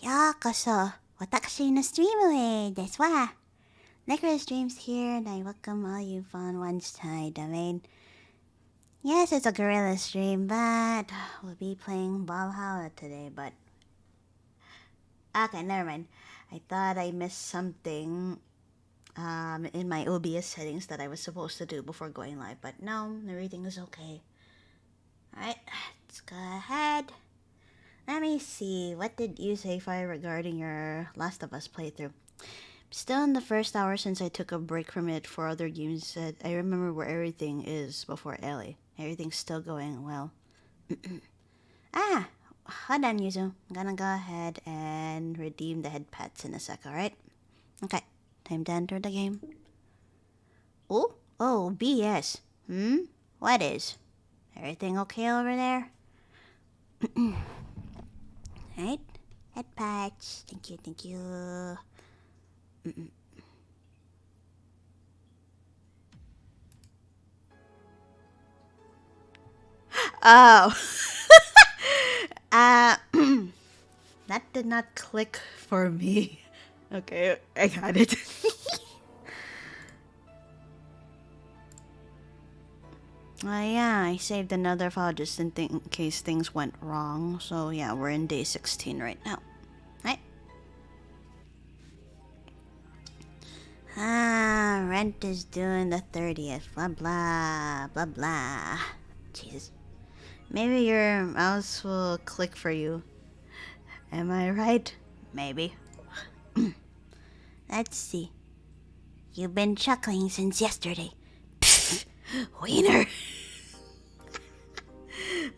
ようこそ私のストリームへですわ。LycorisDreams here, and I welcome all you fun ones to my domain. Yes, it's a guerrilla stream, but we'll be playing Valhalla today, but... Okay, never mind. I thought I missed something in my OBS settings that I was supposed to do before going live, but no, everything is okay. Alright, let's go ahead. Let me see, what did you say, Fire, regarding your Last of Us playthrough? Still in the first hour since I took a break from it for other games that I remember where everything is before Ellie. Everything's still going well. Hold on, Yuzu. I'm gonna go ahead and redeem the head pets in a sec, alright? Okay, time to enter the game. Oh, BS. What is? Everything okay over there? Alright, head pets. Thank you. Oh. That did not click for me. Okay, I got it. Yeah, I saved another file just in case things went wrong. So yeah, we're in day 16 right now. Right? Rent is due on the 30th. Blah blah blah blah. Jesus. Maybe your mouse will click for you. Am I right? Maybe. Let's see. You've been chuckling since yesterday. Wiener.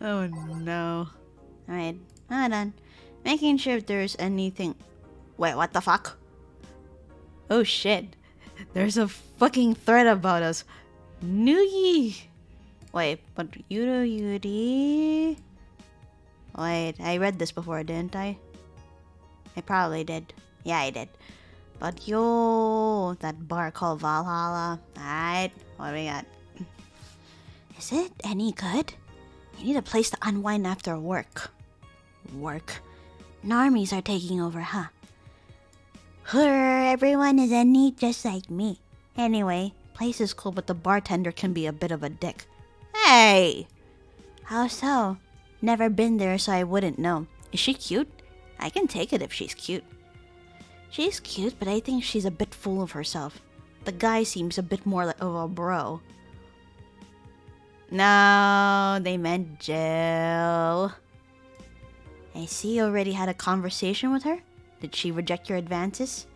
Oh no. Alright, hold on. Making sure if there's anything... Wait, what the fuck? Oh shit. There's a fucking thread about us. Noogie. Wait, but Yuri... Wait, I read this before, didn't I? I probably did. Yeah, I did. But yo, that bar called Valhalla. Alright, what do we got? Is it any good? You need a place to unwind after work. Normies are taking over, huh? Everyone is in need just like me. Anyway, place is cool, but the bartender can be a bit of a dick. Hey! How so? Never been there, so I wouldn't know. Is she cute? I can take it if she's cute. She's cute, but I think she's a bit full of herself. The guy seems a bit more like of a bro. No, they meant Jill. I see you already had a conversation with her. Did she reject your advances?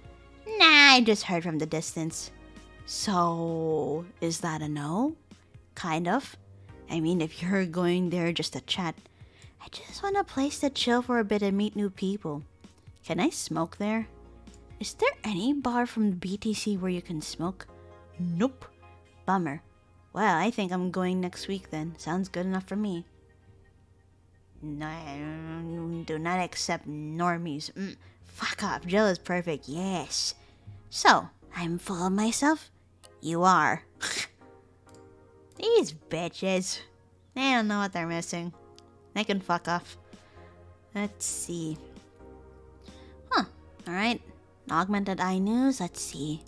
Nah, I just heard from the distance. So, is that a no? Kind of. I mean, if you're going there just to chat, I just want a place to chill for a bit and meet new people. Can I smoke there? Is there any bar from the BTC where you can smoke? Nope. Bummer. Well, I think I'm going next week then. Sounds good enough for me. No, do not accept normies. Fuck off. Jill is perfect. Yes. So, I'm full of myself? You are. These bitches. They don't know what they're missing. They can fuck off. Let's see. Alright. Augmented Eye News. Let's see.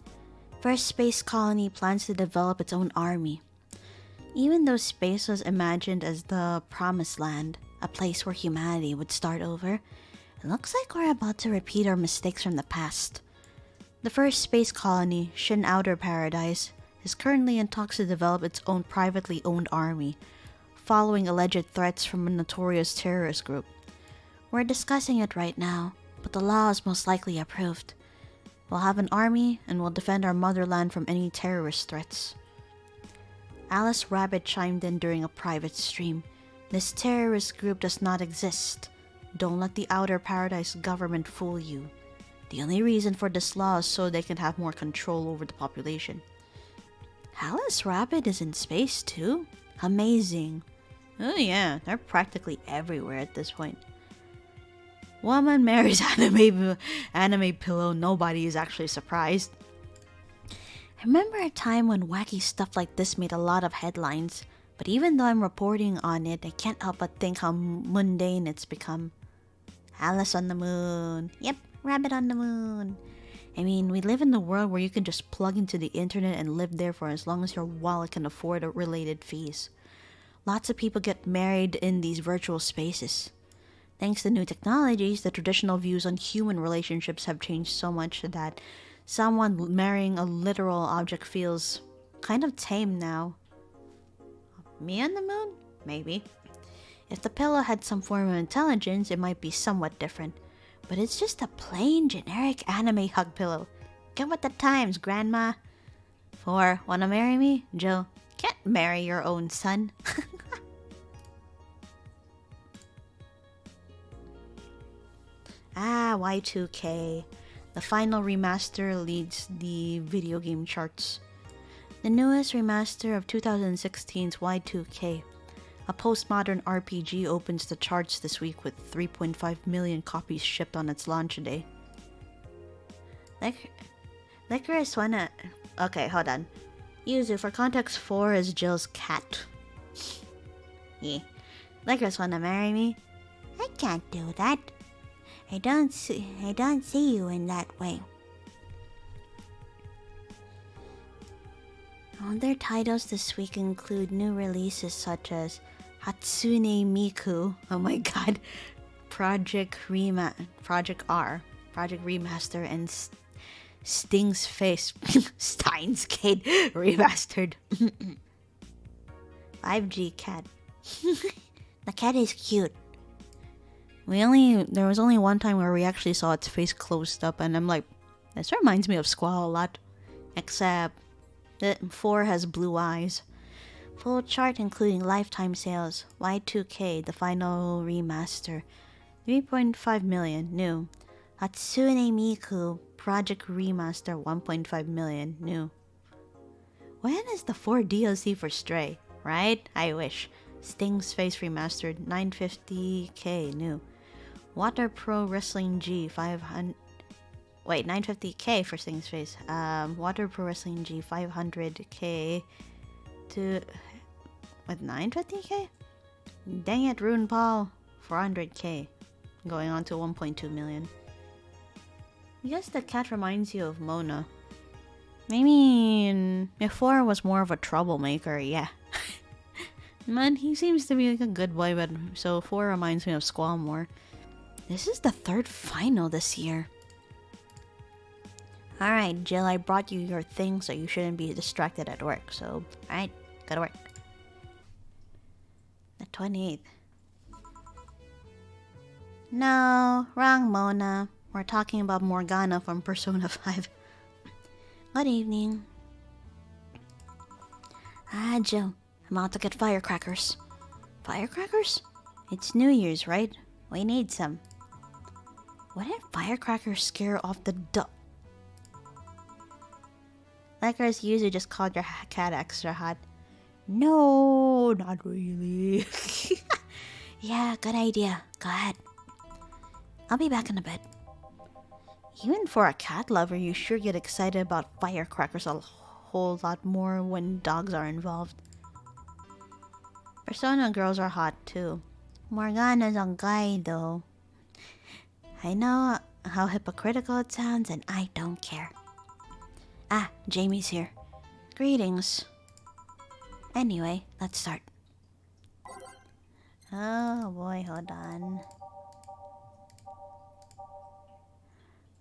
First space colony plans to develop its own army. Even though space was imagined as the promised land, a place where humanity would start over, it looks like we're about to repeat our mistakes from the past. The first space colony, Shin Outer Paradise, is currently in talks to develop its own privately owned army, following alleged threats from a notorious terrorist group. We're discussing it right now, but the law is most likely approved. We'll have an army, and we'll defend our motherland from any terrorist threats. Alice Rabbit chimed in during a private stream. This terrorist group does not exist. Don't let the Outer Paradise government fool you. The only reason for this law is so they can have more control over the population. Alice Rabbit is in space too? Amazing. Oh yeah, they're practically everywhere at this point. Woman marries anime pillow, nobody is actually surprised. I remember a time when wacky stuff like this made a lot of headlines, but even though I'm reporting on it, I can't help but think how mundane it's become. Alice on the moon. Yep, rabbit on the moon. I mean, we live in a world where you can just plug into the internet and live there for as long as your wallet can afford related fees. Lots of people get married in these virtual spaces. Thanks to new technologies, the traditional views on human relationships have changed so much that someone marrying a literal object feels kind of tame now. Me on the moon? Maybe. If the pillow had some form of intelligence, it might be somewhat different. But it's just a plain, generic anime hug pillow. Get with the times, Grandma. 4. Wanna marry me? Jill, can't marry your own son. Y2K. The final remaster leads the video game charts. The newest remaster of 2016's Y2K. A postmodern RPG opens the charts this week with 3.5 million copies shipped on its launch day. Lycoris wanna... Okay, hold on. Yuzu, for context, 4 is Jill's cat. Yeah. Lycoris wanna marry me? I can't do that. I don't see you in that way. Other titles this week include new releases such as Hatsune Miku, oh my god, Project R, Project Remaster, and Sting's Face, Steins Gate Remastered. 5G cat. The cat is cute. There was only one time where we actually saw its face closed up, and I'm like, this reminds me of Squall a lot. Except that 4 has blue eyes. Full chart including lifetime sales. Y2K, the final remaster. 3.5 million, new. Hatsune Miku, Project Remaster, 1.5 million, new. When is the 4 DLC for Stray? Right? I wish. Sting's Face Remastered, 950k, new. Water Pro Wrestling G, 500... Wait, 950k for Sting's Face. Water Pro Wrestling G, 500k to... With 950k? Dang it, Rune Paul, 400k. Going on to 1.2 million. I guess the cat reminds you of Mona. Maybe if 4 was more of a troublemaker, yeah. Man, he seems to be like a good boy, but so 4 reminds me of Squall more. This is the 3rd final this year. Alright, Jill, I brought you your thing so you shouldn't be distracted at work. So, alright, gotta work. The 28th. No, wrong Mona. We're talking about Morgana from Persona 5. Good evening. Jill, I'm out to get firecrackers. Firecrackers? It's New Year's, right? We need some. Wouldn't firecrackers scare off the Lycoris usually just called your cat extra hot. No, not really. Yeah, good idea. Go ahead. I'll be back in a bit. Even for a cat lover, you sure get excited about firecrackers a whole lot more when dogs are involved. Persona girls are hot too. Morgana's a guy though. I know how hypocritical it sounds and I don't care. Ah, Jamie's here. Greetings. Anyway, let's start. Oh boy, hold on.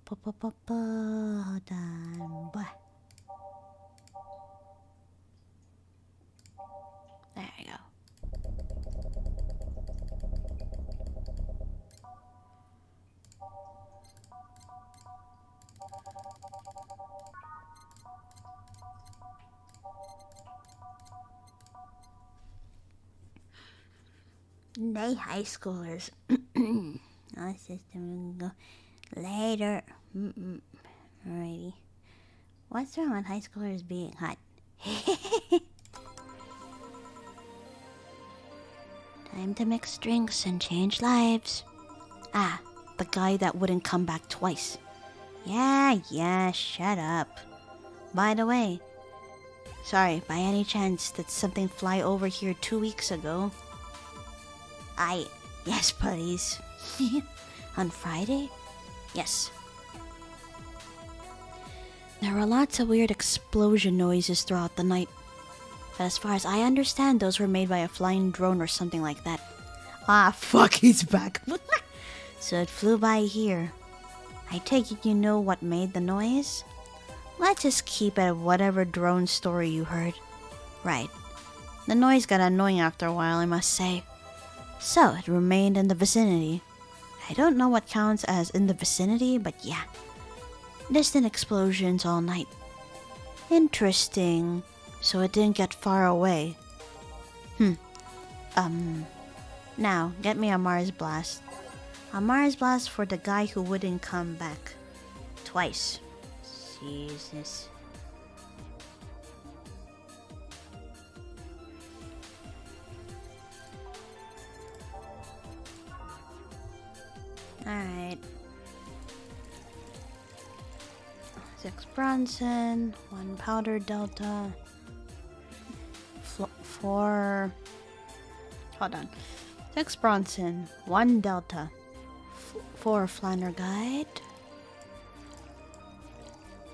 Hold on. Boy. There we go. They high schoolers. Our system will go later. Alrighty. What's wrong with high schoolers being hot? Time to mix drinks and change lives. Ah, the guy that wouldn't come back twice. Yeah, shut up. By the way, sorry, by any chance did something fly over here 2 weeks ago? Yes, please. On Friday? Yes. There were lots of weird explosion noises throughout the night. But as far as I understand, those were made by a flying drone or something like that. Ah, fuck, he's back. So it flew by here. I take it you know what made the noise? Let's just keep it at whatever drone story you heard. Right. The noise got annoying after a while, I must say. So it remained in the vicinity. I don't know what counts as in the vicinity, but yeah. Distant explosions all night. Interesting. So it didn't get far away. Now, get me a Mars Blast. A Mars Blast for the guy who wouldn't come back. Twice. Jesus. Alright. 6 Bronson, 1 Powder Delta, 4... Hold on. 6 Bronson, 1 Delta, 4 Flanner Guide,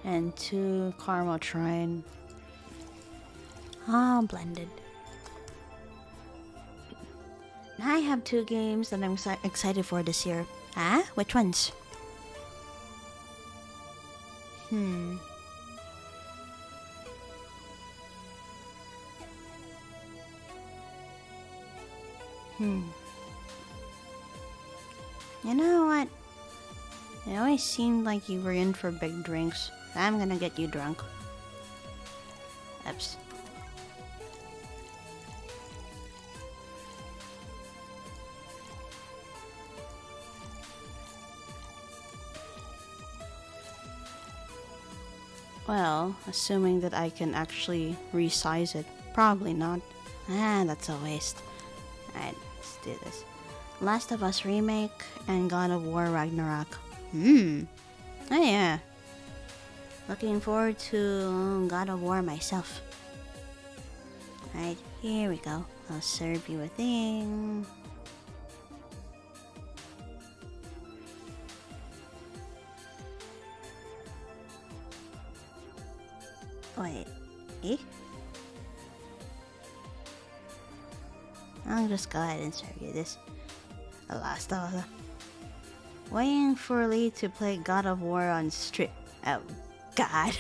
and 2 Caramel Trine. Ah, blended. Now I have 2 games that I'm excited for this year. Ah, which ones? You know what? It always seemed like you were in for big drinks. I'm gonna get you drunk. Oops. Well, assuming that I can actually resize it. Probably not. Ah, that's a waste. Alright, let's do this. Last of Us Remake and God of War Ragnarok. Oh yeah. Looking forward to God of War myself. Alright, here we go. I'll serve you a thing. Wait, eh? I'll just go ahead and serve you this. The Last of Us. Waiting for Lee to play God of War on stream. Oh, God.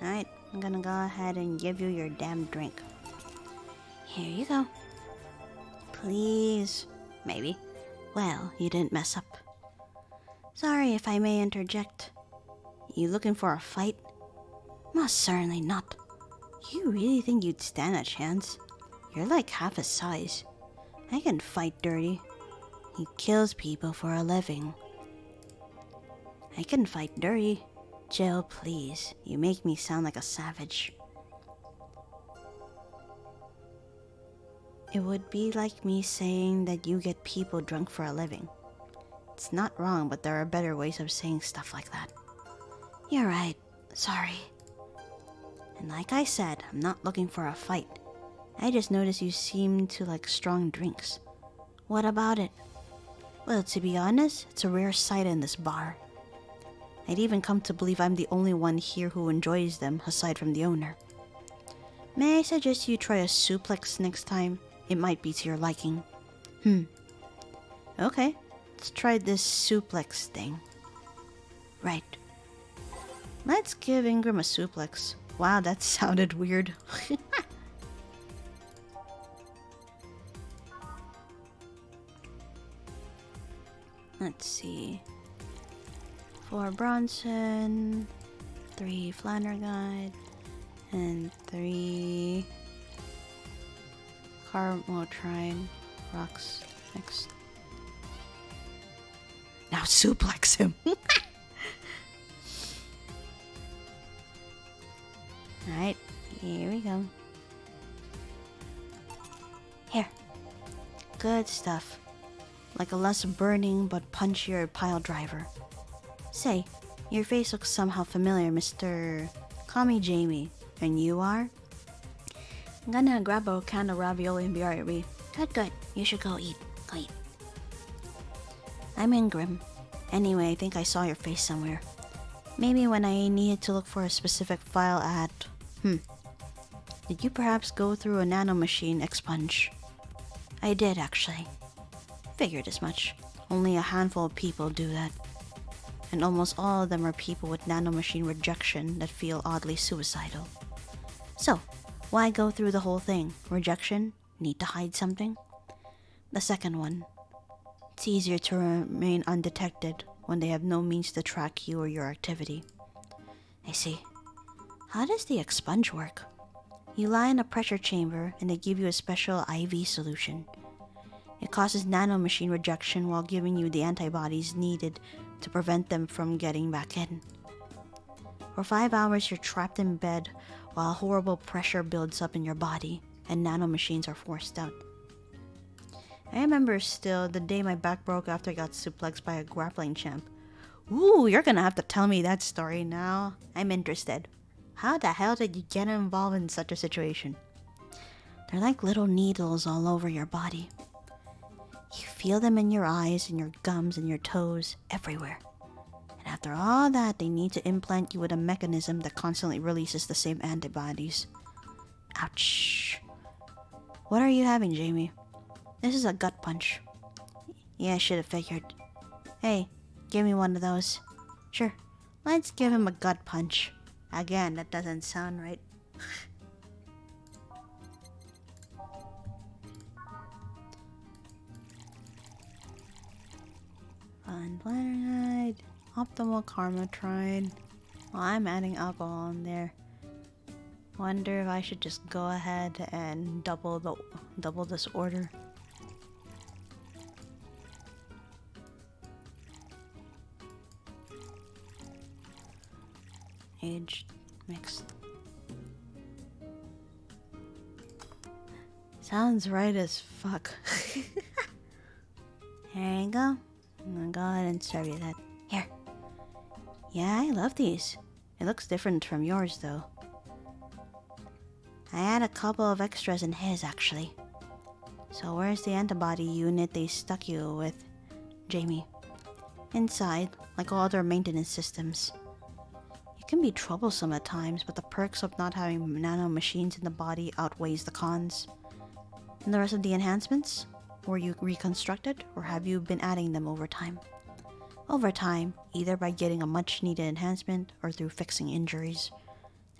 Alright, I'm gonna go ahead and give you your damn drink. Here you go. Please. Maybe. Well, you didn't mess up. Sorry if I may interject. You looking for a fight? Most certainly not. You really think you'd stand a chance? You're like half his size. I can fight dirty. He kills people for a living. I can fight dirty. Jill, please. You make me sound like a savage. It would be like me saying that you get people drunk for a living. It's not wrong, but there are better ways of saying stuff like that. You're right. Sorry. And like I said, I'm not looking for a fight. I just noticed you seem to like strong drinks. What about it? Well, to be honest, it's a rare sight in this bar. I'd even come to believe I'm the only one here who enjoys them, aside from the owner. May I suggest you try a suplex next time? It might be to your liking. Okay. Let's try this suplex thing. Right. Let's give Ingram a suplex. Wow, that sounded weird. Let's see. 4 Bronson, 3 Flanner Guide, and 3 Caramel Trine rocks next. Now suplex him. Alright, here we go. Here. Good stuff. Like a less burning but punchier pile driver. Say, your face looks somehow familiar, Mr. Call me Jamie. And you are? I'm gonna grab a can of ravioli and be alright, Ree. Good, good. You should go eat. Go eat. I'm Ingram. Anyway, I think I saw your face somewhere. Maybe when I needed to look for a specific file at... Did you perhaps go through a nanomachine expunge? I did, actually. Figured as much. Only a handful of people do that. And almost all of them are people with nanomachine rejection that feel oddly suicidal. So, why go through the whole thing? Rejection? Need to hide something? The second one. It's easier to remain undetected when they have no means to track you or your activity. I see. How does the expunge work? You lie in a pressure chamber and they give you a special IV solution. It causes nanomachine rejection while giving you the antibodies needed to prevent them from getting back in. For 5 hours you're trapped in bed while horrible pressure builds up in your body and nanomachines are forced out. I remember still the day my back broke after I got suplexed by a grappling champ. Ooh, you're gonna have to tell me that story now. I'm interested. How the hell did you get involved in such a situation? They're like little needles all over your body. You feel them in your eyes and your gums and your toes, everywhere. And after all that, they need to implant you with a mechanism that constantly releases the same antibodies. Ouch. What are you having, Jamie? This is a gut punch. Yeah, I should have figured. Hey, give me one of those. Sure, let's give him a gut punch. Again, that doesn't sound right. Fun Planetide, Optimal Karmatride. Well, I'm adding alcohol in there. Wonder if I should just go ahead and double this order. Aged, mixed. Sounds right as fuck. There you go. I'm gonna go ahead and serve you that. Here. Yeah, I love these. It looks different from yours though. I had a couple of extras in his actually. So where's the antibody unit they stuck you with, Jamie? Inside, like all other maintenance systems. It can be troublesome at times, but the perks of not having nanomachines in the body outweighs the cons. And the rest of the enhancements? Were you reconstructed, or have you been adding them over time? Over time, either by getting a much-needed enhancement or through fixing injuries.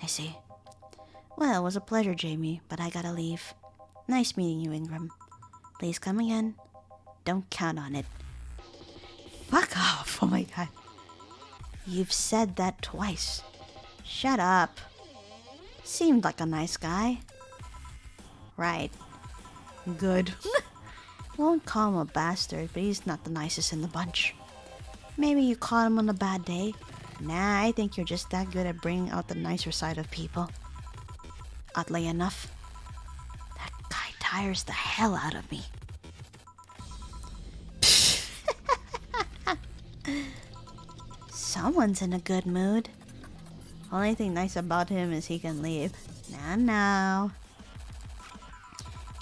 I see. Well, it was a pleasure, Jamie, but I gotta leave. Nice meeting you, Ingram. Please come again. Don't count on it. Fuck off! Oh my god. You've said that twice. Shut up. Seemed like a nice guy. Right. Good. Won't call him a bastard, but he's not the nicest in the bunch. Maybe you caught him on a bad day. Nah, I think you're just that good at bringing out the nicer side of people. Oddly enough, that guy tires the hell out of me. Someone's in a good mood. Only thing nice about him is he can leave. Now.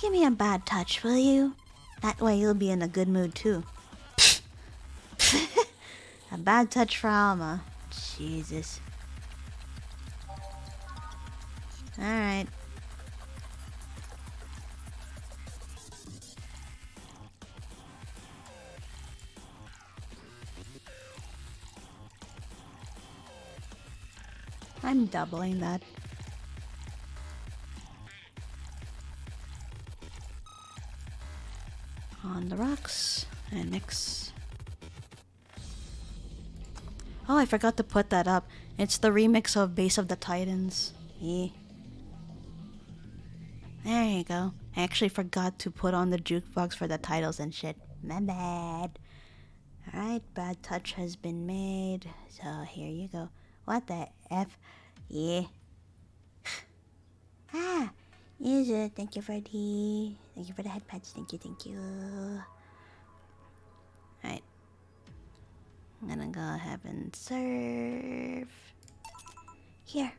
Give me a bad touch, will you? That way you'll be in a good mood too. A bad touch for Alma. Jesus. Alright. I'm doubling that. On the rocks and mix. Oh, I forgot to put that up. It's the remix of Base of the Titans. Yeah. There you go. I actually forgot to put on the jukebox for the titles and shit. My bad. Alright, bad touch has been made. So here you go. What the F? Yeah. Ah, user, thank you for the head patch. Thank you. Alright. I'm gonna go ahead and serve. Here.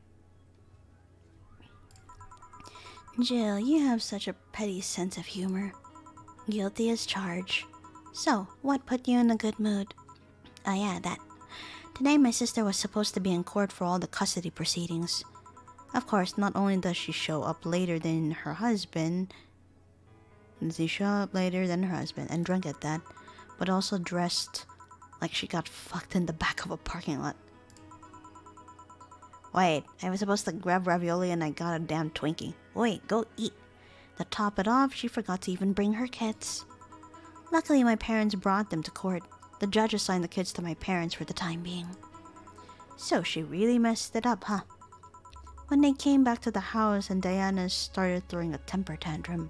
Jill, you have such a petty sense of humor. Guilty as charged. So, what put you in a good mood? Oh yeah, that. Today my sister was supposed to be in court for all the custody proceedings. Of course, not only does she show up later than her husband, and drunk at that, but also dressed like she got fucked in the back of a parking lot. Wait, I was supposed to grab ravioli and I got a damn Twinkie. Wait, go eat. To top it off, she forgot to even bring her kids. Luckily, my parents brought them to court. The judge assigned the kids to my parents for the time being. So she really messed it up, huh? When they came back to the house and Diana started throwing a temper tantrum,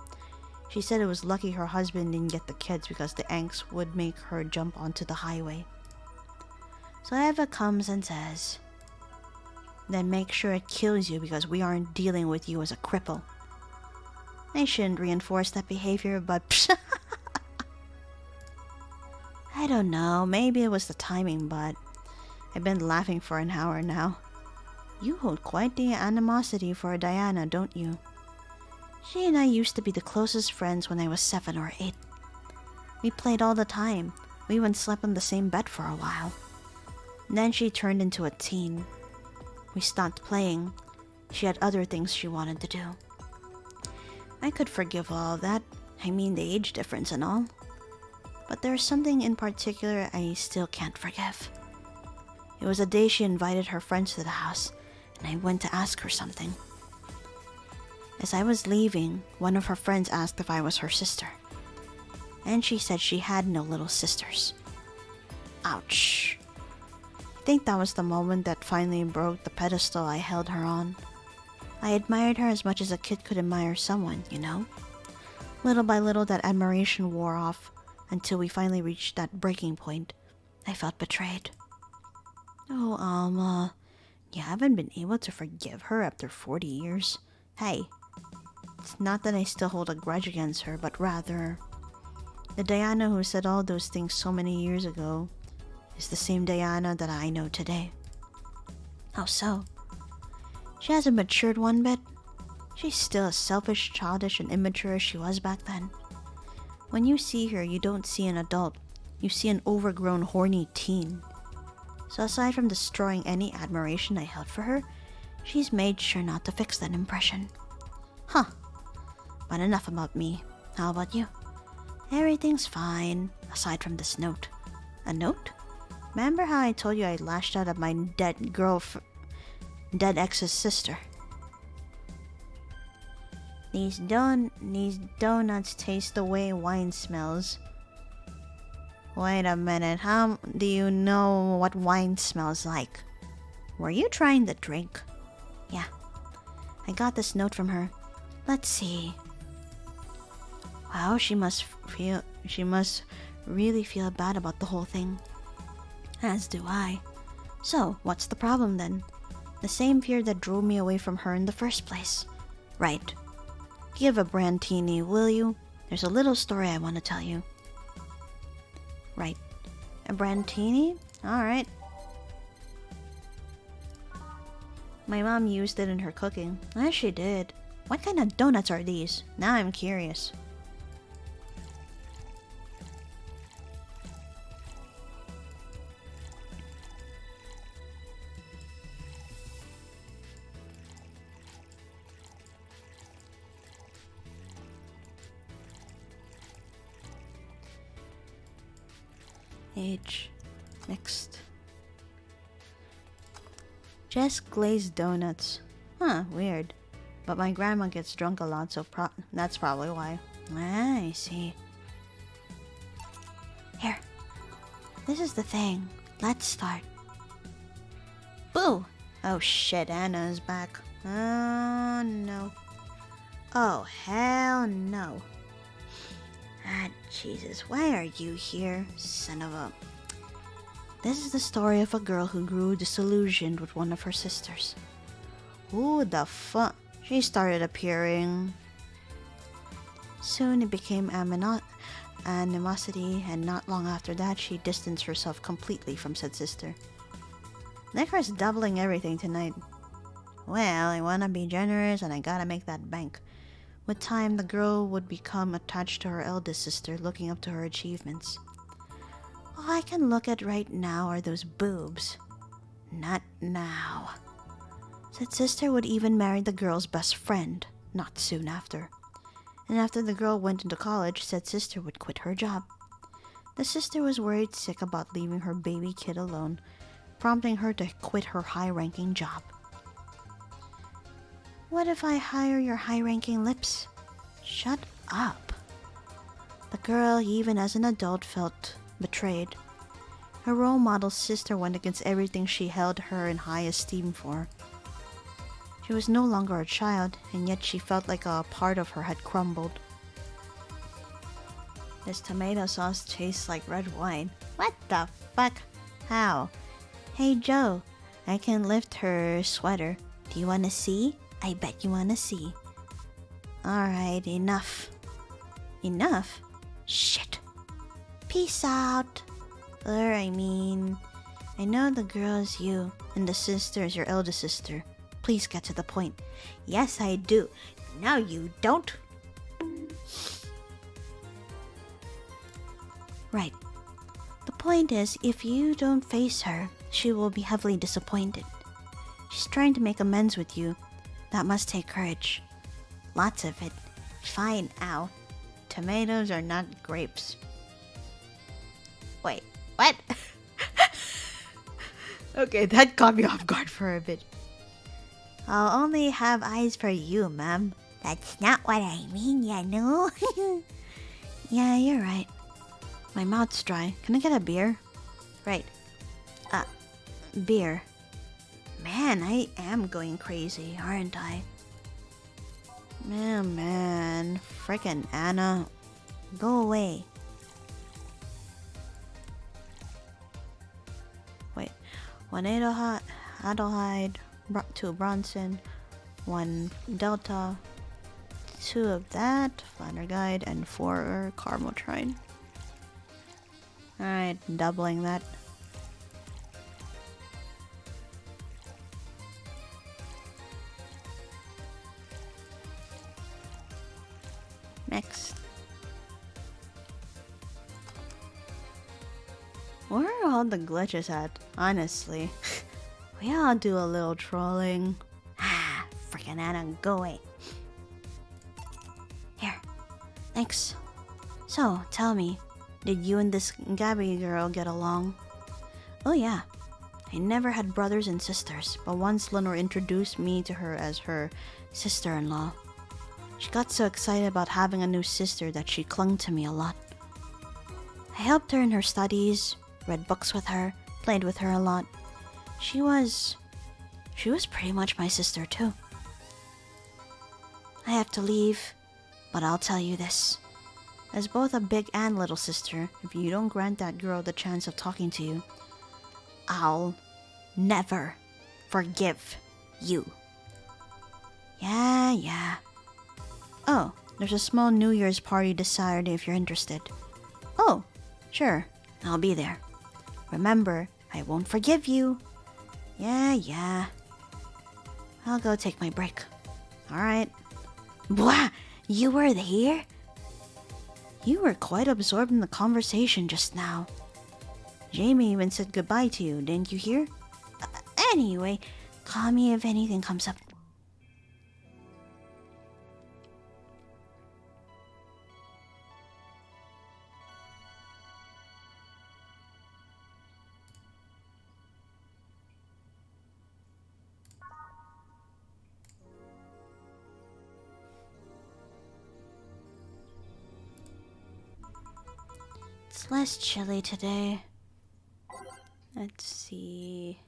she said it was lucky her husband didn't get the kids because the angst would make her jump onto the highway. So Eva comes and says, "Then make sure it kills you because we aren't dealing with you as a cripple." I shouldn't reinforce that behavior, but I don't know, maybe it was the timing, but I've been laughing for an hour now. You hold quite the animosity for Diana, don't you? She and I used to be the closest friends when I was 7 or 8. We played all the time. We even slept on the same bed for a while. And then she turned into a teen. We stopped playing. She had other things she wanted to do. I could forgive all of that. I mean, the age difference and all. But there's something in particular I still can't forgive. It was a day she invited her friends to the house, and I went to ask her something. As I was leaving, one of her friends asked if I was her sister. And she said she had no little sisters. Ouch. I think that was the moment that finally broke the pedestal I held her on. I admired her as much as a kid could admire someone, you know? Little by little, that admiration wore off until we finally reached that breaking point. I felt betrayed. Oh, Alma, you haven't been able to forgive her after 40 years? Hey, it's not that I still hold a grudge against her, but rather, the Diana who said all those things so many years ago is the same Diana that I know today. How so? She hasn't matured one bit. She's still as selfish, childish, and immature as she was back then. When you see her, you don't see an adult. You see an overgrown, horny teen. So aside from destroying any admiration I held for her, she's made sure not to fix that impression. Huh. But enough about me. How about you? Everything's fine, aside from this note. A note? Remember how I told you I lashed out at my dead ex's sister? These donuts taste the way wine smells. Wait a minute, how do you know what wine smells like? Were you trying the drink? Yeah. I got this note from her. Let's see. Wow, she must really feel bad about the whole thing. As do I. So, what's the problem then? The same fear that drove me away from her in the first place. Right. Give a Brantini, will you? There's a little story I want to tell you. Right. A Brantini? Alright. My mom used it in her cooking. Yes, she did. What kind of donuts are these? Now I'm curious. Age. Next. Just glazed donuts. Huh, weird. But my grandma gets drunk a lot, so that's probably why. Ah, I see. Here. This is the thing. Let's start. Boo! Oh shit, Anna is back. Oh no. Oh hell no. Ah, Jesus, why are you here, son of a... This is the story of a girl who grew disillusioned with one of her sisters. Who the fuck? She started appearing. Soon it became animosity, and not long after that, she distanced herself completely from said sister. Liquor's doubling everything tonight. Well, I wanna be generous and I gotta make that bank. With time, the girl would become attached to her eldest sister, looking up to her achievements. All I can look at right now are those boobs. Not now. Said sister would even marry the girl's best friend, not soon after. And after the girl went into college, said sister would quit her job. The sister was worried sick about leaving her baby kid alone, prompting her to quit her high-ranking job. What if I hire your high-ranking lips? Shut up. The girl, even as an adult, felt betrayed. Her role model's sister went against everything she held her in high esteem for. She was no longer a child, and yet she felt like a part of her had crumbled. This tomato sauce tastes like red wine. What the fuck? How? Hey Joe, I can lift her sweater. Do you wanna see? I bet you wanna see. Alright, enough. Enough? Shit. Peace out. I know the girl is you, and the sister is your eldest sister. Please get to the point. Yes, I do. No, you don't. Right. The point is, if you don't face her, she will be heavily disappointed. She's trying to make amends with you. That must take courage. Lots of it. Fine, ow. Tomatoes are not grapes. Wait, what? Okay, that caught me off guard for a bit. I'll only have eyes for you, ma'am. That's not what I mean, you know? Yeah, you're right. My mouth's dry. Can I get a beer? Right. Beer. Man, I am going crazy, aren't I? Man. Frickin' Anna. Go away. Wait. 1 Adelheid, 2 Bronson, 1 Delta, 2 of that, Flanner Guide, and 4 Carmotrine. Alright, doubling that. Next. Where are all the glitches at, honestly? We all do a little trolling. Ah, freaking Anna, go away. Here. Thanks. So, tell me, did you and this Gabby girl get along? Oh yeah. I never had brothers and sisters, but once Lenore introduced me to her as her sister-in-law. She got so excited about having a new sister that she clung to me a lot. I helped her in her studies, read books with her, played with her a lot. She was pretty much my sister too. I have to leave, but I'll tell you this. As both a big and little sister, if you don't grant that girl the chance of talking to you, I'll never forgive you. Yeah. Oh, there's a small New Year's party this Saturday if you're interested. Oh, sure, I'll be there. Remember, I won't forgive you. Yeah. I'll go take my break. Alright. Blah! You were there? You were quite absorbed in the conversation just now. Jamie even said goodbye to you, didn't you hear? Anyway, call me if anything comes up. It's less chilly today. Let's see.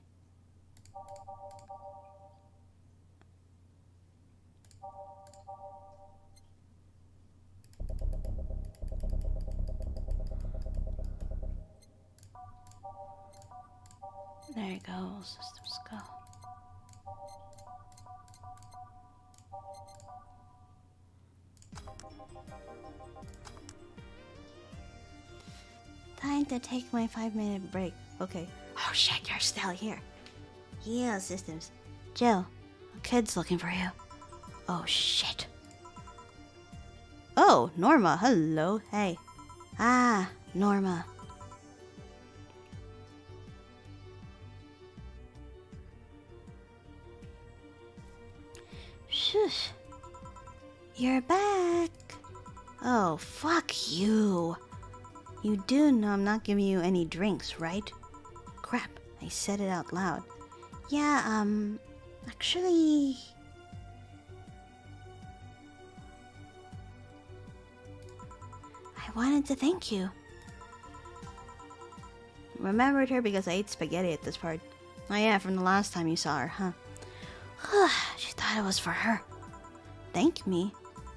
There you go, systems go. Time to take my 5-minute break. Okay. Oh shit, you're still here. Yeah, systems. Jill, a kid's looking for you. Oh shit. Oh, Norma. Hello. Hey. Ah, Norma. Shush. You're back. Oh, fuck you. You do know I'm not giving you any drinks, right? Crap, I said it out loud. Yeah, actually... I wanted to thank you. Remembered her because I ate spaghetti at this part. Oh yeah, from the last time you saw her, huh? She thought it was for her. Thank me?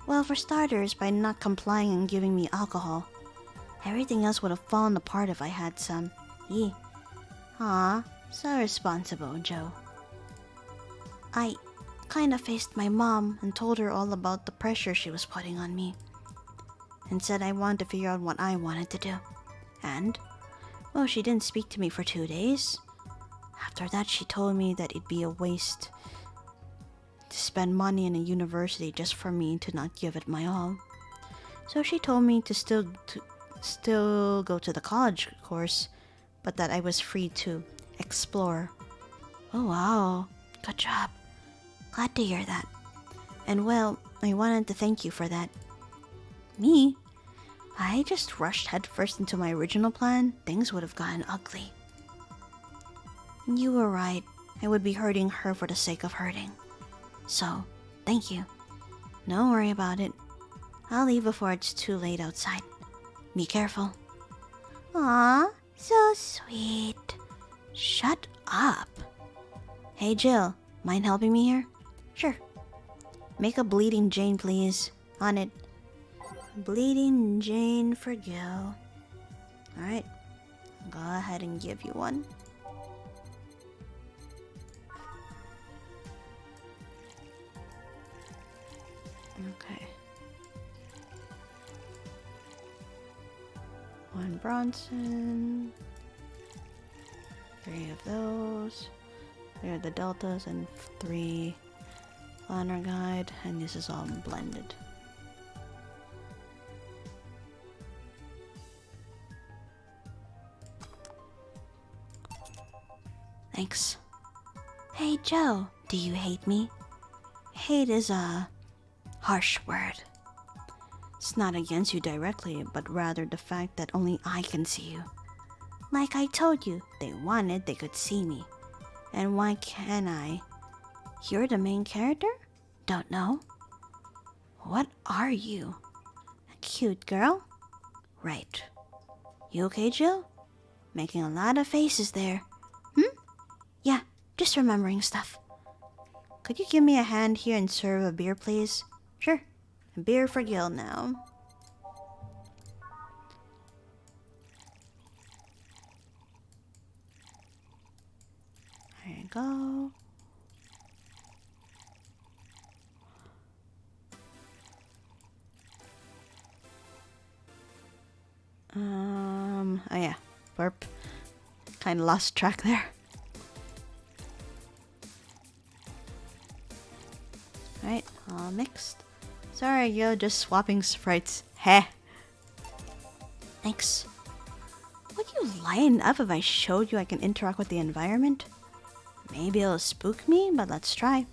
Well, for starters, by not complying and giving me alcohol. Everything else would have fallen apart if I had some. Yee. Aw, so responsible, Joe. I kinda faced my mom and told her all about the pressure she was putting on me. And said I wanted to figure out what I wanted to do. And, well, she didn't speak to me for 2 days. After that, she told me that it'd be a waste to spend money in a university just for me to not give it my all. So she told me to still go to the college course, but that I was free to explore. Oh wow, good job. Glad to hear that. And well, I wanted to thank you for that. Me? I just rushed headfirst into my original plan. Things would have gotten ugly. You were right. I would be hurting her for the sake of hurting. So, thank you. Don't worry about it. I'll leave before it's too late outside. Be careful. Aw, so sweet. Shut up. Hey Jill, mind helping me here? Sure. Make a bleeding Jane, please. On it. Bleeding Jane for Gil. Alright. Go ahead and give you one. Okay. 1 Bronson. 3 of those. 3 of the Deltas and 3 Honor Guide. And this is all blended. Thanks. Hey Joe, do you hate me? Hate is a harsh word. It's not against you directly, but rather the fact that only I can see you. Like I told you, they wanted they could see me. And why can't I? You're the main character? Don't know. What are you? A cute girl? Right. You okay, Jill? Making a lot of faces there. Yeah, just remembering stuff. Could you give me a hand here and serve a beer, please? Sure. A beer for Gil now. There you go. Oh yeah, burp. Kind of lost track there. Right, all mixed. Sorry, yo, just swapping sprites. Heh. Thanks. Would you lighten up if I showed you I can interact with the environment? Maybe it'll spook me, but let's try.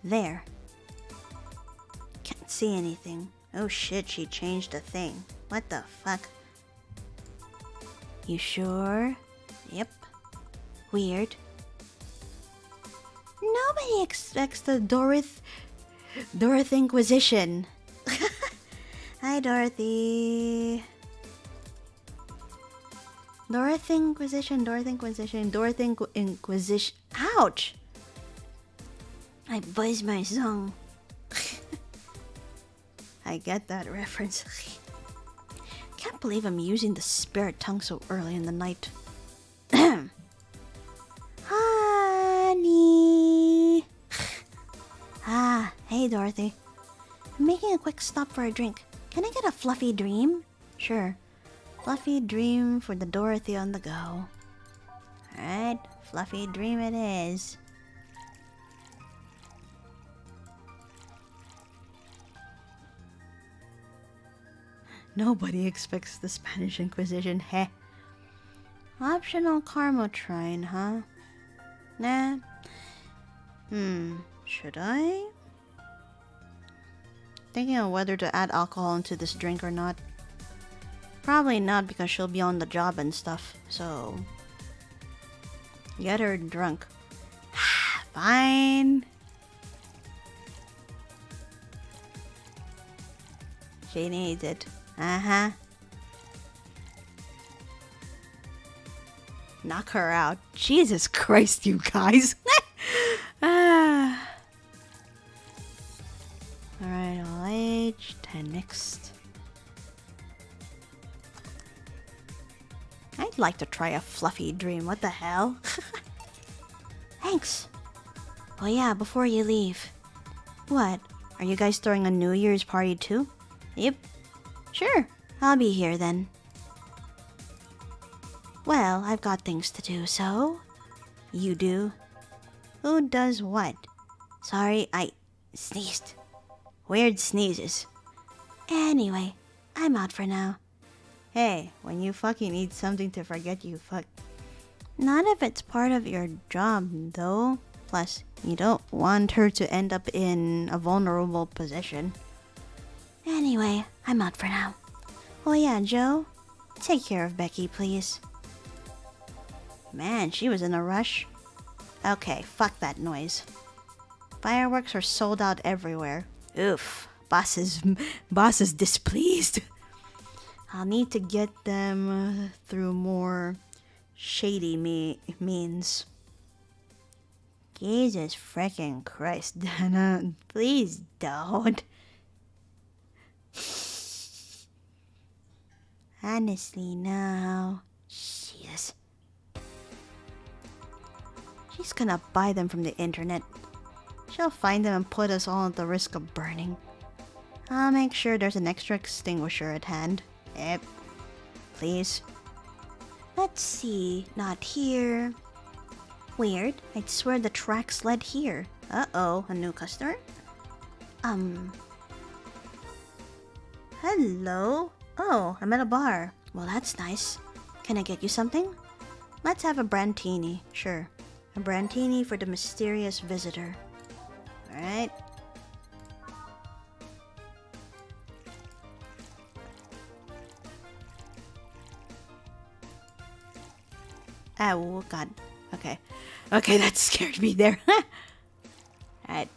There. Can't see anything. Oh shit, she changed the thing. What the fuck? You sure? Yep. Weird. Nobody expects the Dorothy Inquisition. Hi, Dorothy. Dorothy Inquisition. Ouch! I buzzed my song. I get that reference. Can't believe I'm using the spirit tongue so early in the night. Honey. Hey Dorothy. I'm making a quick stop for a drink. Can I get a fluffy dream? Sure. Fluffy dream for the Dorothy on the go. Alright, fluffy dream it is. Nobody expects the Spanish Inquisition, heh. Optional Karma Trine, huh? Nah. Should I? Thinking of whether to add alcohol into this drink or not. Probably not because she'll be on the job and stuff, so... Get her drunk. Fine. She needs it. Uh-huh. Knock her out. Jesus Christ, you guys. Alright, all age, 10 mixed. I'd like to try a fluffy dream. What the hell? Thanks. Oh yeah, before you leave. What? Are you guys throwing a New Year's party too? Yep. Sure, I'll be here then. Well, I've got things to do, so... You do? Who does what? Sorry, I sneezed. Weird sneezes. Anyway, I'm out for now. Hey, when you fucking need something to forget, you fuck. Not if it's part of your job, though. Plus, you don't want her to end up in a vulnerable position. Anyway, I'm out for now. Oh yeah, Joe, take care of Becky, please. Man, she was in a rush. Okay, fuck that noise. Fireworks are sold out everywhere. Oof, boss is displeased. I'll need to get them through more shady means. Jesus freaking Christ, Dana, please don't. Honestly, no. Jesus. She's gonna buy them from the internet. She'll find them and put us all at the risk of burning. I'll make sure there's an extra extinguisher at hand. Yep. Please. Let's see. Not here. Weird. I'd swear the tracks led here. Uh-oh. A new customer? Hello? Oh, I'm at a bar. Well, that's nice. Can I get you something? Let's have a brandtini. Sure. A brandtini for the mysterious visitor. Alright. Oh, God. Okay. Okay, that scared me there. Alright.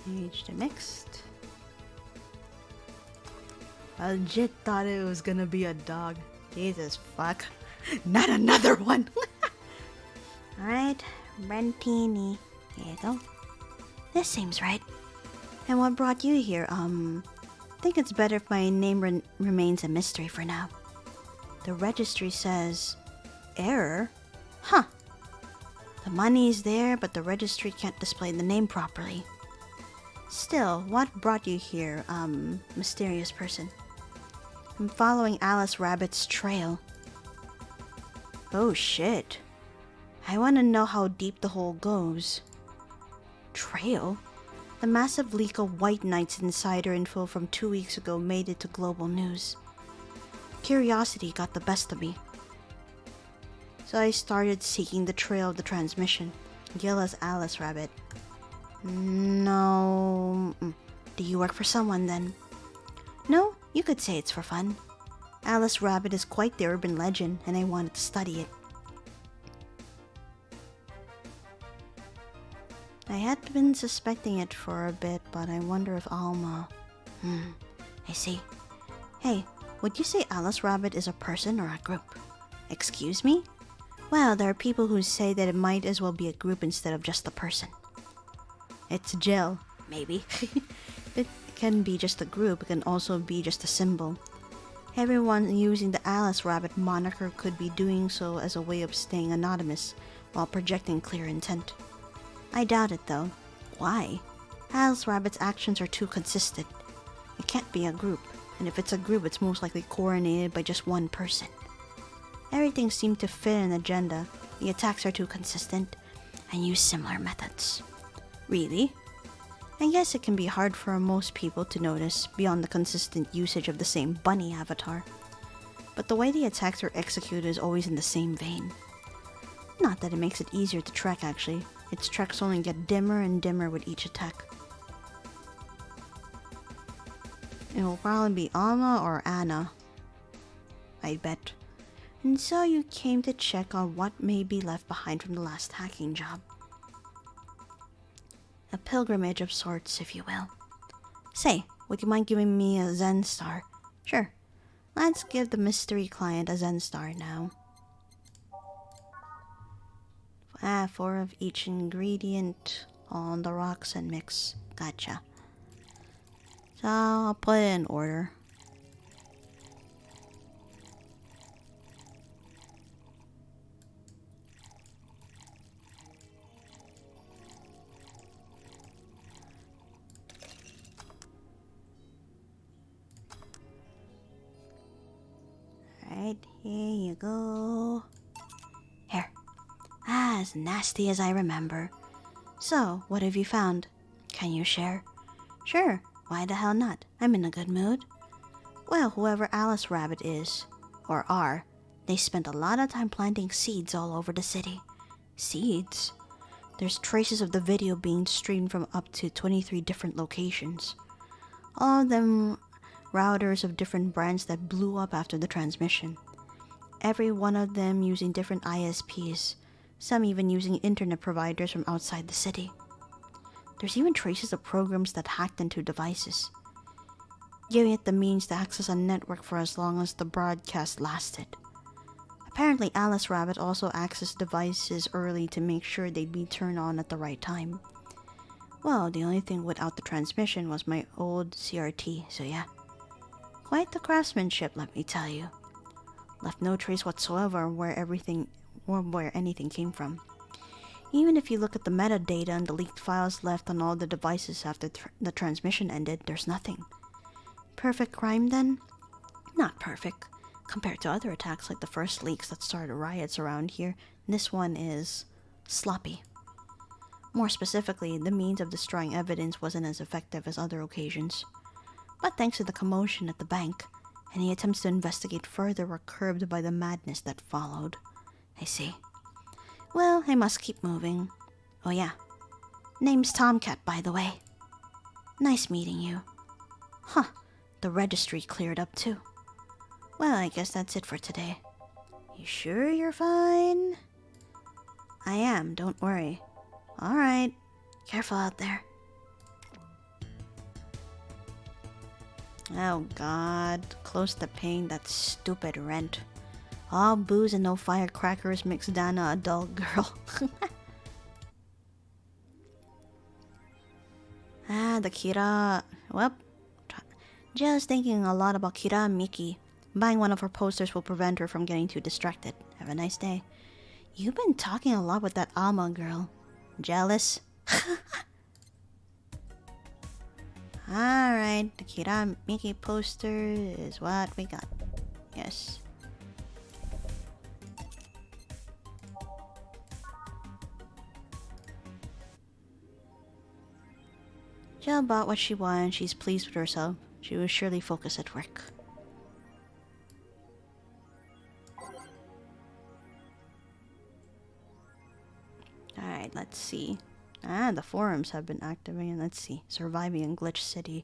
Aged and mixed. I legit thought it was gonna be a dog. Jesus fuck. Not another one! Alright, Brentini. Here you go. This seems right. And what brought you here? Think it's better if my name remains a mystery for now. The registry says... Error? Huh. The money is there, but the registry can't display the name properly. Still, what brought you here, mysterious person? I'm following Alice Rabbit's trail. Oh shit. I want to know how deep the hole goes. Trail? The massive leak of White Knight's insider info from 2 weeks ago made it to global news. Curiosity got the best of me. So I started seeking the trail of the transmission. Gilla's Alice Rabbit. No. Do you work for someone then? No, you could say it's for fun. Alice Rabbit is quite the urban legend, and I wanted to study it. I had been suspecting it for a bit, but I wonder if Alma... I see. Hey, would you say Alice Rabbit is a person or a group? Excuse me? Well, there are people who say that it might as well be a group instead of just a person. It's gel, maybe. It can be just a group, it can also be just a symbol. Everyone using the Alice Rabbit moniker could be doing so as a way of staying anonymous while projecting clear intent. I doubt it though. Why? Alice Rabbit's actions are too consistent. It can't be a group, and if it's a group, it's most likely coordinated by just one person. Everything seemed to fit an agenda, The attacks are too consistent and use similar methods. Really? I guess it can be hard for most people to notice beyond the consistent usage of the same bunny avatar. But the way the attacks are executed is always in the same vein. Not that it makes it easier to track actually, its tracks only get dimmer and dimmer with each attack. It will probably be Alma or Anna, I bet. And so you came to check on what may be left behind from the last hacking job. A pilgrimage of sorts, if you will. Say, would you mind giving me a Zen star? Sure. Let's give the mystery client a Zen star now. 4 of each ingredient on the rocks and mix. Gotcha. So I'll put it in order. Alright, here you go. Here. As nasty as I remember. So, what have you found? Can you share? Sure, why the hell not? I'm in a good mood. Well, whoever Alice Rabbit is, or are, they spent a lot of time planting seeds all over the city. Seeds? There's traces of the video being streamed from up to 23 different locations. All of them routers of different brands that blew up after the transmission. Every one of them using different ISPs, some even using internet providers from outside the city. There's even traces of programs that hacked into devices, giving it the means to access a network for as long as the broadcast lasted. Apparently Alice Rabbit also accessed devices early to make sure they'd be turned on at the right time. Well, the only thing without the transmission was my old CRT, so yeah. Quite the craftsmanship, let me tell you. Left no trace whatsoever where anything came from. Even if you look at the metadata and the leaked files left on all the devices after the transmission ended, there's nothing. Perfect crime then? Not perfect. Compared to other attacks like the first leaks that started riots around here, this one is sloppy. More specifically, the means of destroying evidence wasn't as effective as other occasions. But thanks to the commotion at the bank, any attempts to investigate further were curbed by the madness that followed. I see. Well, I must keep moving. Oh yeah. Name's Tomcat, by the way. Nice meeting you. Huh. The registry cleared up too. Well, I guess that's it for today. You sure you're fine? I am, don't worry. Alright. Careful out there. Oh god, close to paying that stupid rent. All booze and no firecrackers makes Dana a dull girl. The Kira... Well, just thinking a lot about Kira and Miki. Buying one of her posters will prevent her from getting too distracted. Have a nice day. You've been talking a lot with that Alma girl. Jealous? Alright, the Kira and Miki poster is what we got. Yes. Jill bought what she wanted. She's pleased with herself. She will surely focus at work. Alright, let's see. The forums have been activated. Let's see. Surviving in Glitch City.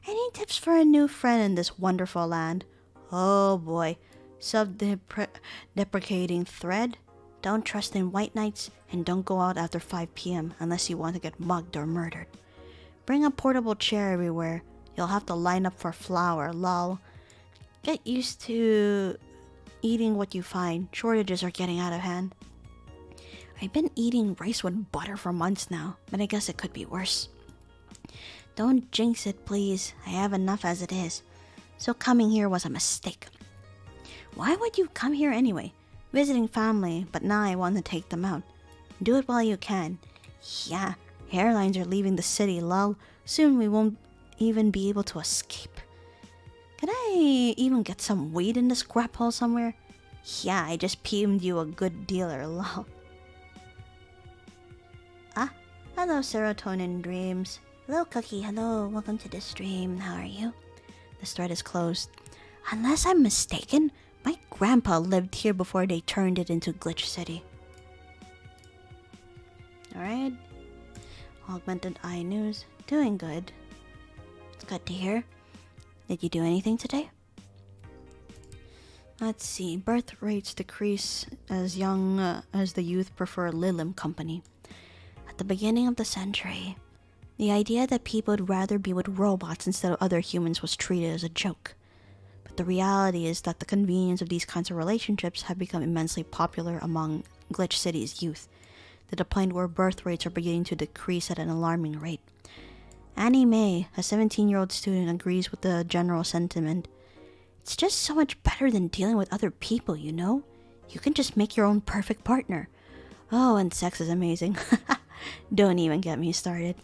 Any tips for a new friend in this wonderful land? Oh boy. Self-deprecating thread? Don't trust in white knights and don't go out after 5 p.m. unless you want to get mugged or murdered. Bring a portable chair everywhere. You'll have to line up for flour, lol. Get used to eating what you find. Shortages are getting out of hand. I've been eating rice with butter for months now, but I guess it could be worse. Don't jinx it, please. I have enough as it is. So coming here was a mistake. Why would you come here anyway? Visiting family, but now I want to take them out. Do it while you can. Yeah, airlines are leaving the city, lol. Soon we won't even be able to escape. Can I even get some weed in this crap hole somewhere? Yeah, I just PM'd you a good dealer, lol. Ah, hello Serotonin Dreams. Hello Cookie, hello, welcome to the stream. How are you? This thread is closed. Unless I'm mistaken, my grandpa lived here before they turned it into Glitch City. Alright. Augmented Eye News. Doing good. It's good to hear. Did you do anything today? Let's see. Birth rates decrease as young as the youth prefer Lilim company. At the beginning of the century, the idea that people would rather be with robots instead of other humans was treated as a joke. But the reality is that the convenience of these kinds of relationships have become immensely popular among Glitch City's youth, to the point where birth rates are beginning to decrease at an alarming rate. Annie May, a 17-year-old student, agrees with the general sentiment. It's just so much better than dealing with other people, you know? You can just make your own perfect partner. Oh, and sex is amazing. Don't even get me started.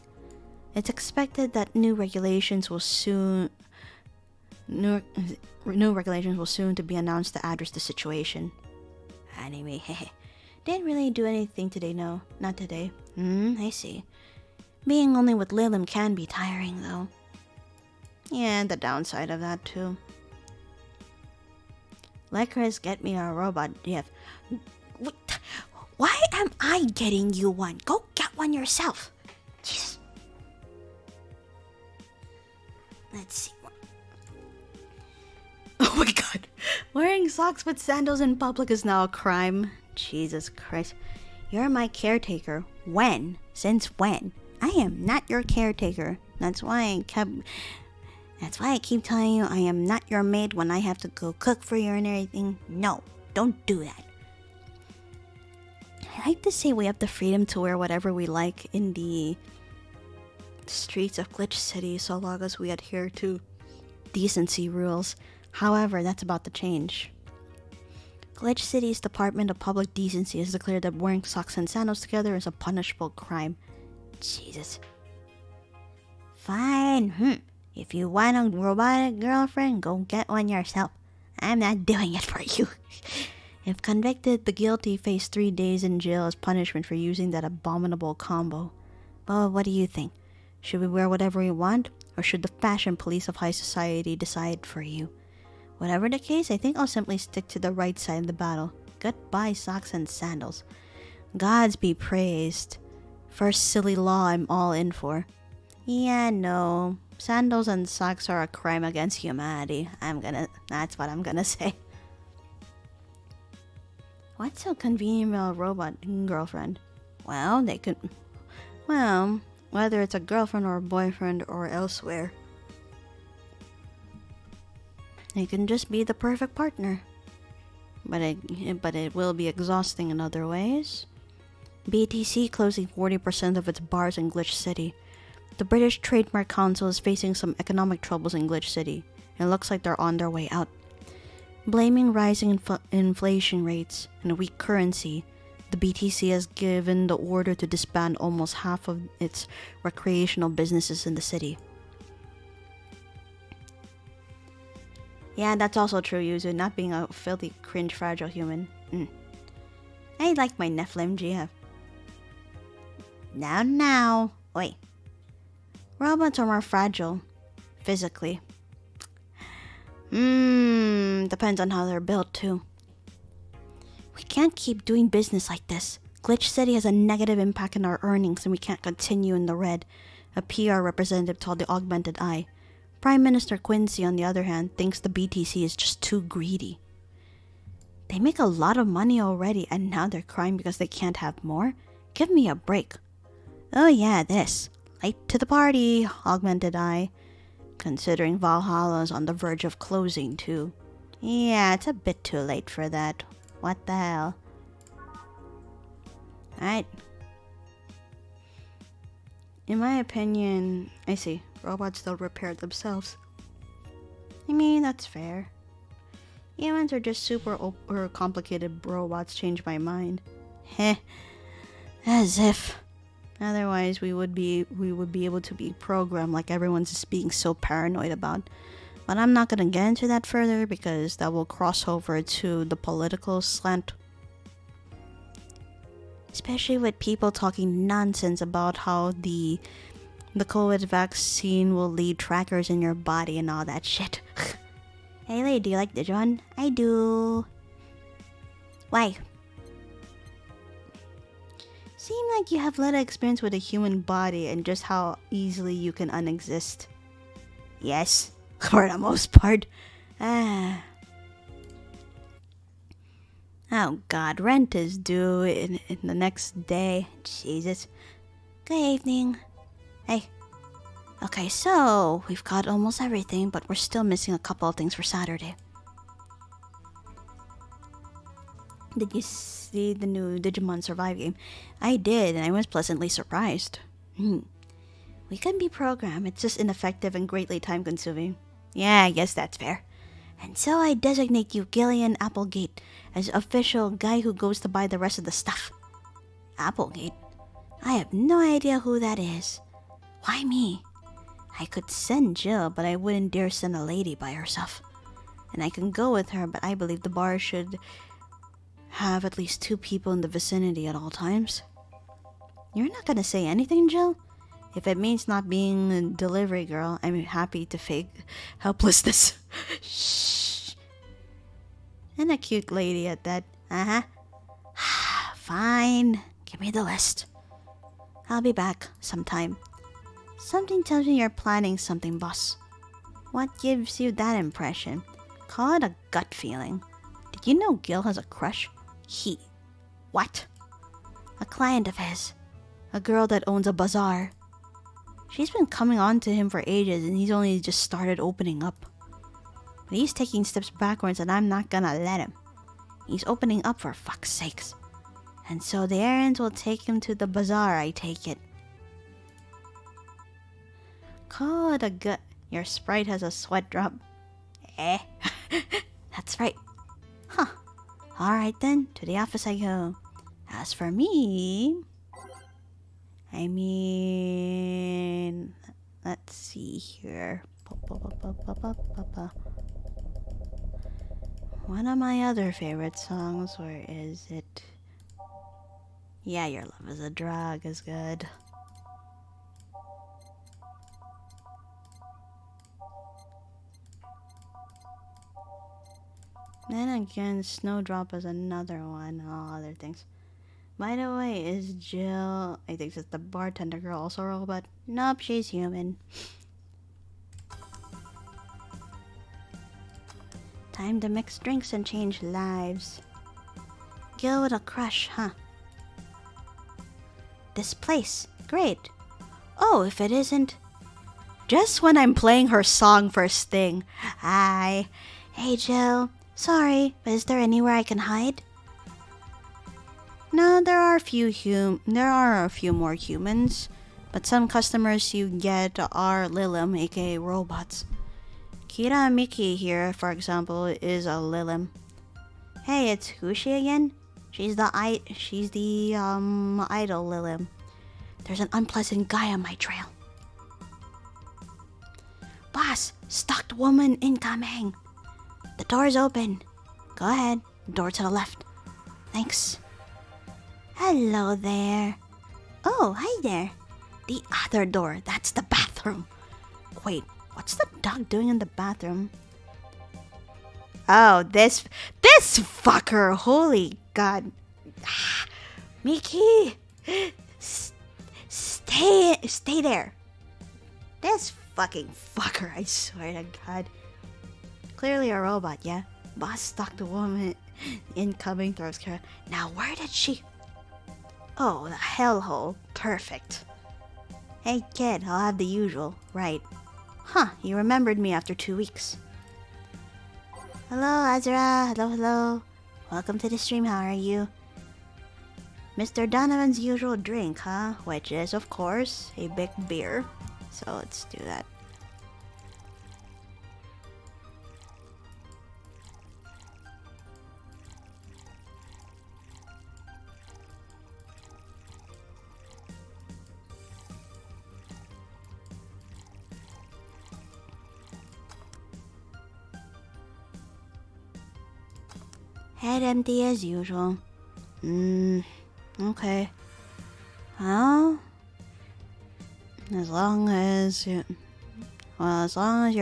It's expected that new regulations will soon to be announced to address the situation. Anime, hehe. Didn't really do anything today, no. Not today. I see. Being only with Lilim can be tiring, though. Yeah, the downside of that, too. Lycoris, get me a robot, Jeff. Why am I getting you one? Go get one yourself. Jesus. Let's see. Oh my god. Wearing socks with sandals in public is now a crime. Jesus Christ. You're my caretaker. When? Since when? I am not your caretaker. That's why I keep telling you I am not your maid when I have to go cook for you and everything. No, don't do that. I like to say we have the freedom to wear whatever we like in the streets of Glitch City so long as we adhere to decency rules. However, that's about to change. Glitch City's Department of Public Decency has declared that wearing socks and sandals together is a punishable crime. Jesus. Fine. If you want a robotic girlfriend, go get one yourself. I'm not doing it for you. If convicted, the guilty face 3 days in jail as punishment for using that abominable combo. Well, what do you think? Should we wear whatever we want, or should the fashion police of high society decide for you? Whatever the case, I think I'll simply stick to the right side of the battle. Goodbye socks and sandals. Gods be praised. First silly law I'm all in for. Yeah, no. Sandals and socks are a crime against humanity. That's what I'm gonna say. What's so convenient about a robot girlfriend? Well, whether it's a girlfriend or a boyfriend or elsewhere, they can just be the perfect partner. But it will be exhausting in other ways. BTC closing 40% of its bars in Glitch City. The British Trademark Council is facing some economic troubles in Glitch City. It looks like they're on their way out. Blaming rising inflation rates and a weak currency, the BTC has given the order to disband almost half of its recreational businesses in the city. Yeah, that's also true, Yuzu, not being a filthy, cringe, fragile human. I like my Nephilim GF. Now. Wait. Robots are more fragile. Physically. Depends on how they're built, too. We can't keep doing business like this. Glitch City has a negative impact on our earnings and we can't continue in the red, a PR representative told the Augmented Eye. Prime Minister Quincy, on the other hand, thinks the BTC is just too greedy. They make a lot of money already and now they're crying because they can't have more? Give me a break. Oh yeah, this. Late to the party, Augmented Eye. Considering Valhalla's on the verge of closing too. Yeah, it's a bit too late for that. What the hell? Alright. In my opinion, I see. Robots don't repair themselves. I mean, that's fair. Humans are just super or complicated robots change my mind. Heh. As if. Otherwise, we would be able to be programmed like everyone's just being so paranoid about. But I'm not gonna get into that further because that will cross over to the political slant. Especially with people talking nonsense about how the COVID vaccine will leave trackers in your body and all that shit. Hey lady, do you like this one? I do. Why? Seem like you have little experience with the human body and just how easily you can unexist. Yes, for the most part. Oh god, rent is due in the next day. Jesus. Good evening. Hey. Okay, so we've got almost everything, but we're still missing a couple of things for Saturday. Did you see the new Digimon Survive game? I did, and I was pleasantly surprised. We can be programmed, it's just ineffective and greatly time-consuming. Yeah, I guess that's fair. And so I designate you Gillian Applegate as official guy who goes to buy the rest of the stuff. Applegate? I have no idea who that is. Why me? I could send Jill, but I wouldn't dare send a lady by herself. And I can go with her, but I believe the bar should have at least 2 people in the vicinity at all times. You're not gonna say anything, Jill? If it means not being a delivery girl, I'm happy to fake helplessness. Shh. And a cute lady at that. Fine. Give me the list. I'll be back sometime. Something tells me you're planning something, boss. What gives you that impression? Call it a gut feeling. Did you know Gil has a crush? What? A client of his. A girl that owns a bazaar. She's been coming on to him for ages and he's only just started opening up. But he's taking steps backwards and I'm not gonna let him. He's opening up for fuck's sakes. And so the errands will take him to the bazaar, I take it. Call it a gut. Your sprite has a sweat drop. That's right. Huh. Alright then, to the office I go. As for me... let's see here. One of my other favorite songs, where is it? Yeah, Your Love is a Drug is good. Then again, Snowdrop is another one. All other things. By the way, is Jill... I think it's the bartender girl also a robot? Nope, she's human. Time to mix drinks and change lives. Gil with a crush, huh? This place. Great. Oh, if it isn't... Just when I'm playing her song first thing. Hi. Hey, Jill. Sorry, but is there anywhere I can hide? No, there are a few more humans, but some customers you get are Lilim, aka robots. Kira Miki here, for example, is a Lilim. Hey, it's who's she again? She's the idol Lilim. There's an unpleasant guy on my trail. Boss, stalked woman incoming. The door's open. Go ahead. Door to the left. Thanks. Hello there. Oh, hi there. The other door. That's the bathroom. Wait, what's the dog doing in the bathroom? Oh, this fucker. Holy God. Miki. Stay there. This fucking fucker, I swear to God. Clearly a robot, yeah? Boss stalked a woman incoming throws Kara. Now where did she... Oh, the hellhole. Perfect. Hey kid, I'll have the usual. Right. Huh, you remembered me after 2 weeks. Hello, Azura. Hello. Welcome to the stream, how are you? Mr. Donovan's usual drink, huh? Which is, of course, a big beer. So let's do that. Head empty as usual. Okay. Well, as long as you're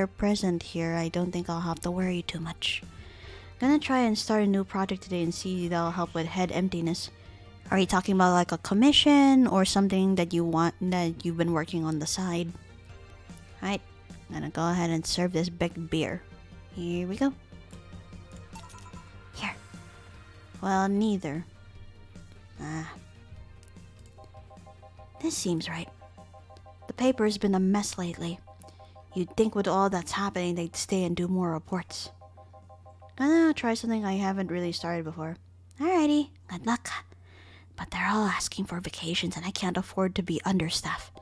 present here, I don't think I'll have to worry too much. Gonna try and start a new project today and see if that'll help with head emptiness. Are you talking about like a commission or something that you've been working on the side? Alright, I'm gonna go ahead and serve this big beer. Here we go. Here. Well, neither. This seems right. The paper's been a mess lately. You'd think with all that's happening they'd stay and do more reports. Gonna try something I haven't really started before. Alrighty, good luck. But they're all asking for vacations and I can't afford to be understaffed.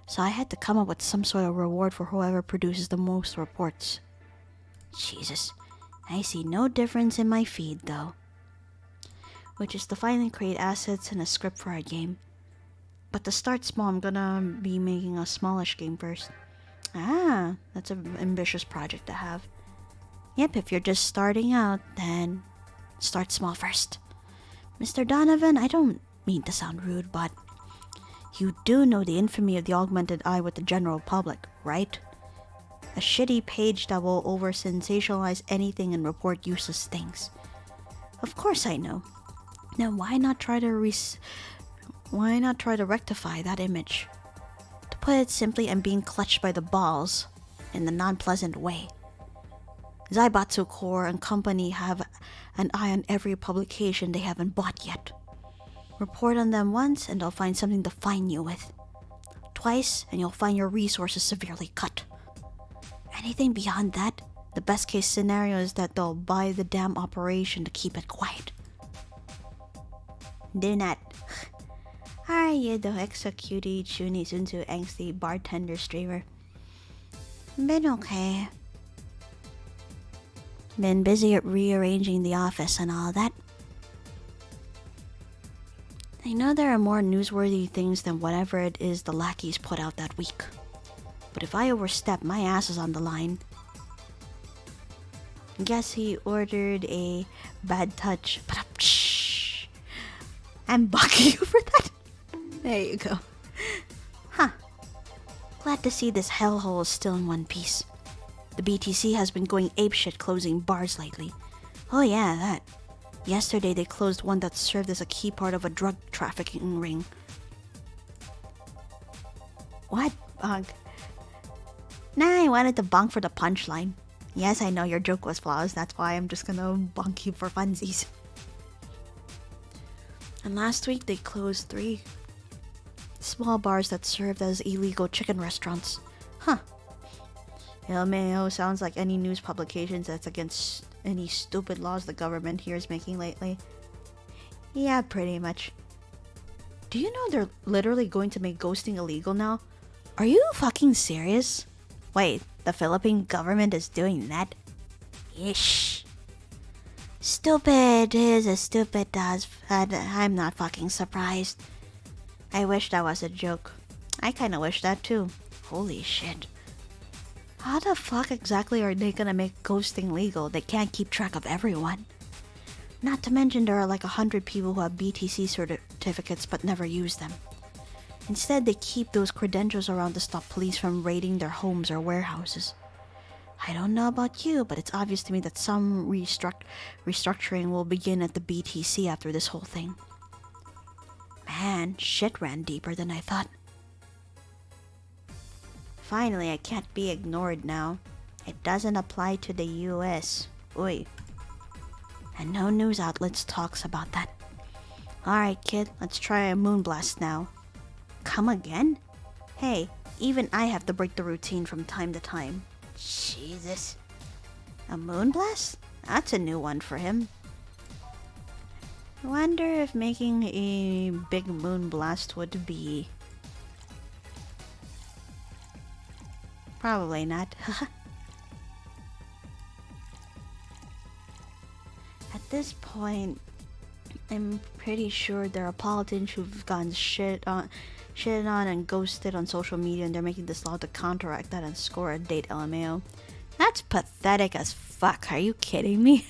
So I had to come up with some sort of reward for whoever produces the most reports. Jesus, I see no difference in my feed though. Which is to finally create assets and a script for our game. But to start small, I'm gonna be making a smallish game first. That's an ambitious project to have. Yep, if you're just starting out, then start small first. Mr. Donovan, I don't mean to sound rude, but you do know the infamy of the augmented eye with the general public, right? A shitty page that will over-sensationalize anything and report useless things. Of course I know. Now why not try to rectify that image? To put it simply, I'm being clutched by the balls in the non-pleasant way. Zaibatsu Core and company have an eye on every publication they haven't bought yet. Report on them once and they'll find something to fine you with. Twice and you'll find your resources severely cut. Anything beyond that, the best case scenario is that they'll buy the damn operation to keep it quiet. Do not. Are you the extra cutie Chuni Sunsu angsty bartender streamer? Been okay. Been busy at rearranging the office and all that. I know there are more newsworthy things than whatever it is the lackeys put out that week. But if I overstep, my ass is on the line. Guess he ordered a bad touch. I'm bucking you for that. There you go. Huh. Glad to see this hellhole is still in one piece. The BTC has been going apeshit closing bars lately. Oh yeah, that. Yesterday they closed one that served as a key part of a drug trafficking ring. What? Bunk? Nah, I wanted to bunk for the punchline. Yes, I know your joke was flawless, that's why I'm just gonna bunk you for funsies. And last week they closed 3 small bars that served as illegal chicken restaurants. Huh. LMAO sounds like any news publications that's against any stupid laws the government here is making lately. Yeah, pretty much. Do you know they're literally going to make ghosting illegal now? Are you fucking serious? Wait, the Philippine government is doing that? Ish. Stupid is as stupid does, but I'm not fucking surprised. I wish that was a joke. I kinda wish that too. Holy shit. How the fuck exactly are they gonna make ghosting legal? They can't keep track of everyone. Not to mention there are like 100 people who have BTC certificates but never use them. Instead, they keep those credentials around to stop police from raiding their homes or warehouses. I don't know about you, but it's obvious to me that some restructuring will begin at the BTC after this whole thing. Man, shit ran deeper than I thought. Finally, I can't be ignored now. It doesn't apply to the US. Oy. And no news outlets talks about that. Alright kid, let's try a moonblast now. Come again? Hey, even I have to break the routine from time to time. Jesus. A moonblast? That's a new one for him. I wonder if making a big moonblast would be... Probably not. At this point, I'm pretty sure there are politicians who've gotten shit on and ghosted on social media, and they're making this law to counteract that and score a date, LMAO. That's pathetic as fuck. Are you kidding me?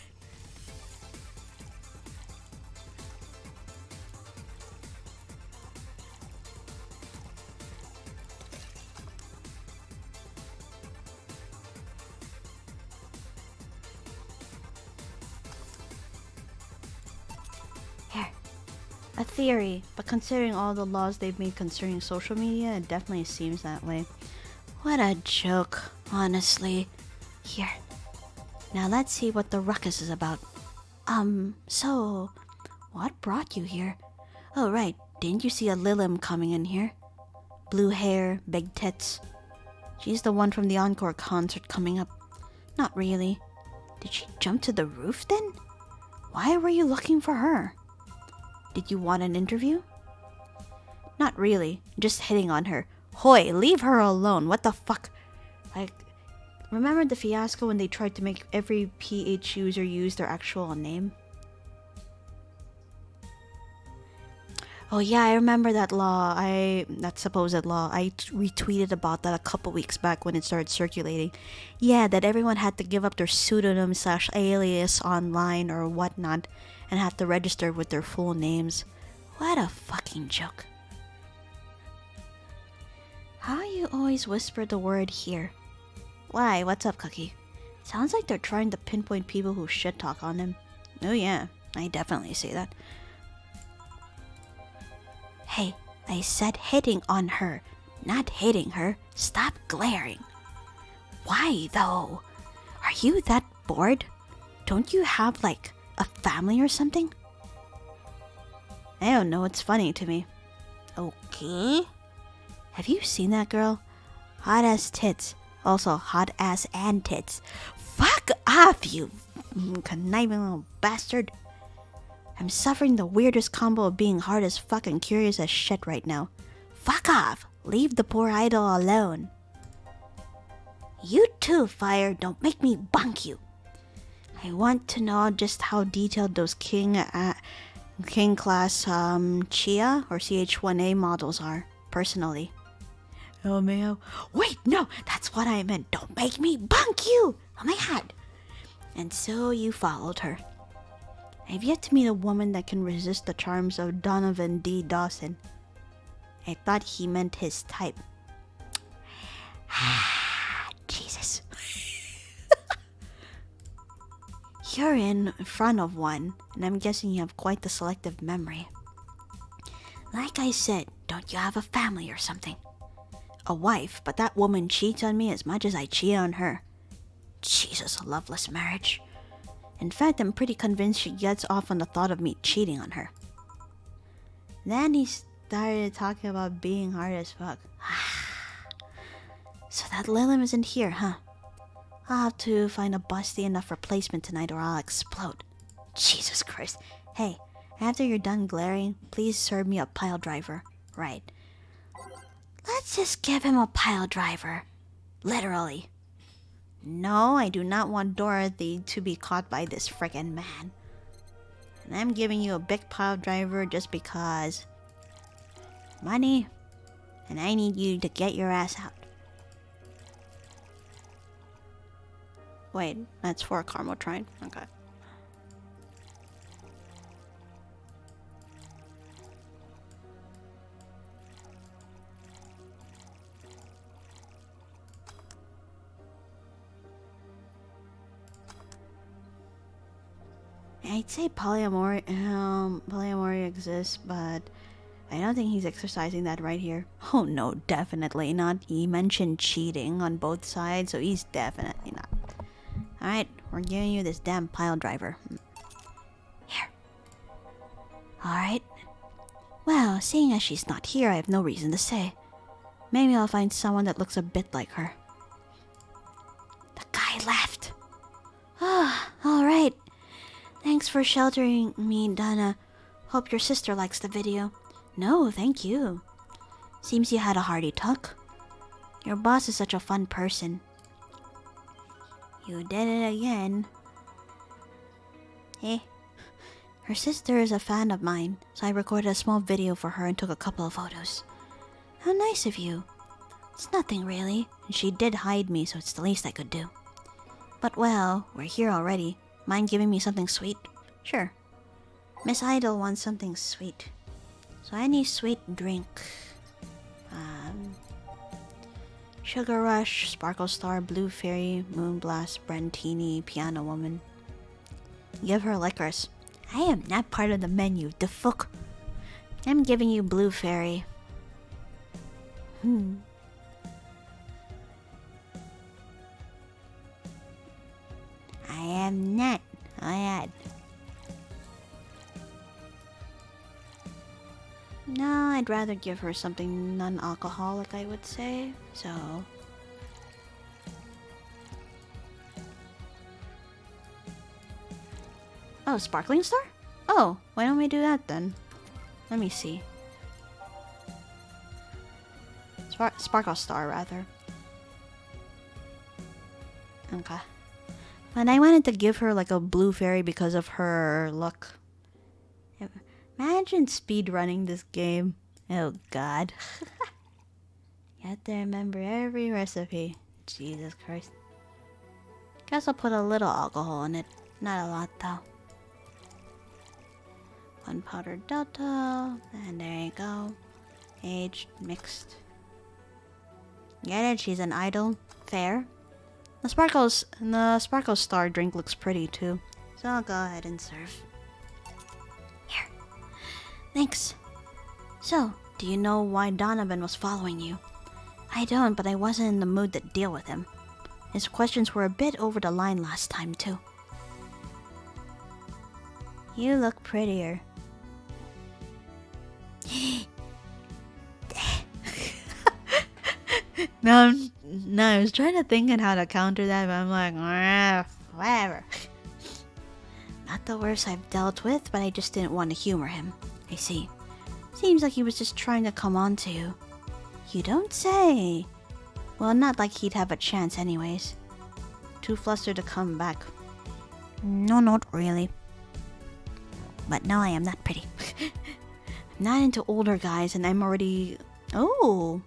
A theory, but considering all the laws they've made concerning social media, it definitely seems that way. What a joke, honestly. Here. Now let's see what the ruckus is about. So, what brought you here? Oh, right. Didn't you see a Lilim coming in here? Blue hair, big tits. She's the one from the Encore concert coming up. Not really. Did she jump to the roof then? Why were you looking for her? Did you want an interview? Not really. Just hitting on her. Hoy, leave her alone. What the fuck? Like, remember the fiasco when they tried to make every PH user use their actual name? Oh yeah, I remember that law. That supposed law. I retweeted about that a couple weeks back when it started circulating. Yeah, that everyone had to give up their pseudonym / alias online or whatnot and have to register with their full names. What a fucking joke. How you always whisper the word here? Why, what's up, Cookie? Sounds like they're trying to pinpoint people who shit talk on him. Oh yeah, I definitely see that. Hey, I said hitting on her, not hitting her. Stop glaring. Why, though? Are you that bored? Don't you have, like, a family or something? I don't know, it's funny to me. Okay. Have you seen that girl? Hot ass tits. Also, hot ass and tits. Fuck off, you conniving little bastard. I'm suffering the weirdest combo of being hard as fuck and curious as shit right now. Fuck off. Leave the poor idol alone. You too, Fire. Don't make me bonk you. I want to know just how detailed those King class Chia or CH1A models are, personally. Oh, Mayo. Wait, no, that's what I meant. Don't make me bonk you. Oh my god. And so you followed her. I've yet to meet a woman that can resist the charms of Donovan D. Dawson. I thought he meant his type. Jesus. You're in front of one, and I'm guessing you have quite the selective memory. Like I said, don't you have a family or something? A wife, but that woman cheats on me as much as I cheat on her. Jesus, a loveless marriage. In fact, I'm pretty convinced she gets off on the thought of me cheating on her. Then he started talking about being hard as fuck. So that Lilim isn't here, huh? I'll have to find a busty enough replacement tonight or I'll explode. Jesus Christ. Hey, after you're done glaring, please serve me a pile driver. Right. Let's just give him a pile driver. Literally. No, I do not want Dorothy to be caught by this frickin' man. And I'm giving you a big pile driver just because... money. And I need you to get your ass out. Wait, that's for a Carmotrine? Okay. I'd say polyamory exists, but I don't think he's exercising that right here. Oh no, definitely not. He mentioned cheating on both sides, so he's definitely not. Alright, we're giving you this damn pile driver. Here. Alright. Well, seeing as she's not here, I have no reason to say. Maybe I'll find someone that looks a bit like her. The guy left. Ah, alright. Thanks for sheltering me, Dana. Hope your sister likes the video. No, thank you. Seems you had a hearty talk. Your boss is such a fun person. You did it again. Eh? Her sister is a fan of mine, so I recorded a small video for her and took a couple of photos. How nice of you. It's nothing really, and she did hide me, so it's the least I could do. But well, we're here already. Mind giving me something sweet? Sure. Miss Idol wants something sweet. So any sweet drink. Sugar Rush, Sparkle Star, Blue Fairy, Moonblast, Brentini, Piano Woman. Give her licorice. I am not part of the menu, the fuck. I'm giving you blue fairy. I am not. I had. No, I'd rather give her something non-alcoholic, I would say. So... Oh, Sparkling Star? Oh, why don't we do that then? Let me see. Sparkle Star, rather. Okay. But I wanted to give her like a blue fairy because of her look. Imagine speedrunning this game. Oh god. You have to remember every recipe. Jesus Christ. Guess I'll put a little alcohol in it. Not a lot though. One powdered delta. And there you go. Aged, mixed. Get it? She's an idol. Fair. The Sparkle Star drink looks pretty too. So I'll go ahead and serve. Here. Thanks. So, do you know why Donovan was following you? I don't, but I wasn't in the mood to deal with him. His questions were a bit over the line last time too. You look prettier. No, I was trying to think on how to counter that, but I'm like, whatever. Not the worst I've dealt with, but I just didn't want to humor him. I see. Seems like he was just trying to come on to you. You don't say. Well, not like he'd have a chance anyways. Too flustered to come back. No, not really. But no, I am not pretty. I'm not into older guys, and I'm already... Oh...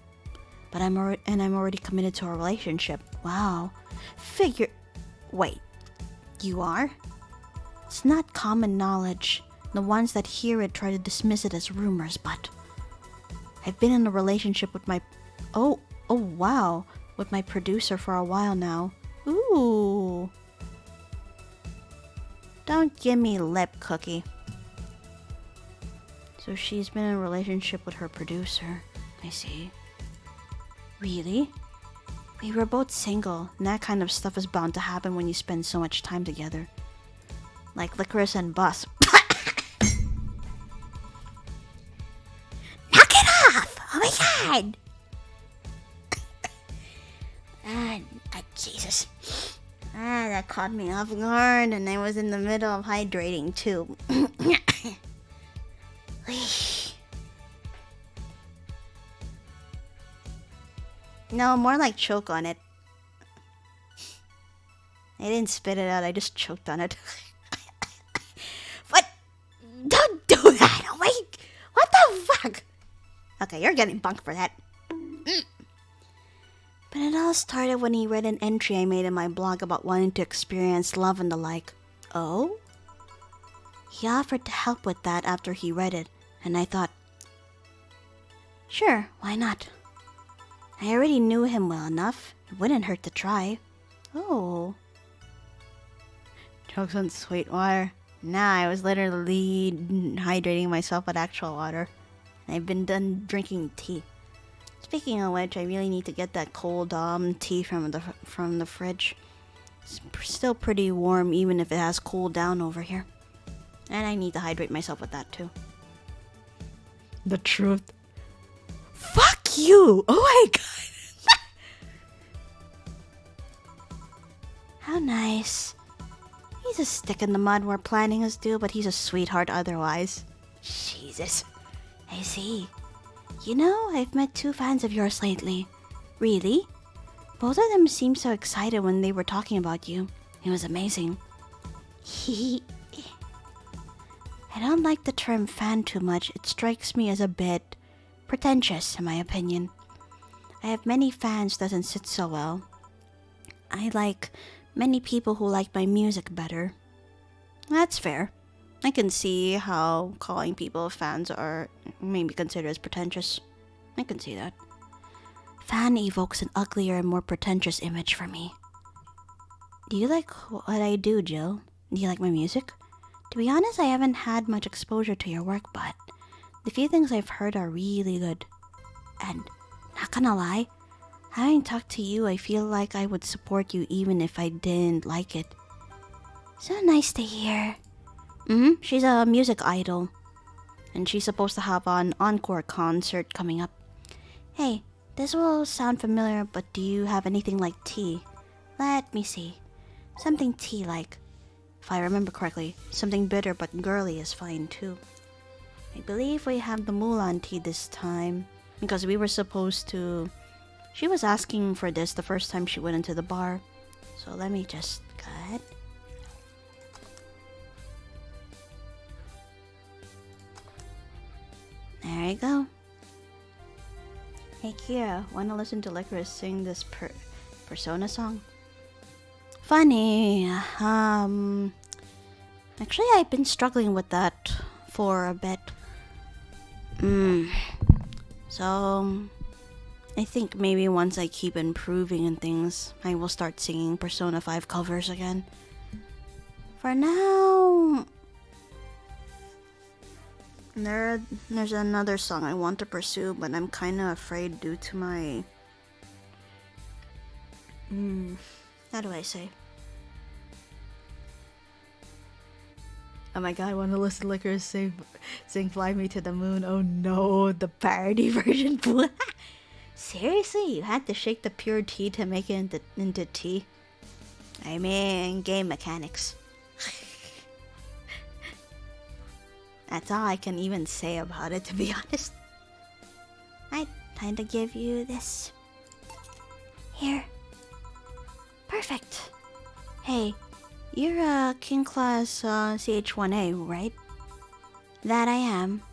But I'm already committed to a relationship. Wow. Wait. You are? It's not common knowledge. The ones that hear it try to dismiss it as rumors, but... I've been in a relationship with my... Oh, wow. With my producer for a while now. Ooh. Don't give me lip, Cookie. So she's been in a relationship with her producer. I see. Really? We were both single, and that kind of stuff is bound to happen when you spend so much time together. Like Licorice and Bus. Knock it off! Oh my god! Jesus. That caught me off guard, and I was in the middle of hydrating too. No, more like choke on it. I didn't spit it out, I just choked on it. What? Don't do that! Oh my... What the fuck? Okay, you're getting bunked for that. But it all started when he read an entry I made in my blog about wanting to experience love and the like. Oh? He offered to help with that after he read it, and I thought, sure, why not? I already knew him well enough. It wouldn't hurt to try. Oh. Chokes on sweet water. Nah, I was literally hydrating myself with actual water. I've been done drinking tea. Speaking of which, I really need to get that cold tea from the fridge. It's still pretty warm even if it has cooled down over here. And I need to hydrate myself with that too. The truth. Fuck you! Oh my god! How nice. He's a stick in the mud where planning is due, but he's a sweetheart otherwise. Jesus. I see. You know, I've met 2 fans of yours lately. Really? Both of them seemed so excited when they were talking about you. It was amazing. I don't like the term fan too much. It strikes me as a bit pretentious, in my opinion. I have many fans doesn't sit so well. I like many people who like my music better. That's fair. I can see how calling people fans are maybe considered as pretentious. I can see that. Fan evokes an uglier and more pretentious image for me. Do you like what I do, Jill? Do you like my music? To be honest, I haven't had much exposure to your work, but The few things I've heard are really good. And, not gonna lie, having talked to you, I feel like I would support you even if I didn't like it. So nice to hear. She's a music idol. And she's supposed to have an encore concert coming up. Hey, this will sound familiar, but do you have anything like tea? Let me see. Something tea-like. If I remember correctly, something bitter but girly is fine too. I believe we have the Mulan tea this time. Because we were supposed to... She was asking for this the first time she went into the bar. So let me just... Go ahead. There you go. Hey Kira, wanna listen to Lycoris sing this Persona song? Funny. Actually I've been struggling with that for a bit. So I think maybe once I keep improving in things, I will start singing Persona 5 covers again. For now, there's another song I want to pursue, but I'm kind of afraid due to my... how do I say? Oh my god, I want to listen to Lycoris sing Fly Me to the Moon. Oh no, the parody version. Seriously, you had to shake the pure tea to make it into tea? I mean, game mechanics. That's all I can even say about it, to be honest. I'd time to give you this. Here. Perfect. Hey, you're a King Class CH1A, right? That I am.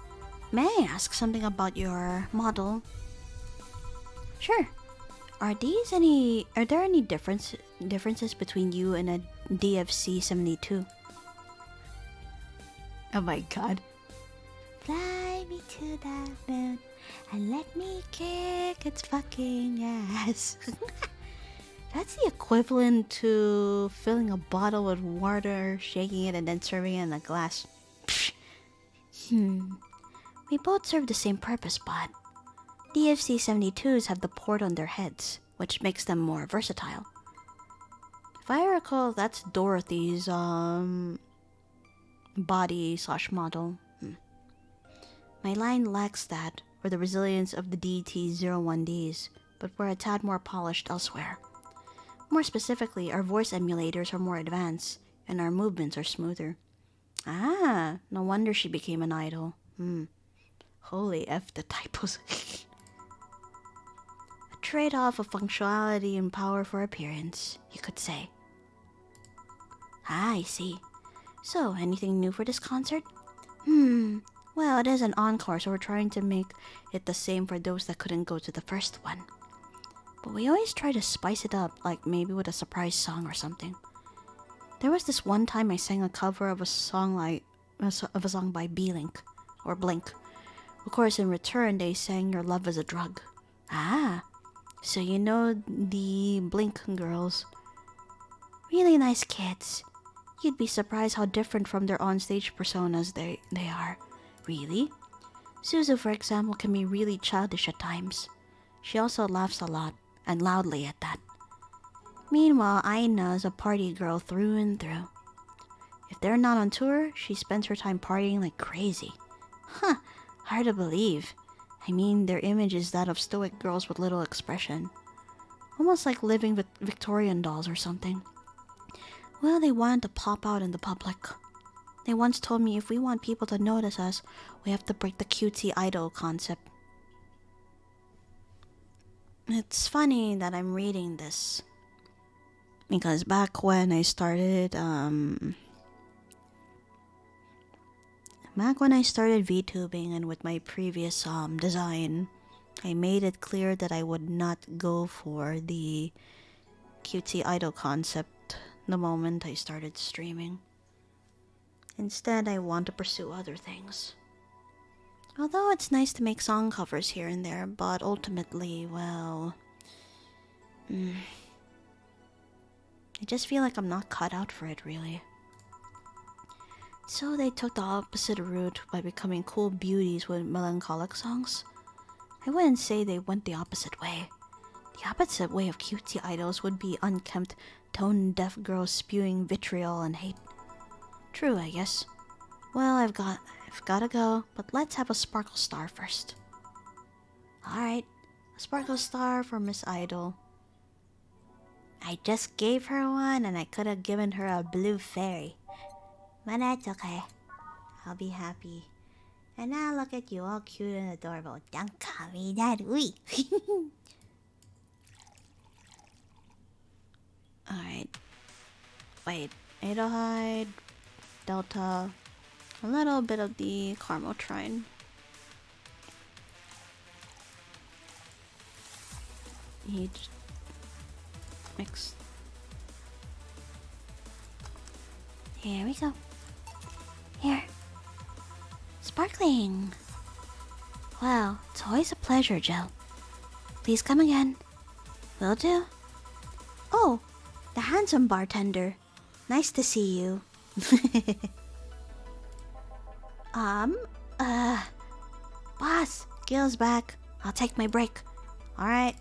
May I ask something about your model? Sure. Are there any differences between you and a DFC 72? Oh my god. Fly me to the moon and let me kick its fucking ass. That's the equivalent to filling a bottle with water, shaking it, and then serving it in a glass. We both serve the same purpose, but DFC 72s have the port on their heads, which makes them more versatile. If I recall, that's Dorothy's body/model. My line lacks that, or the resilience of the DT-01Ds, but we're a tad more polished elsewhere. More specifically, our voice emulators are more advanced, and our movements are smoother. Ah, no wonder she became an idol. Holy F the typos. A trade-off of functionality and power for appearance, you could say. Ah, I see. So, anything new for this concert? Well, it is an encore, so we're trying to make it the same for those that couldn't go to the first one. But we always try to spice it up, like maybe with a surprise song or something. There was this one time I sang a cover of a song by B-Link, or Blink. Of course, in return, they sang Your Love is a Drug. Ah, so you know the Blink girls. Really nice kids. You'd be surprised how different from their on-stage personas they are. Really? Suzu, for example, can be really childish at times. She also laughs a lot, and loudly at that. Meanwhile, Aina's a party girl through and through. If they're not on tour, she spends her time partying like crazy. Huh, hard to believe. I mean, their image is that of stoic girls with little expression. Almost like living with Victorian dolls or something. Well, they wanted to pop out in the public. They once told me if we want people to notice us, we have to break the cutesy idol concept. It's funny that I'm reading this. Because back when I started, VTubing and with my previous design, I made it clear that I would not go for the cutesy idol concept the moment I started streaming. Instead, I want to pursue other things. Although it's nice to make song covers here and there, but ultimately, well... I just feel like I'm not cut out for it, really. So they took the opposite route by becoming cool beauties with melancholic songs? I wouldn't say they went the opposite way. The opposite way of cutesy idols would be unkempt, tone-deaf girls spewing vitriol and hate. True, I guess. Well, I've gotta go, but let's have a sparkle star first. Alright, a sparkle star for Miss Idol. I just gave her one and I could have given her a blue fairy. But that's okay. I'll be happy. And now look at you, all cute and adorable. Don't call me that, wee. Alright. Wait. Adelheid, Delta, a little bit of the Carmotrine. Each mix. Here we go. Here. Sparkling. Wow, it's always a pleasure, Jill. Please come again. Will do. Oh, the handsome bartender. Nice to see you. Boss, Gil's back. I'll take my break. Alright.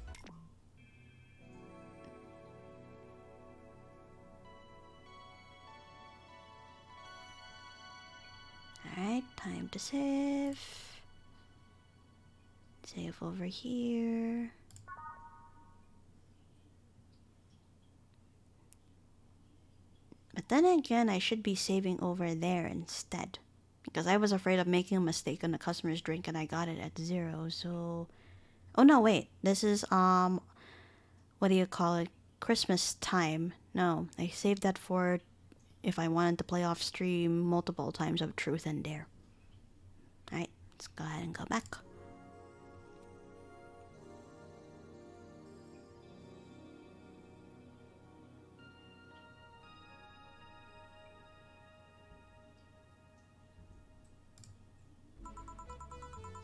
Alright, time to save. Save over here. But then again, I should be saving over there instead. Because I was afraid of making a mistake on the customer's drink and I got it at 0, so... Oh no, wait. This is, what do you call it? Christmas time. No, I saved that for if I wanted to play off stream multiple times of Truth and Dare. Alright, let's go ahead and go back.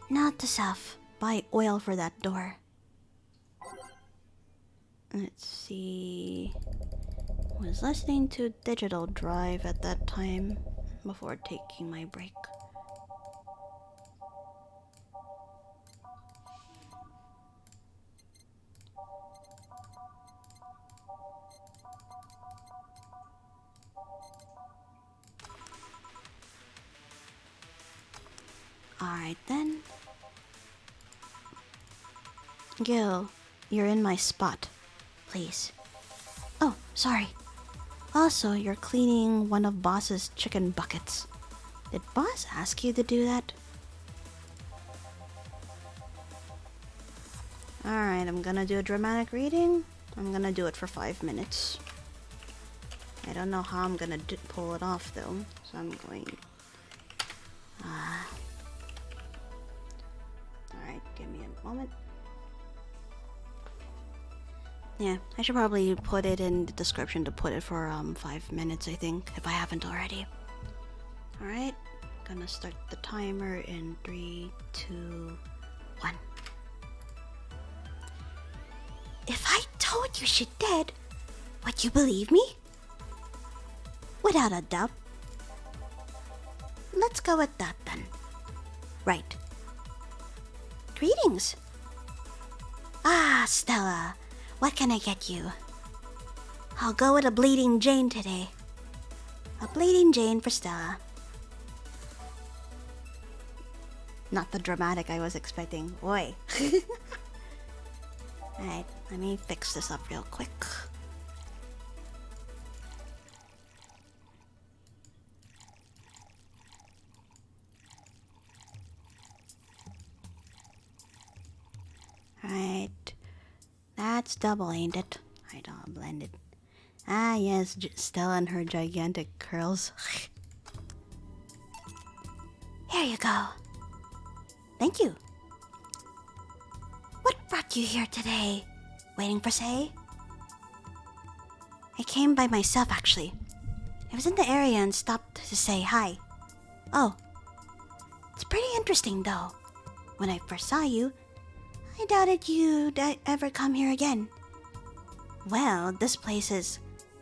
Not to self. Buy oil for that door. Let's see. Was listening to Digital Drive at that time before taking my break. Alright then. Gil, you're in my spot. Please. Oh, sorry. Also, you're cleaning one of Boss's chicken buckets. Did Boss ask you to do that? Alright, I'm gonna do a dramatic reading. I'm gonna do it for 5 minutes. I don't know how I'm gonna pull it off though, so I'm going... Alright, give me a moment. Yeah, I should probably put it in the description to put it for 5 minutes, I think, if I haven't already. Alright, gonna start the timer in 3, 2, 1. If I told you she dead, would you believe me? Without a doubt. Let's go with that then. Right. Greetings. Ah, Stella. What can I get you? I'll go with a Bleeding Jane today. A Bleeding Jane for Stella. Not the dramatic I was expecting. Oi. Alright, let me fix this up real quick. Alright. That's double, ain't it? Alright, I'll blend it. Ah, yes, Stella and her gigantic curls. Here you go. Thank you. What brought you here today? Waiting for Say? I came by myself, actually. I was in the area and stopped to say hi. Oh. It's pretty interesting, though. When I first saw you, I doubted you'd ever come here again. Well, this place is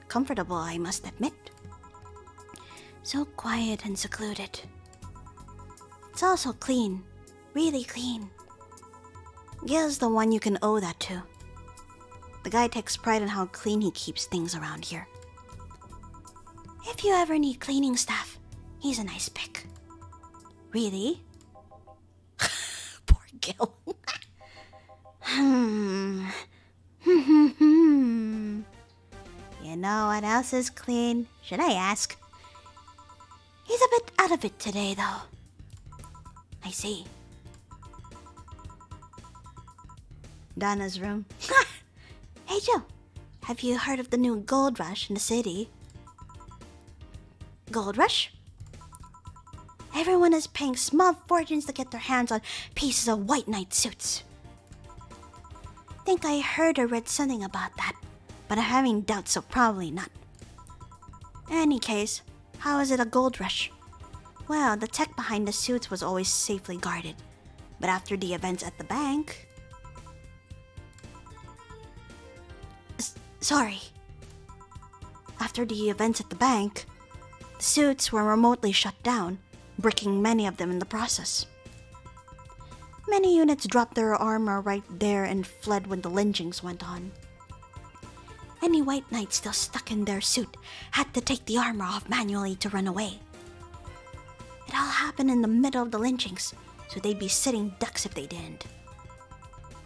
comfortable, I must admit. So quiet and secluded. It's also clean. Really clean. Gil's the one you can owe that to. The guy takes pride in how clean he keeps things around here. If you ever need cleaning staff, he's a nice pick. Really? Poor Gil. You know what else is clean? Should I ask? He's a bit out of it today, though. I see. Donna's room. Hey, Joe. Have you heard of the new gold rush in the city? Gold rush? Everyone is paying small fortunes to get their hands on pieces of white knight suits. Think I heard or read something about that, but I'm having doubts, so probably not. Any case, how is it a gold rush? Well, the tech behind the suits was always safely guarded, but after the events at the bank... Sorry. After the events at the bank, the suits were remotely shut down, bricking many of them in the process. Many units dropped their armor right there and fled when the lynchings went on. Any white knight still stuck in their suit had to take the armor off manually to run away. It all happened in the middle of the lynchings, so they'd be sitting ducks if they didn't.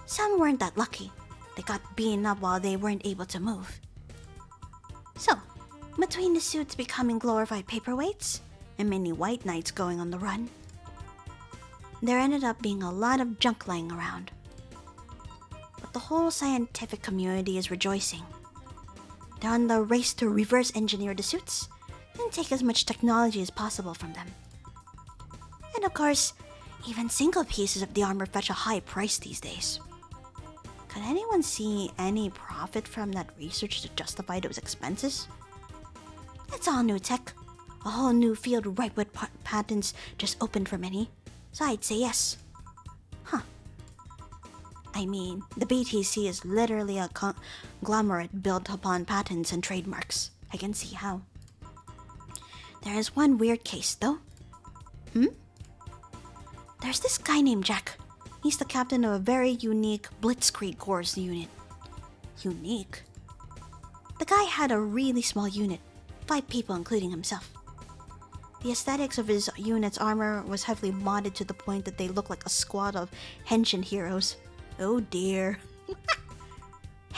Some weren't that lucky. They got beaten up while they weren't able to move. So, between the suits becoming glorified paperweights and many white knights going on the run, there ended up being a lot of junk lying around. But the whole scientific community is rejoicing. They're on the race to reverse engineer the suits and take as much technology as possible from them. And of course, even single pieces of the armor fetch a high price these days. Could anyone see any profit from that research to justify those expenses? It's all new tech. A whole new field ripe with patents just opened for many. So I'd say yes. Huh. I mean, the BTC is literally a conglomerate built upon patents and trademarks. I can see how. There is one weird case, though. There's this guy named Jack. He's the captain of a very unique Blitzkrieg Corps unit. Unique? The guy had a really small unit. 5 people, including himself. The aesthetics of his unit's armor was heavily modded to the point that they looked like a squad of henshin heroes. Oh dear.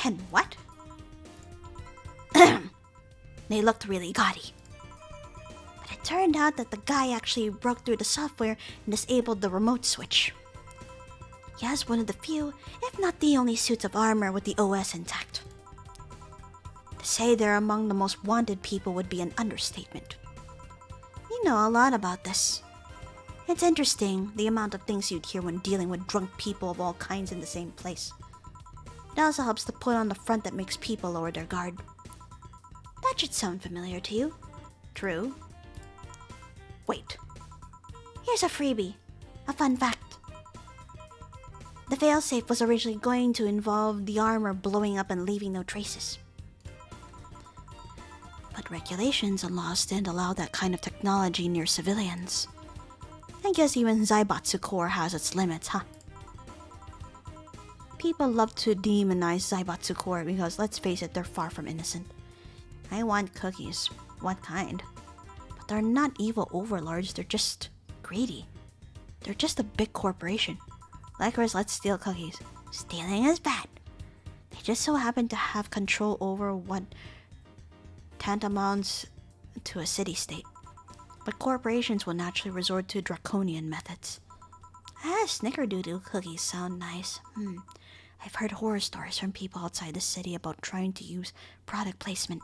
And what? They looked really gaudy. But it turned out that the guy actually broke through the software and disabled the remote switch. He has one of the few, if not the only suits of armor with the OS intact. To say they're among the most wanted people would be an understatement. You know a lot about this. It's interesting, the amount of things you'd hear when dealing with drunk people of all kinds in the same place. It also helps to put on the front that makes people lower their guard. That should sound familiar to you. True. Wait. Here's a freebie. A fun fact. The failsafe was originally going to involve the armor blowing up and leaving no traces. But regulations and laws didn't allow that kind of technology near civilians. I guess even Zaibatsu Corps has its limits, huh? People love to demonize Zaibatsu Corps because, let's face it, they're far from innocent. I want cookies. What kind? But they're not evil overlords, they're just greedy. They're just a big corporation. Lycoris, let's steal cookies. Stealing is bad. They just so happen to have control over what tantamounts to a city-state. But corporations will naturally resort to draconian methods. Snickerdoodle cookies sound nice. I've heard horror stories from people outside the city about trying to use product placement.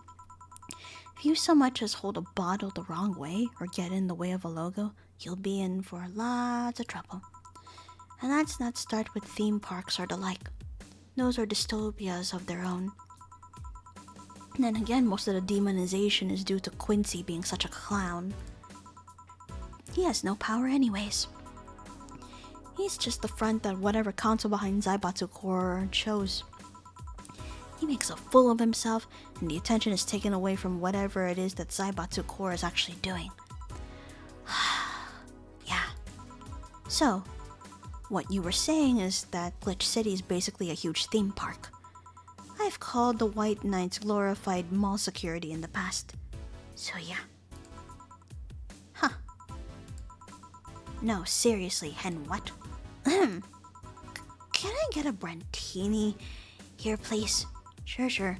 If you so much as hold a bottle the wrong way or get in the way of a logo, you'll be in for lots of trouble. And let's not start with theme parks or the like. Those are dystopias of their own. And then again, most of the demonization is due to Quincy being such a clown. He has no power anyways. He's just the front that whatever council behind Zaibatsu Corps chose. He makes a fool of himself, and the attention is taken away from whatever it is that Zaibatsu Corps is actually doing. So, what you were saying is that Glitch City is basically a huge theme park. I've called the White Knights glorified mall security in the past. So yeah. Huh. No, seriously, Hen, what? Can I get a Brandtini here, please? Sure.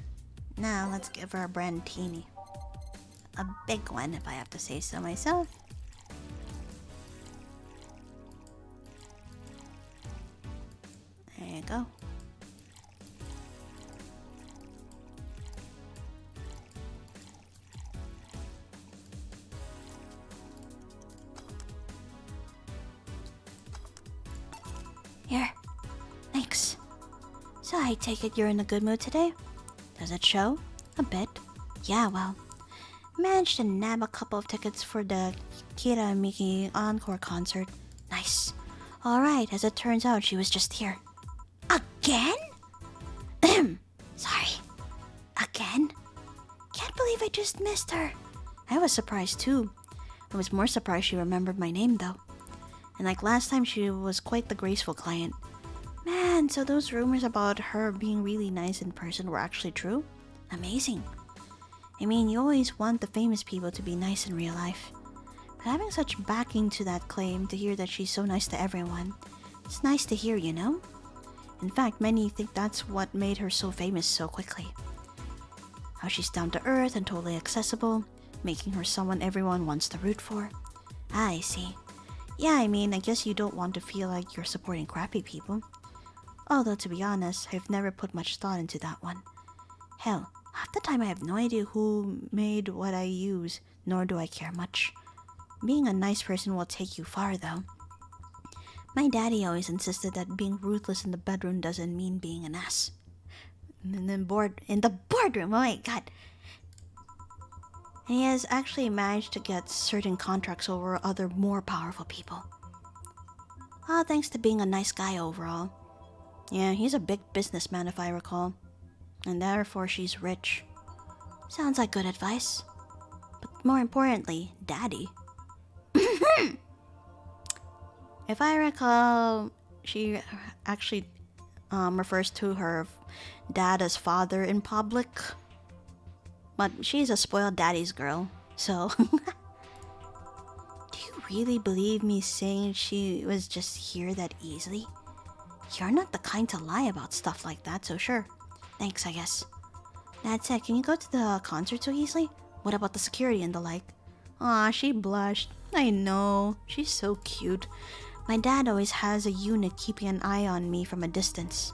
Now, let's give her a Brandtini. A big one, if I have to say so myself. There you go. Here. Thanks. So I take it you're in a good mood today? Does it show? A bit. Yeah, well. Managed to nab a couple of tickets for the Kira Miki encore concert. Nice. Alright, as it turns out, she was just here. Again? Sorry. Again? Can't believe I just missed her. I was surprised too. I was more surprised she remembered my name though. And like last time, she was quite the graceful client. Man, so those rumors about her being really nice in person were actually true? Amazing. I mean, you always want the famous people to be nice in real life. But having such backing to that claim, to hear that she's so nice to everyone, it's nice to hear, you know? In fact, many think that's what made her so famous so quickly. How she's down to earth and totally accessible, making her someone everyone wants to root for. I see. Yeah, I mean, I guess you don't want to feel like you're supporting crappy people. Although, to be honest, I've never put much thought into that one. Hell, half the time I have no idea who made what I use, nor do I care much. Being a nice person will take you far, though. My daddy always insisted that being ruthless in the bedroom doesn't mean being an ass. And then in the boardroom, oh my god. And he has actually managed to get certain contracts over other more powerful people. Ah, thanks to being a nice guy overall. Yeah, he's a big businessman if I recall. And therefore she's rich. Sounds like good advice. But more importantly, daddy. If I recall, she actually refers to her dad as father in public. But she's a spoiled daddy's girl, so... Do you really believe me saying she was just here that easily? You're not the kind to lie about stuff like that, so sure. Thanks, I guess. That said, can you go to the concert so easily? What about the security and the like? Aw, she blushed. I know. She's so cute. My dad always has a unit keeping an eye on me from a distance.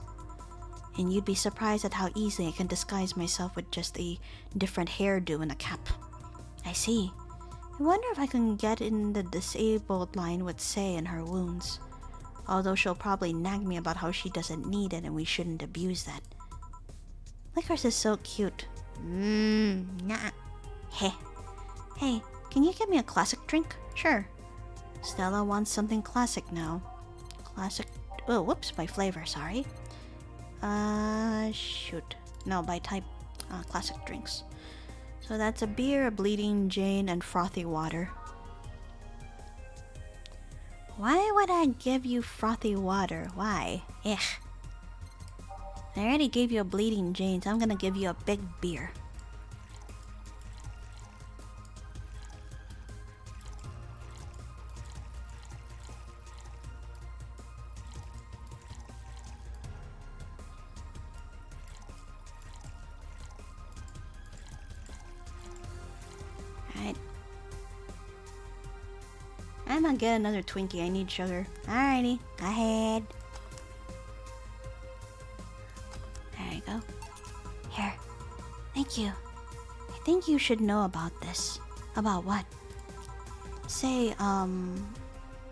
And you'd be surprised at how easily I can disguise myself with just a different hairdo and a cap. I see. I wonder if I can get in the disabled line with Sei and her wounds. Although she'll probably nag me about how she doesn't need it and we shouldn't abuse that. Licorice is so cute. Nah. Heh. Hey, can you get me a classic drink? Sure. Stella wants something classic now. Classic... Oh, whoops, by flavor, sorry. Shoot. No, by type. Classic drinks. So that's a beer, a Bleeding Jane, and frothy water. Why would I give you frothy water? Why? Ugh. I already gave you a Bleeding Jane, so I'm gonna give you a big beer. Alright. I'm gonna get another Twinkie, I need sugar. Alrighty, go ahead. There you go. Here. Thank you. I think you should know about this. About what? Sei,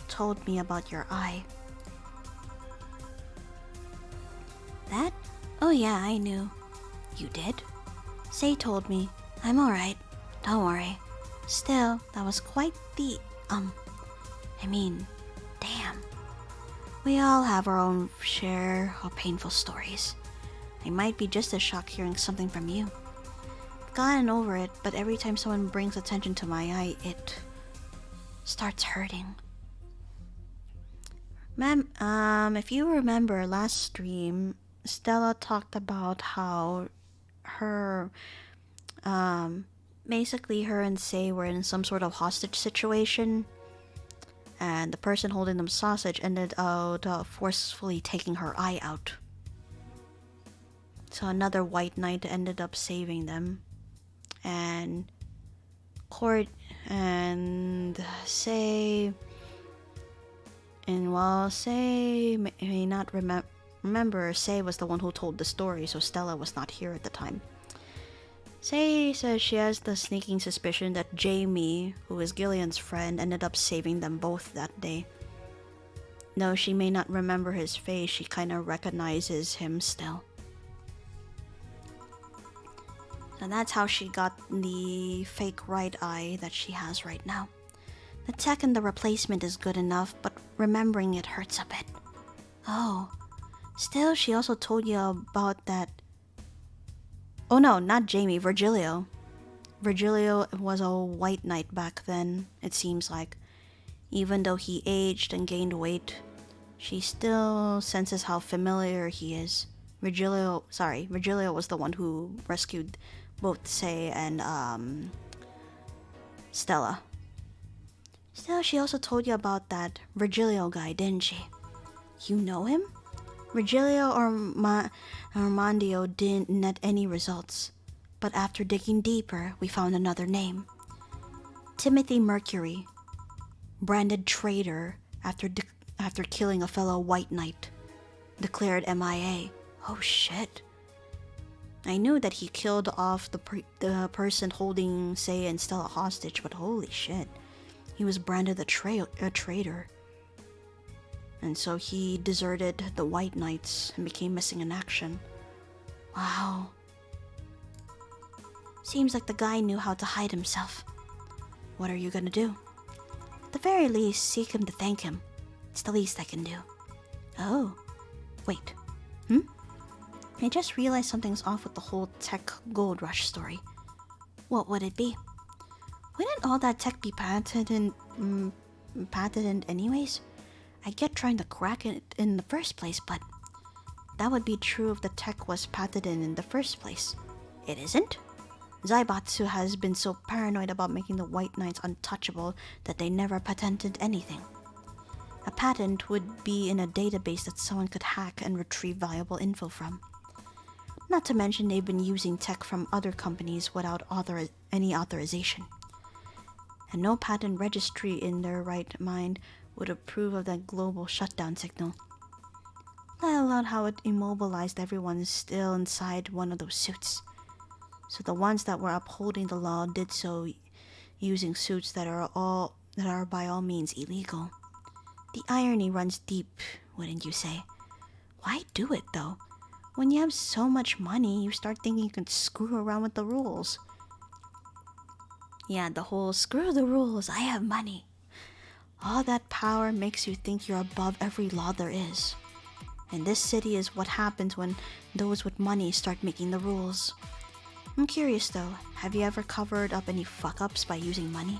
told me about your eye. That? Oh yeah, I knew. You did? Sei told me. I'm alright. Don't worry. Still, that was quite the, I mean, damn. We all have our own share of painful stories. I might be just as shocked hearing something from you. I've gotten over it, but every time someone brings attention to my eye, it starts hurting. Ma'am, if you remember last stream, Stella talked about how her, um, basically her and Say were in some sort of hostage situation, and the person holding them hostage ended out forcefully taking her eye out. So another white knight ended up saving them, and Court and Say, and while Say may not remember, Say was the one who told the story, so Stella was not here at the time. Say says she has the sneaking suspicion that Jamie, who is Gillian's friend, ended up saving them both that day. Though she may not remember his face, she kinda recognizes him still. And that's how she got the fake right eye that she has right now. The tech and the replacement is good enough, but remembering it hurts a bit. Oh, still, she also told you about that. Oh no, not Jamie, Virgilio. Virgilio was a white knight back then, it seems like. Even though he aged and gained weight, she still senses how familiar he is. Virgilio was the one who rescued both Say and Stella. Still, she also told you about that Virgilio guy, didn't she? You know him? Virgilio or Armandio didn't net any results, but after digging deeper, we found another name. Timothy Mercury, branded traitor after killing a fellow white knight, declared MIA. Oh shit. I knew that he killed off the person holding Say and Stella hostage, but holy shit. He was branded a traitor. And so he deserted the White Knights and became missing in action. Wow. Seems like the guy knew how to hide himself. What are you gonna do? At the very least, seek him to thank him. It's the least I can do. Oh. Wait. I just realized something's off with the whole tech gold rush story. What would it be? Wouldn't all that tech be patented anyways? I get trying to crack it in the first place, but that would be true if the tech was patented in the first place. It isn't? Zaibatsu has been so paranoid about making the White Knights untouchable that they never patented anything. A patent would be in a database that someone could hack and retrieve valuable info from. Not to mention they've been using tech from other companies without any authorization. And no patent registry in their right mind would approve of that global shutdown signal. Let alone how it immobilized everyone still inside one of those suits. So the ones that were upholding the law did so using suits that are by all means illegal. The irony runs deep, wouldn't you say? Why do it though? When you have so much money, you start thinking you can screw around with the rules. Yeah, the whole screw the rules, I have money. All that power makes you think you're above every law there is. And this city is what happens when those with money start making the rules. I'm curious though, have you ever covered up any fuck-ups by using money?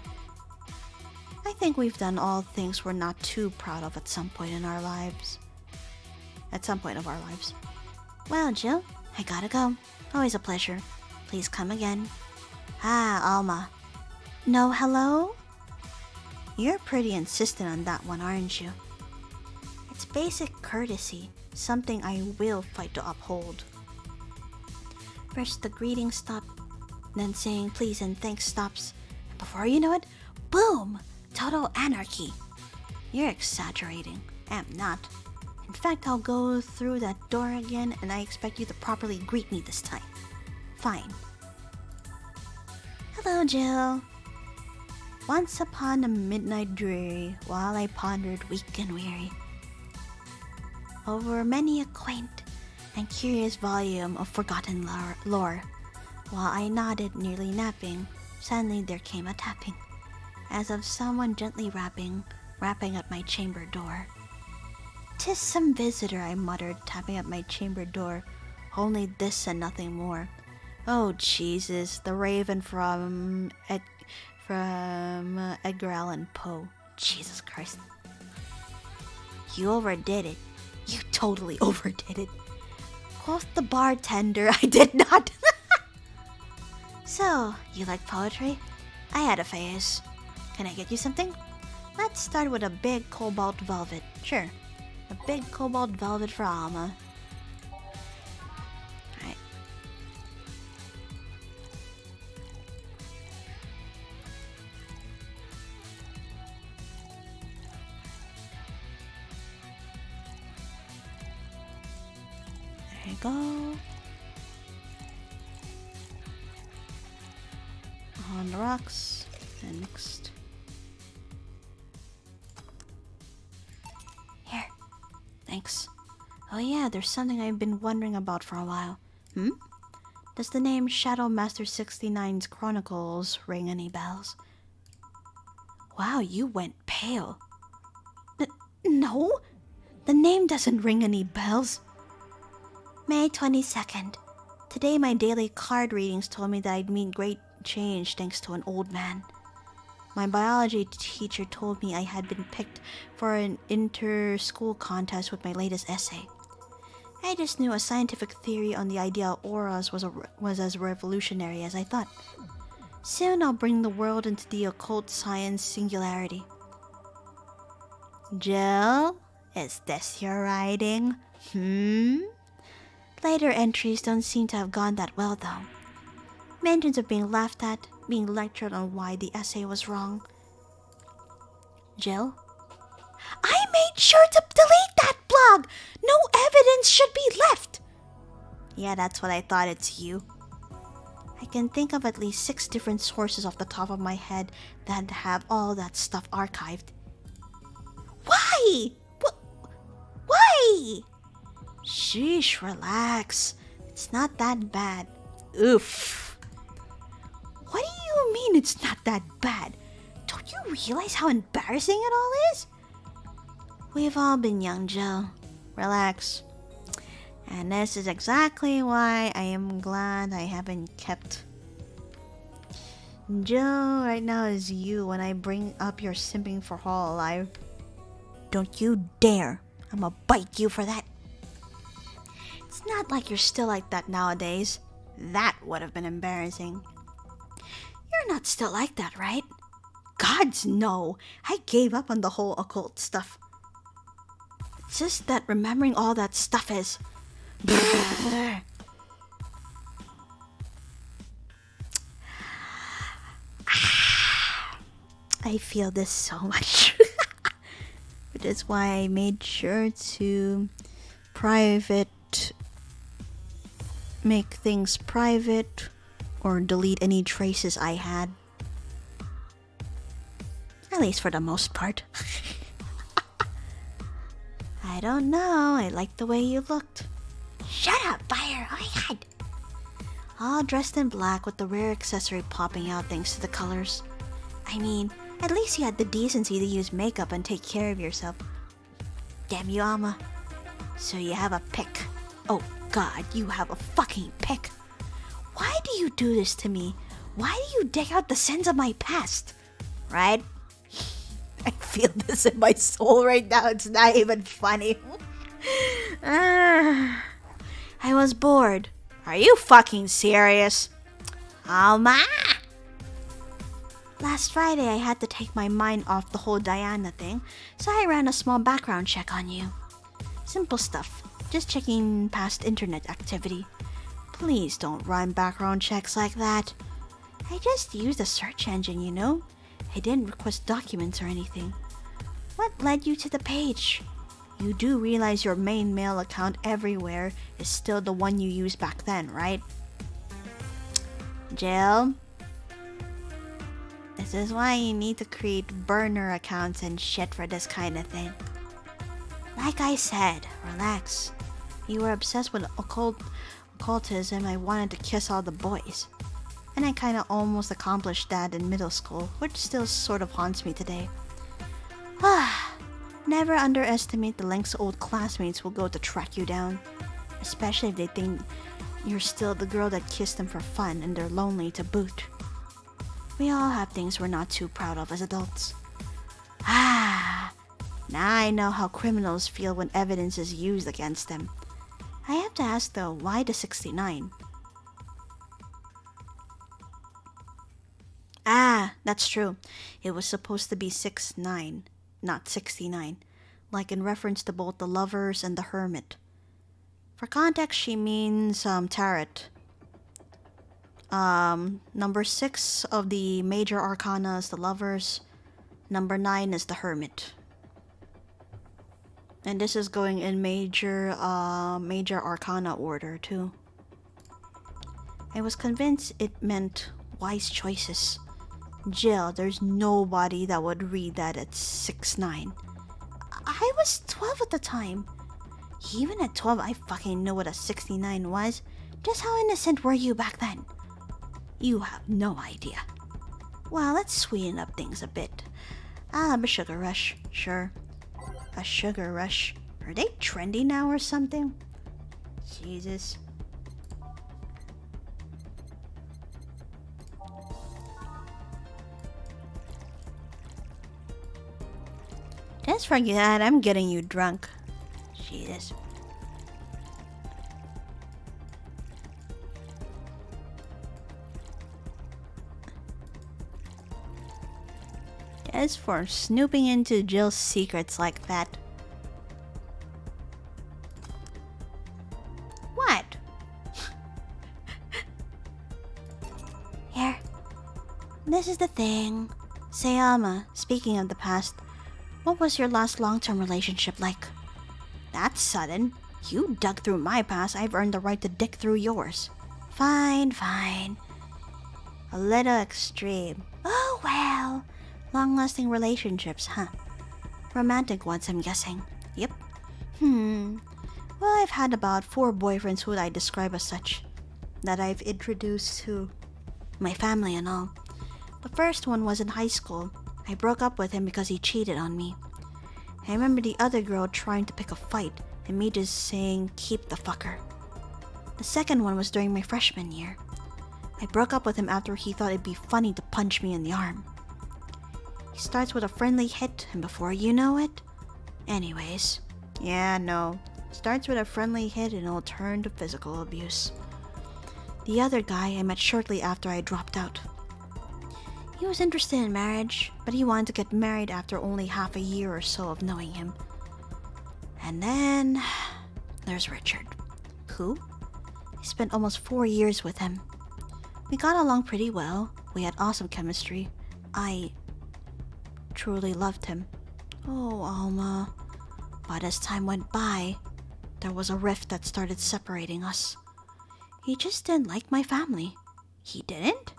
I think we've done all things we're not too proud of at some point of our lives. Well, Jill, I gotta go. Always a pleasure. Please come again. Ah, Alma. No hello? You're pretty insistent on that one, aren't you? It's basic courtesy, something I will fight to uphold. First the greeting stop, then saying please and thanks stops. And before you know it, boom! Total anarchy. You're exaggerating. I'm not. In fact, I'll go through that door again and I expect you to properly greet me this time. Fine. Hello, Jill. Once upon a midnight dreary, while I pondered weak and weary over many a quaint and curious volume of forgotten lore, while I nodded, nearly napping, suddenly there came a tapping, as of someone gently rapping at my chamber door. "'Tis some visitor," I muttered, tapping at my chamber door. "Only this and nothing more." Oh Jesus, the Raven from Edgar Allan Poe. Jesus Christ. You overdid it. You totally overdid it. Quoth the bartender, I did not. So, you like poetry? I had a phase. Can I get you something? Let's start with a big cobalt velvet. Sure. A big cobalt velvet for Alma. Alright. There you go. On the rocks. And next. Here. Thanks. Oh yeah, there's something I've been wondering about for a while. Does the name Shadow Master 69's Chronicles ring any bells? Wow, you went pale. No, the name doesn't ring any bells. May 22nd. Today my daily card readings told me that I'd meet great change thanks to an old man. My biology teacher told me I had been picked for an inter-school contest with my latest essay. I just knew a scientific theory on the idea of auras was as revolutionary as I thought. Soon I'll bring the world into the occult science singularity. Jill, is this your writing? Later entries don't seem to have gone that well though. Mentions of being laughed at, being lectured on why the essay was wrong. Jill? I made sure to delete that blog! No evidence should be left! Yeah, that's what I thought. It's you. I can think of at least 6 different sources off the top of my head that have all that stuff archived. Why? Why? Sheesh, relax. It's not that bad. Oof. What do you mean it's not that bad? Don't you realize how embarrassing it all is? We've all been young, Jill. Relax. And this is exactly why I am glad I haven't kept Jill right now is you when I bring up your simping for Hall alive. Don't you dare. I'ma bite you for that. It's not like you're still like that nowadays. That would have been embarrassing. You're not still like that, right? Gods, no. I gave up on the whole occult stuff. It's just that remembering all that stuff is... I feel this so much. Which is why I made sure to make things private or delete any traces I had. At least for the most part. I don't know. I liked the way you looked. Shut up, Fire! Oh my god! All dressed in black with the rare accessory popping out thanks to the colors. I mean, at least you had the decency to use makeup and take care of yourself. Damn you, Alma. So you have a pick. Oh god, you have a fucking pick. Why do you do this to me? Why do you dig out the sins of my past? Right? I feel this in my soul right now. It's not even funny. I was bored. Are you fucking serious? Alma! Last Friday I had to take my mind off the whole Diana thing, so I ran a small background check on you. Simple stuff. Just checking past internet activity. Please don't run background checks like that. I just used a search engine, you know? I didn't request documents or anything. What led you to the page? You do realize your main mail account everywhere is still the one you used back then, right? Jill? This is why you need to create burner accounts and shit for this kind of thing. Like I said, relax. You were obsessed with occultism. I wanted to kiss all the boys. And I kinda almost accomplished that in middle school, which still sort of haunts me today. Never underestimate the lengths old classmates will go to track you down. Especially if they think you're still the girl that kissed them for fun and they're lonely to boot. We all have things we're not too proud of as adults. Now I know how criminals feel when evidence is used against them. I have to ask though, why the 69? Ah, that's true. It was supposed to be 69, not 69, like in reference to both the lovers and the hermit. For context, she means tarot. Number 6 of the major arcana is the lovers. Number 9 is the hermit. And this is going in major arcana order too. I was convinced it meant wise choices. Jill, there's nobody that would read that at 6'9". I was 12 at the time. Even at 12, I fucking knew what a 69 was. Just how innocent were you back then? You have no idea. Well, let's sweeten up things a bit. I'll have a sugar rush, sure. A sugar rush. Are they trendy now or something? Jesus. Just forget I'm getting you drunk. Jesus. Just for snooping into Jill's secrets like that. What? Here. This is the thing. Sayama, speaking of the past, what was your last long-term relationship like? That's sudden. You dug through my past, I've earned the right to dig through yours. Fine, fine. A little extreme. Oh well. Long-lasting relationships, huh? Romantic ones, I'm guessing. Yep. Well, I've had about 4 boyfriends who I describe as such, that I've introduced to my family and all. The first one was in high school. I broke up with him because he cheated on me. I remember the other girl trying to pick a fight and me just saying, keep the fucker. The second one was during my freshman year. I broke up with him after he thought it'd be funny to punch me in the arm. He starts with a friendly hit and before you know it... Anyways, yeah, no. Starts with a friendly hit and it'll turn to physical abuse. The other guy I met shortly after I dropped out. He was interested in marriage, but he wanted to get married after only half a year or so of knowing him. And then... there's Richard. Who? I spent almost 4 years with him. We got along pretty well. We had awesome chemistry. I truly loved him. Oh, Alma. But as time went by, there was a rift that started separating us. He just didn't like my family. He didn't?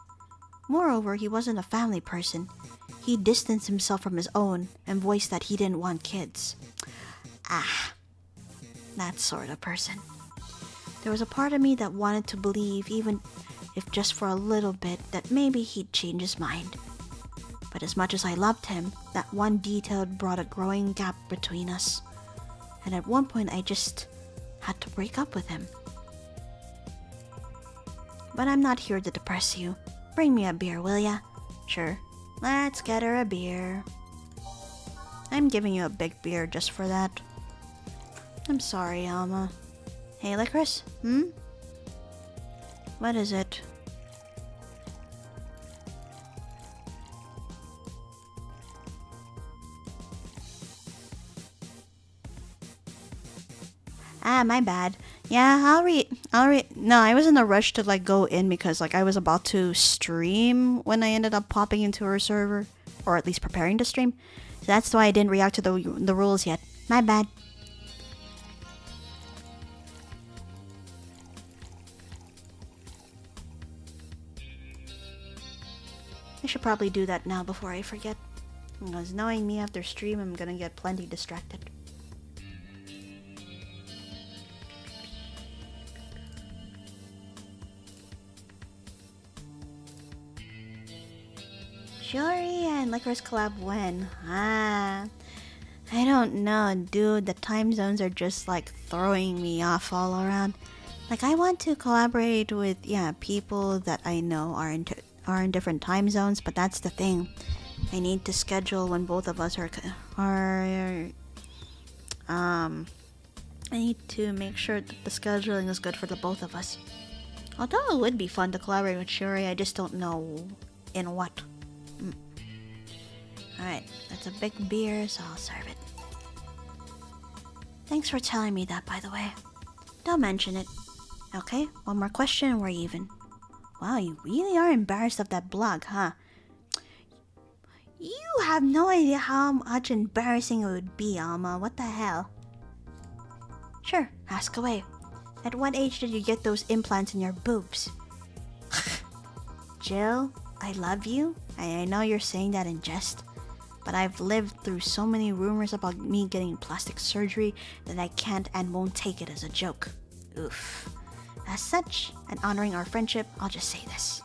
Moreover, he wasn't a family person. He distanced himself from his own and voiced that he didn't want kids. Ah, that sort of person. There was a part of me that wanted to believe, even if just for a little bit, that maybe he'd change his mind. But as much as I loved him, that one detail brought a growing gap between us. And at one point I just had to break up with him. But I'm not here to depress you. Bring me a beer, will ya? Sure. Let's get her a beer. I'm giving you a big beer just for that. I'm sorry, Alma. Hey, Lycoris? What is it? Ah, my bad. Yeah, I'll read. No, I was in a rush to like go in because like I was about to stream when I ended up popping into her server, or at least preparing to stream. So that's why I didn't react to the rules yet. My bad. I should probably do that now before I forget. Because knowing me after stream, I'm gonna get plenty distracted. Shiori and Lycoris collab when? I don't know, dude. The time zones are just like throwing me off all around. Like I want to collaborate with people that I know are in different time zones, but that's the thing. I need to schedule when both of us are I need to make sure that the scheduling is good for the both of us. Although it would be fun to collaborate with Shuri, I just don't know in what. Alright, that's a big beer, so I'll serve it. Thanks for telling me that, by the way. Don't mention it. Okay, one more question and we're even. Wow, you really are embarrassed of that blog, huh? You have no idea how much embarrassing it would be, Alma. What the hell? Sure, ask away. At what age did you get those implants in your boobs? Jill, I love you. I know you're saying that in jest. But I've lived through so many rumors about me getting plastic surgery that I can't and won't take it as a joke. Oof. As such, and honoring our friendship, I'll just say this.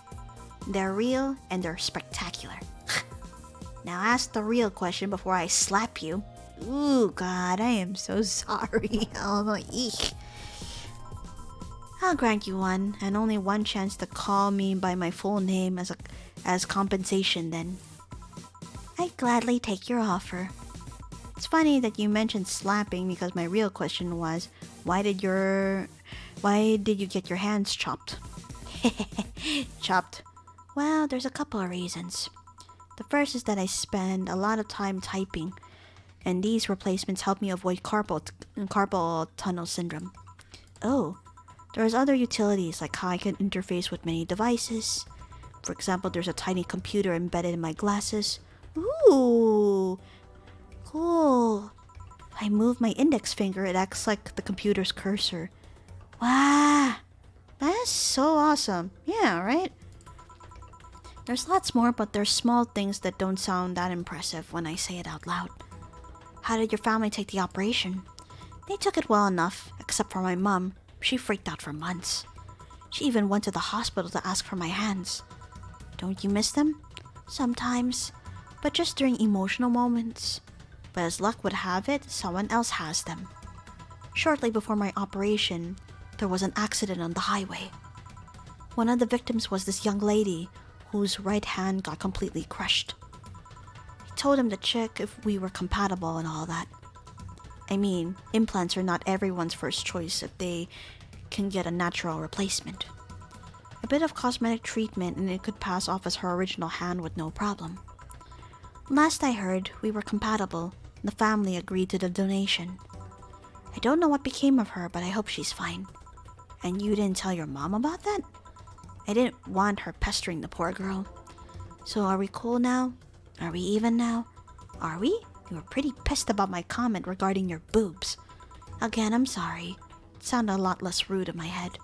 They're real and they're spectacular. Now ask the real question before I slap you. Ooh, God, I am so sorry. Oh, eek. I'll grant you one, and only one chance to call me by my full name as compensation then. I'd gladly take your offer. It's funny that you mentioned slapping because my real question was, why did you get your hands chopped? Chopped. Well, there's a couple of reasons. The first is that I spend a lot of time typing, and these replacements help me avoid carpal tunnel syndrome. Oh, there's other utilities like how I can interface with many devices. For example, there's a tiny computer embedded in my glasses. Ooh, cool. If I move my index finger, it acts like the computer's cursor. Wow, that's so awesome. Yeah, right? There's lots more, but there's small things that don't sound that impressive when I say it out loud. How did your family take the operation? They took it well enough, except for my mom. She freaked out for months. She even went to the hospital to ask for my hands. Don't you miss them? Sometimes, but just during emotional moments. But as luck would have it, someone else has them. Shortly before my operation, there was an accident on the highway. One of the victims was this young lady whose right hand got completely crushed. I told him to check if we were compatible and all that. I mean, implants are not everyone's first choice if they can get a natural replacement. A bit of cosmetic treatment and it could pass off as her original hand with no problem. Last I heard, we were compatible and the family agreed to the donation. I don't know what became of her, but I hope she's fine. And you didn't tell your mom about that? I didn't want her pestering the poor girl. So are we cool now? Are we even now? Are we? You were pretty pissed about my comment regarding your boobs. Again, I'm sorry. It sounded a lot less rude in my head.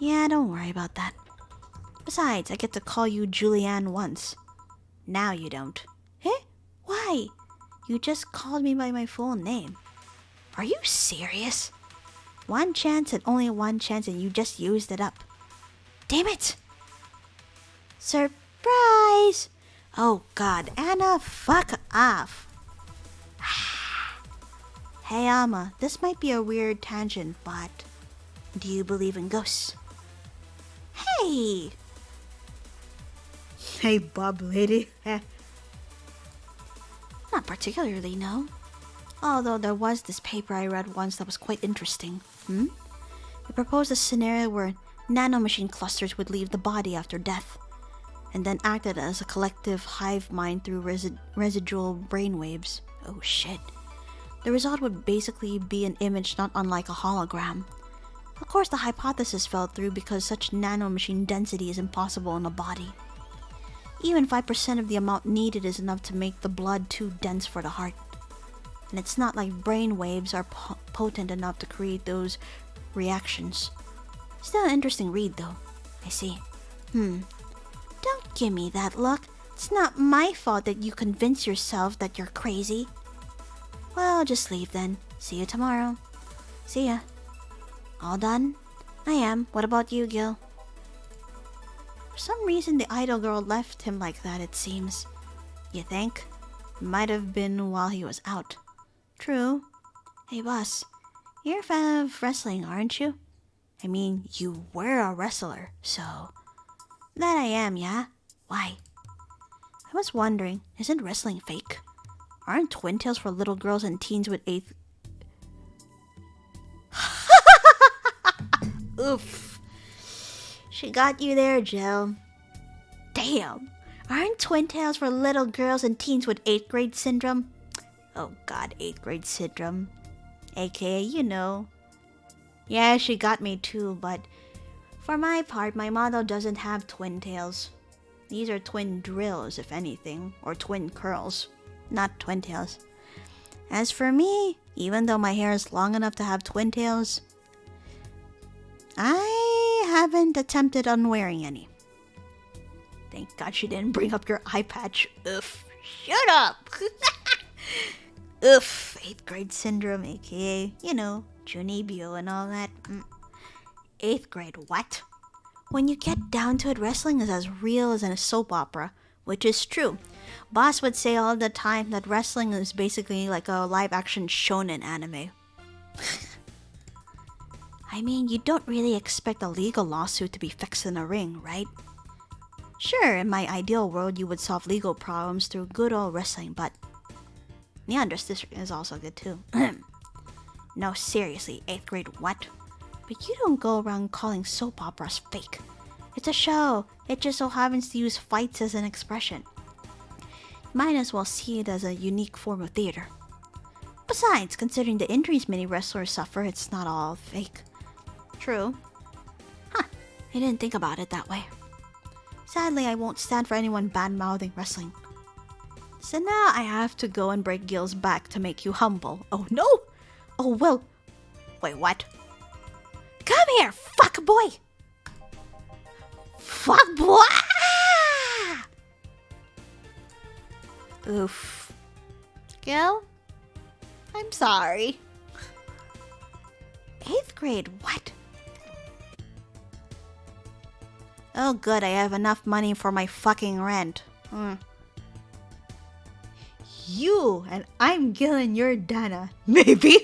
Yeah, don't worry about that. Besides, I get to call you Julianne once. Now you don't. Eh? Why? You just called me by my full name. Are you serious? One chance and only one chance and you just used it up. Damn it! Surprise! Oh God, Anna, fuck off. Hey Alma, this might be a weird tangent, but do you believe in ghosts? Hey! Hey, Bob lady. Not particularly, no. Although there was this paper I read once that was quite interesting. It proposed a scenario where nanomachine clusters would leave the body after death, and then acted as a collective hive mind through residual brainwaves. Oh shit. The result would basically be an image not unlike a hologram. Of course, the hypothesis fell through because such nanomachine density is impossible in a body. Even 5% of the amount needed is enough to make the blood too dense for the heart. And it's not like brain waves are potent enough to create those reactions. Still an interesting read though. I see. Don't give me that look. It's not my fault that you convince yourself that you're crazy. Well, I'll just leave then. See you tomorrow. See ya. All done? I am. What about you, Gil? For some reason, the idol girl left him like that, it seems. You think? Might have been while he was out. True. Hey, boss. You're a fan of wrestling, aren't you? I mean, you were a wrestler, so... That I am, yeah? Why? I was wondering, isn't wrestling fake? Aren't twin tails for little girls and teens with Oof. She got you there, Jill. Damn. Aren't twin tails for little girls and teens with 8th grade syndrome? Oh god, 8th grade syndrome. AKA, you know. Yeah, she got me too, but for my part, my model doesn't have twin tails. These are twin drills, if anything, or twin curls, not twin tails. As for me, even though my hair is long enough to have twin tails, I haven't attempted on wearing any. Thank God she didn't bring up your eye patch. Oof. Shut up! Oof. 8th grade syndrome, aka, you know, Junibyo and all that. 8th grade, what? When you get down to it, wrestling is as real as in a soap opera, which is true. Boss would say all the time that wrestling is basically like a live-action shonen anime. I mean, you don't really expect a legal lawsuit to be fixed in a ring, right? Sure, in my ideal world, you would solve legal problems through good old wrestling, but Neander's district is also good too. No, seriously, 8th grade, what? But you don't go around calling soap operas fake. It's a show. It just so happens to use fights as an expression. Might as well see it as a unique form of theater. Besides, considering the injuries many wrestlers suffer, it's not all fake. True. Huh, I didn't think about it that way. Sadly, I won't stand for anyone bad-mouthing wrestling. So now I have to go and break Gil's back to make you humble. Oh no! Oh well. Wait, what? Come here, fuck boy! Fuck boy! Oof. Gil? I'm sorry. 8th grade, what? Oh good, I have enough money for my fucking rent. You and I'm Gil and you're Dana. Maybe.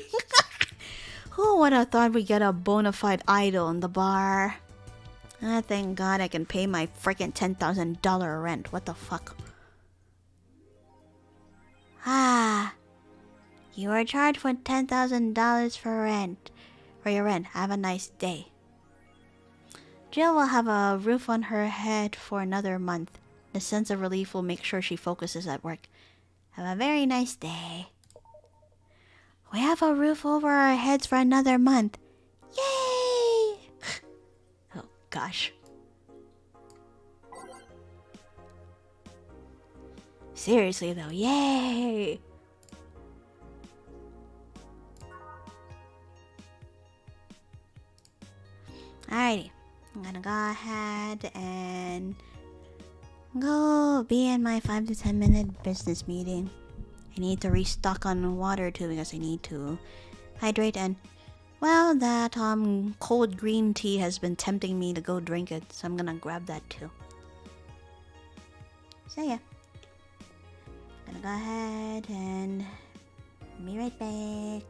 Who would have thought we'd get a bona fide idol in the bar? Thank God I can pay my freaking $10,000 rent. What the fuck? You were charged with $10,000 for rent. For your rent. Have a nice day. Jill will have a roof on her head for another month. The sense of relief will make sure she focuses at work. Have a very nice day. We have a roof over our heads for another month. Yay! Oh gosh. Seriously though, yay! Alrighty. I'm gonna go ahead and go be in my 5 to 10 minute business meeting. I need to restock on water too because I need to hydrate, and well, that cold green tea has been tempting me to go drink it, so I'm gonna grab that too. So yeah, I'm gonna go ahead and be right back.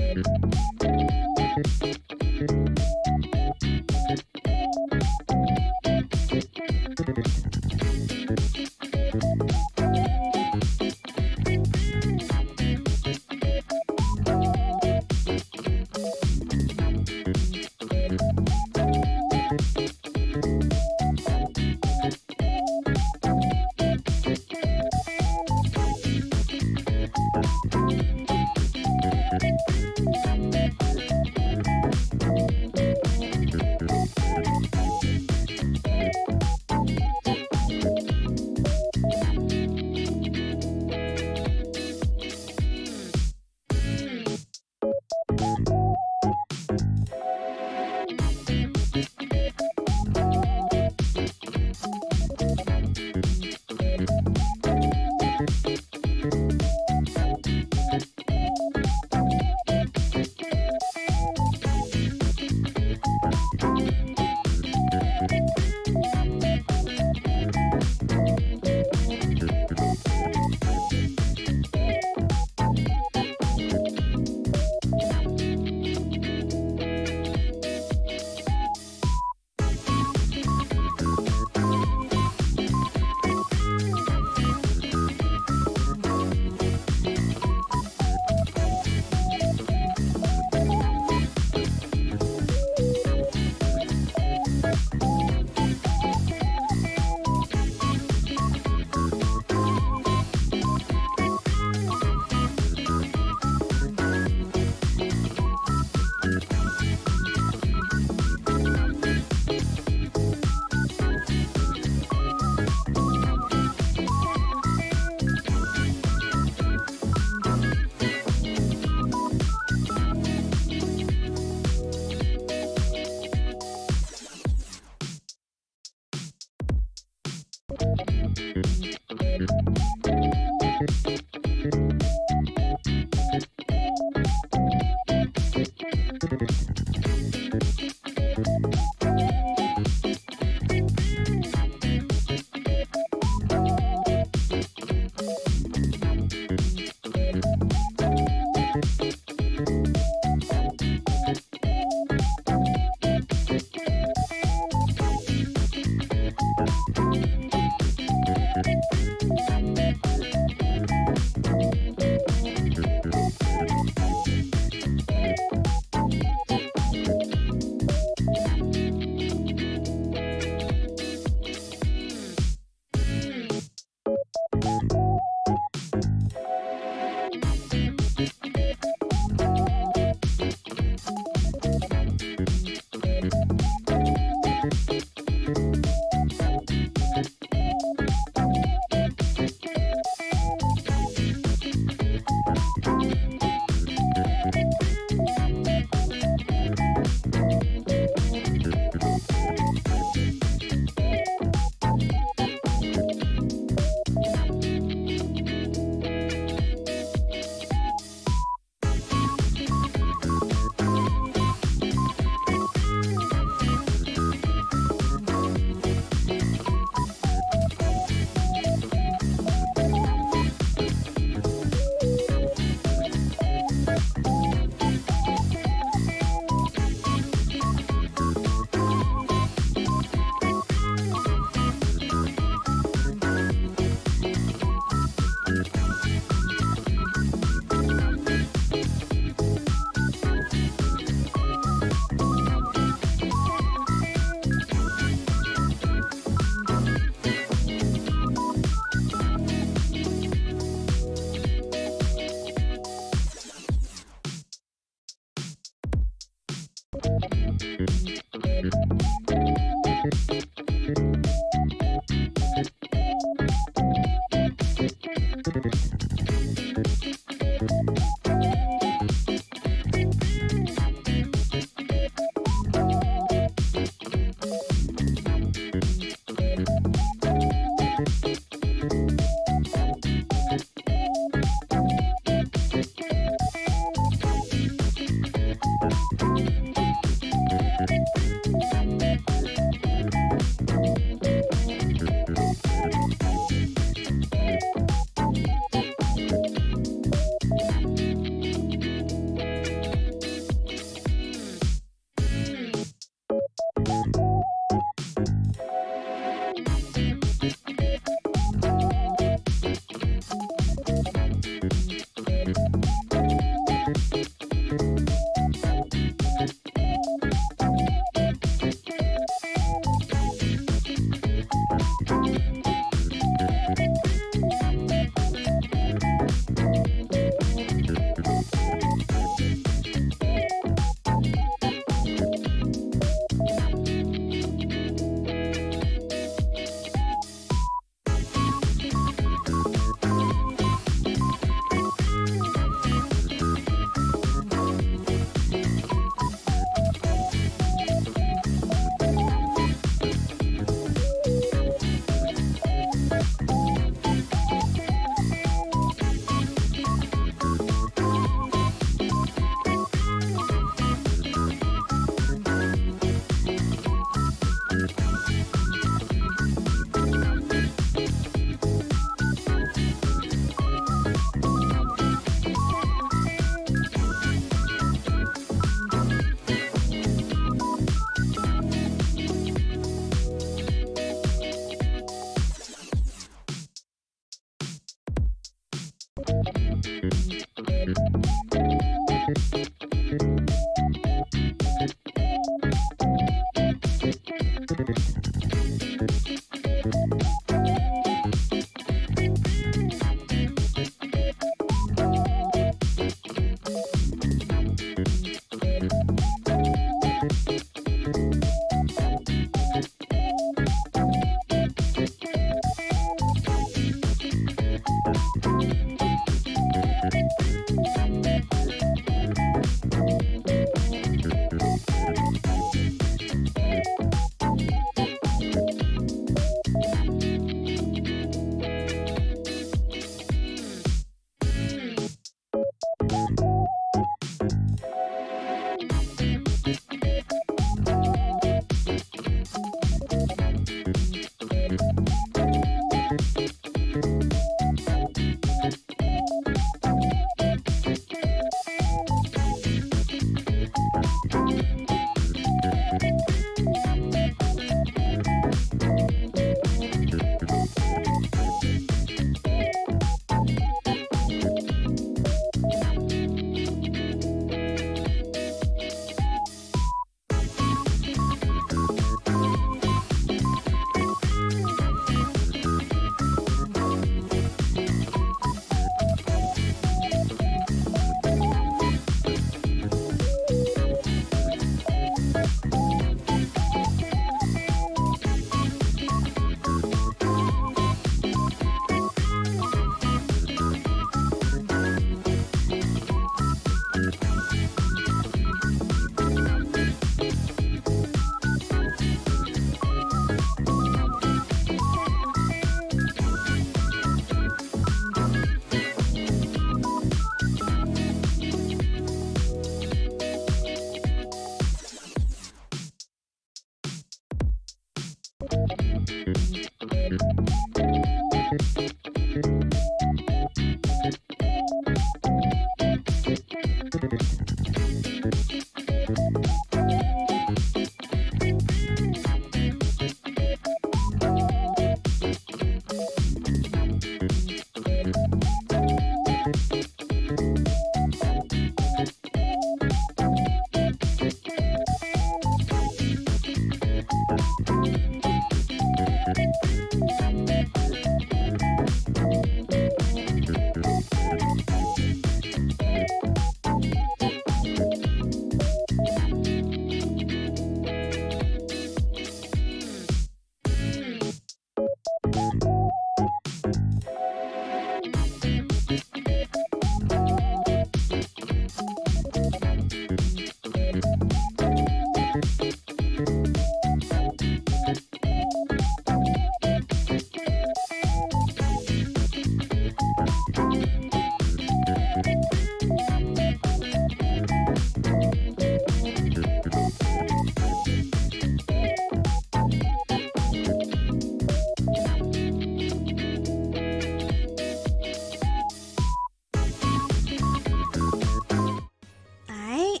Alright,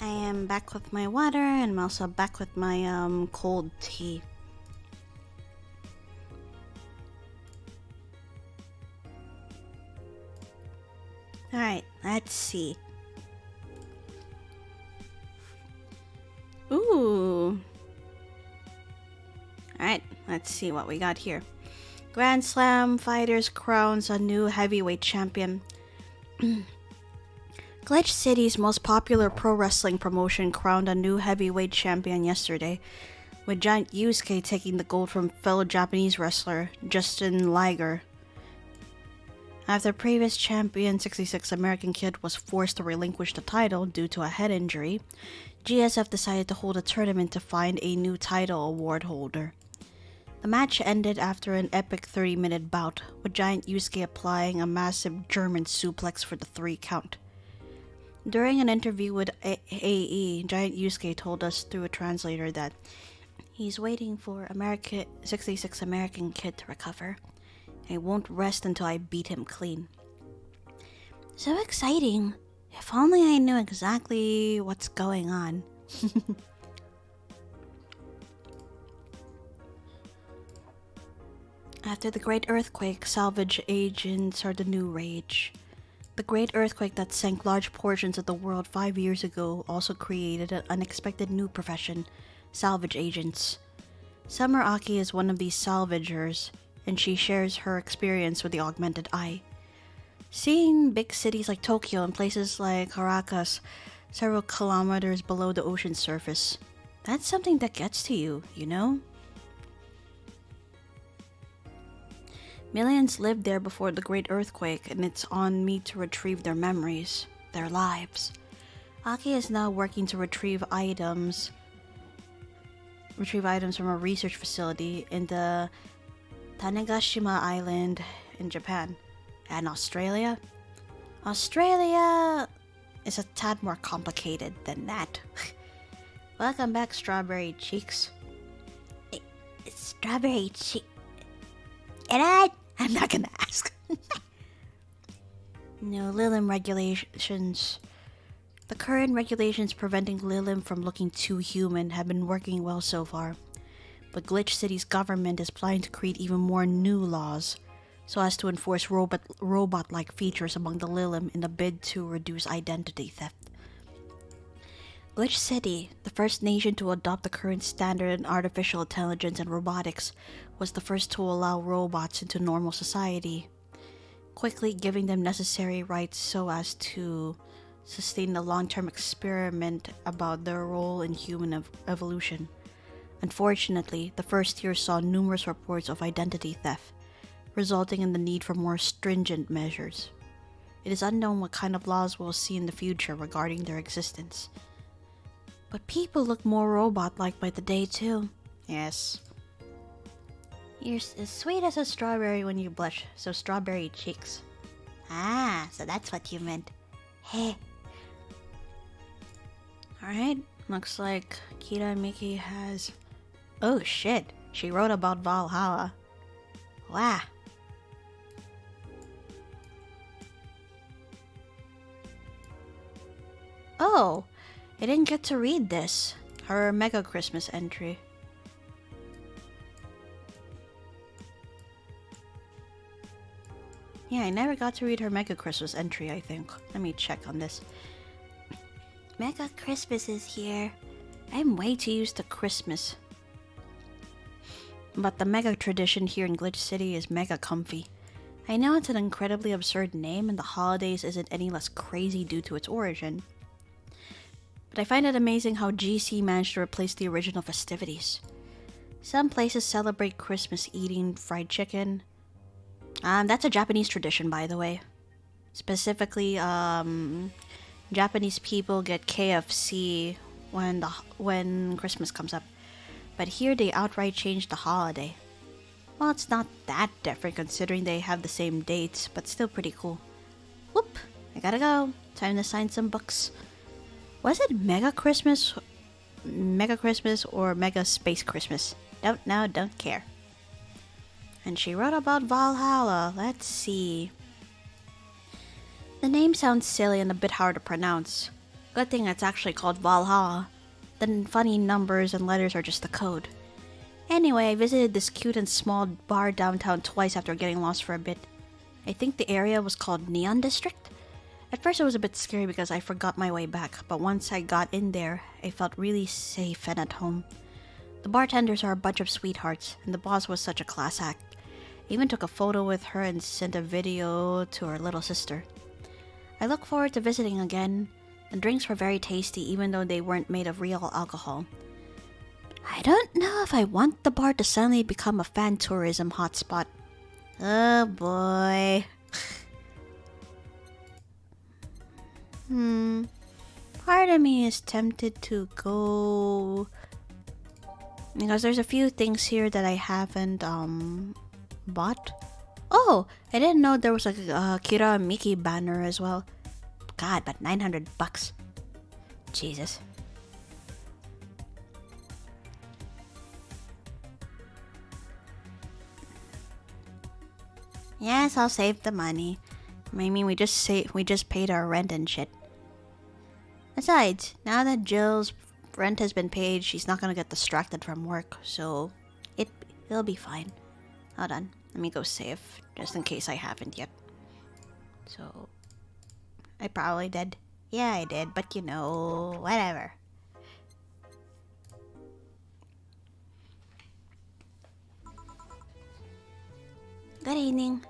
I am back with my water and I'm also back with my cold tea. Alright, let's see. Ooh. Alright, let's see what we got here. Grand Slam Fighters crowns a new heavyweight champion. Glitch City's most popular pro wrestling promotion crowned a new heavyweight champion yesterday, with Giant Yusuke taking the gold from fellow Japanese wrestler Justin Liger. After previous champion 66 American Kid was forced to relinquish the title due to a head injury, GSF decided to hold a tournament to find a new title award holder. The match ended after an epic 30-minute bout, with Giant Yusuke applying a massive German suplex for the 3 count. During an interview with AE, Giant Yusuke told us through a translator that he's waiting for 66 American Kid to recover. I won't rest until I beat him clean. So exciting. If only I knew exactly what's going on. After the Great Earthquake, salvage agents are the new rage. The Great Earthquake that sank large portions of the world 5 years ago also created an unexpected new profession, salvage agents. Summer Aki is one of these salvagers, and she shares her experience with the augmented eye. Seeing big cities like Tokyo and places like Caracas several kilometers below the ocean surface, that's something that gets to you, you know? Millions lived there before the Great Earthquake, and it's on me to retrieve their memories, their lives. Aki is now working to retrieve items from a research facility in the Tanegashima Island in Japan. And Australia? Australia is a tad more complicated than that. Welcome back, Strawberry Cheeks. Strawberry Cheek... I'm not gonna ask. No, Lilim regulations. The current regulations preventing Lilim from looking too human have been working well so far. But Glitch City's government is planning to create even more new laws so as to enforce robot-like features among the Lilim in a bid to reduce identity theft. Glitch City, the first nation to adopt the current standard in artificial intelligence and robotics, was the first to allow robots into normal society, quickly giving them necessary rights so as to sustain the long-term experiment about their role in human evolution. Unfortunately, the first year saw numerous reports of identity theft, resulting in the need for more stringent measures. It is unknown what kind of laws we'll see in the future regarding their existence. But people look more robot-like by the day, too. Yes. You're as sweet as a strawberry when you blush, so strawberry cheeks. Ah, so that's what you meant. Hey. Alright, looks like Kira Miki has... Oh shit, She wrote about Valhalla. Wow. Oh, I didn't get to read this. Her Mega Christmas entry. Yeah, I never got to read her Mega Christmas entry, I think. Let me check on this. Mega Christmas is here. I'm way too used to Christmas. But the Mega tradition here in Glitch City is mega comfy. I know it's an incredibly absurd name and the holidays isn't any less crazy due to its origin. But I find it amazing how GC managed to replace the original festivities. Some places celebrate Christmas eating fried chicken. That's a Japanese tradition, by the way. Specifically, Japanese people get KFC when Christmas comes up. But here they outright changed the holiday. Well, it's not that different considering they have the same dates, but still pretty cool. Whoop! I gotta go. Time to sign some books. Was it Mega Christmas or Mega Space Christmas? Don't know, don't care. And she wrote about Valhalla. Let's see. The name sounds silly and a bit hard to pronounce. Good thing it's actually called Valhalla. The funny numbers and letters are just the code. Anyway, I visited this cute and small bar downtown twice after getting lost for a bit. I think the area was called Neon District. At first it was a bit scary because I forgot my way back, but once I got in there, I felt really safe and at home. The bartenders are a bunch of sweethearts, and the boss was such a class act. I even took a photo with her and sent a video to her little sister. I look forward to visiting again. The drinks were very tasty even though they weren't made of real alcohol. I don't know if I want the bar to suddenly become a fan tourism hotspot. Oh boy. Part of me is tempted to go because there's a few things here that I haven't bought. Oh, I didn't know there was a Kira and Miki banner as well. God, but $900. Jesus. Yes, I'll save the money. I mean, we just paid our rent and shit. Besides, now that Jill's rent has been paid, she's not gonna get distracted from work, so it'll be fine. Hold on, let me go save, just in case I haven't yet. So, I probably did. Yeah, I did, but you know, whatever. Good evening.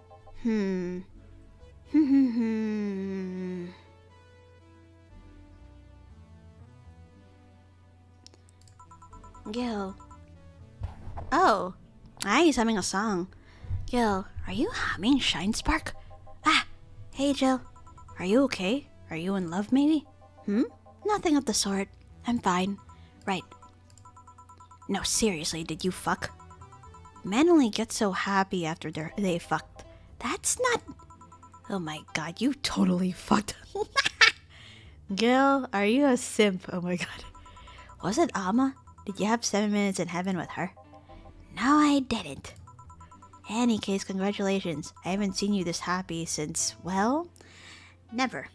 Gil. Oh, he's humming a song. Gil, are you humming Shine Spark? Ah, hey Jill. Are you okay? Are you in love maybe? Nothing of the sort. I'm fine. Right. No, seriously, did you fuck? Men only get so happy after they fucked. That's not... Oh my god, you totally fucked. Gil, are you a simp? Oh my god. Was it Alma? Did you have 7 minutes in heaven with her? No, I didn't. Any case, congratulations. I haven't seen you this happy since, well, never.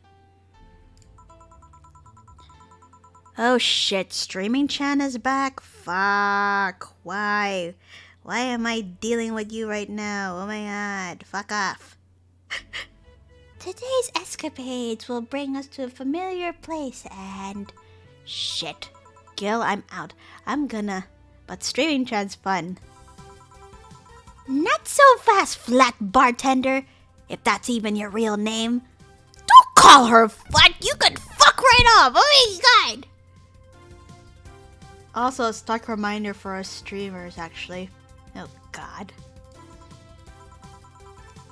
Oh shit, Streaming Chan is back? Fuck, why? Why am I dealing with you right now? Oh my god, fuck off. Today's escapades will bring us to a familiar place and... Shit. Gil, I'm out. But Streaming Chan's fun. Not so fast, flat bartender. If that's even your real name. Don't call her flat. You could fuck right off. Oh my god. Also, a stock reminder for us streamers, actually. Oh god.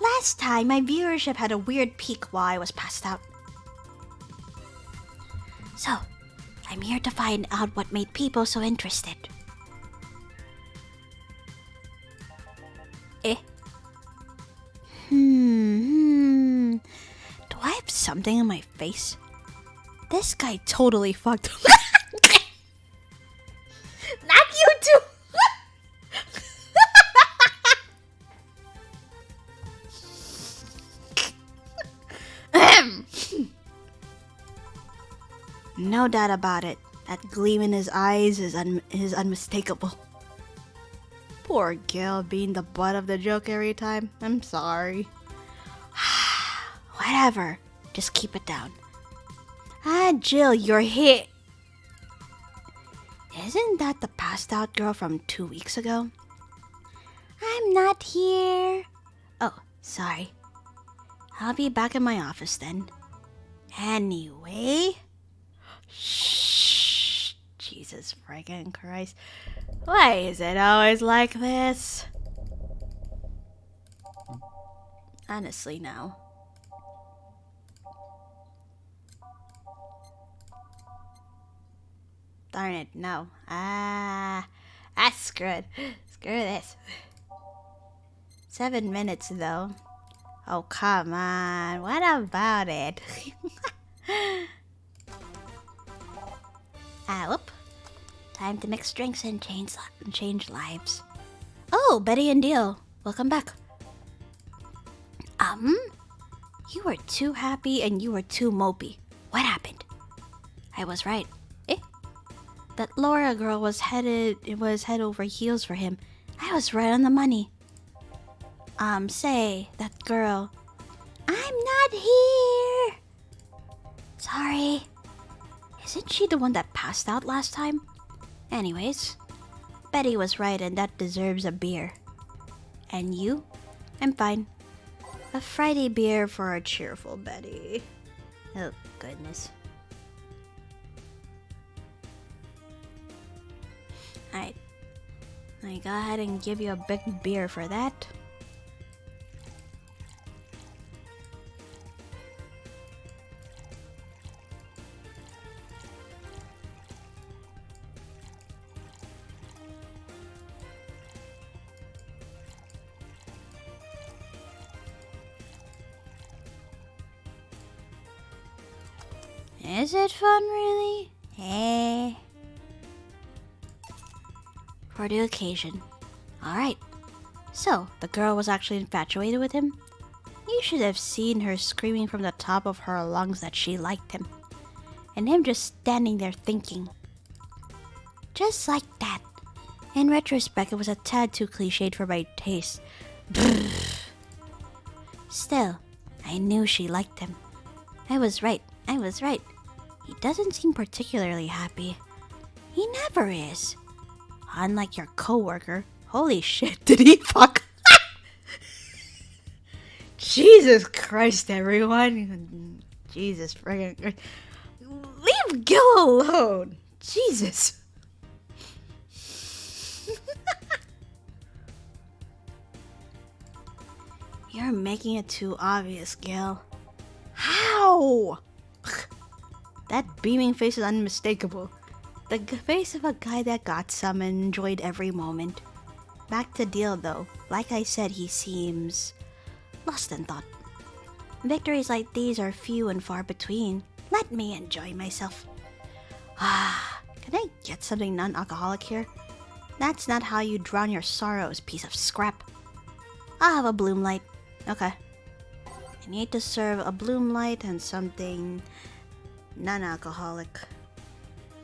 Last time, my viewership had a weird peak while I was passed out. So, I'm here to find out what made people so interested. Do I have something on my face? This guy totally fucked. Not you too! no doubt about it. That gleam in his eyes is unmistakable. Poor Gil being the butt of the joke every time. I'm sorry. Whatever. Just keep it down. Jill, you're here. Isn't that the passed out girl from 2 weeks ago? I'm not here. Oh, sorry. I'll be back in my office then. Anyway. Shh. Jesus friggin' Christ. Why is it always like this? Honestly now. Darn it, no. Screw it. Screw this. 7 minutes though. Oh, come on. What about it? Whoop. Time to mix drinks and change lives. Oh, Betty and Deal. Welcome back. You were too happy and you were too mopey. What happened? I was right. That Laura girl was head over heels for him. I was right on the money. Say, that girl. I'm not here. Sorry. Isn't she the one that passed out last time? Anyways, Betty was right and that deserves a beer. And you? I'm fine. A Friday beer for our cheerful Betty. Oh, goodness. Alright. I go ahead and give you a big beer for that. Is it fun, really? For the occasion. Alright. So, the girl was actually infatuated with him? You should have seen her screaming from the top of her lungs that she liked him. And him just standing there thinking. Just like that. In retrospect, it was a tad too cliched for my taste. Still, I knew she liked him. I was right. He doesn't seem particularly happy. He never is. Unlike your coworker. Holy shit, did he fuck? Jesus Christ, everyone. Jesus friggin' Christ. Leave Gil alone. Jesus. You're making it too obvious, Gil. How? That beaming face is unmistakable. The face of a guy that got some and enjoyed every moment. Back to Deal though. Like I said, he seems lost in thought. Victories like these are few and far between. Let me enjoy myself. Can I get something non-alcoholic here? That's not how you drown your sorrows, piece of scrap. I'll have a bloom light. Okay. I need to serve a bloom light and something non-alcoholic.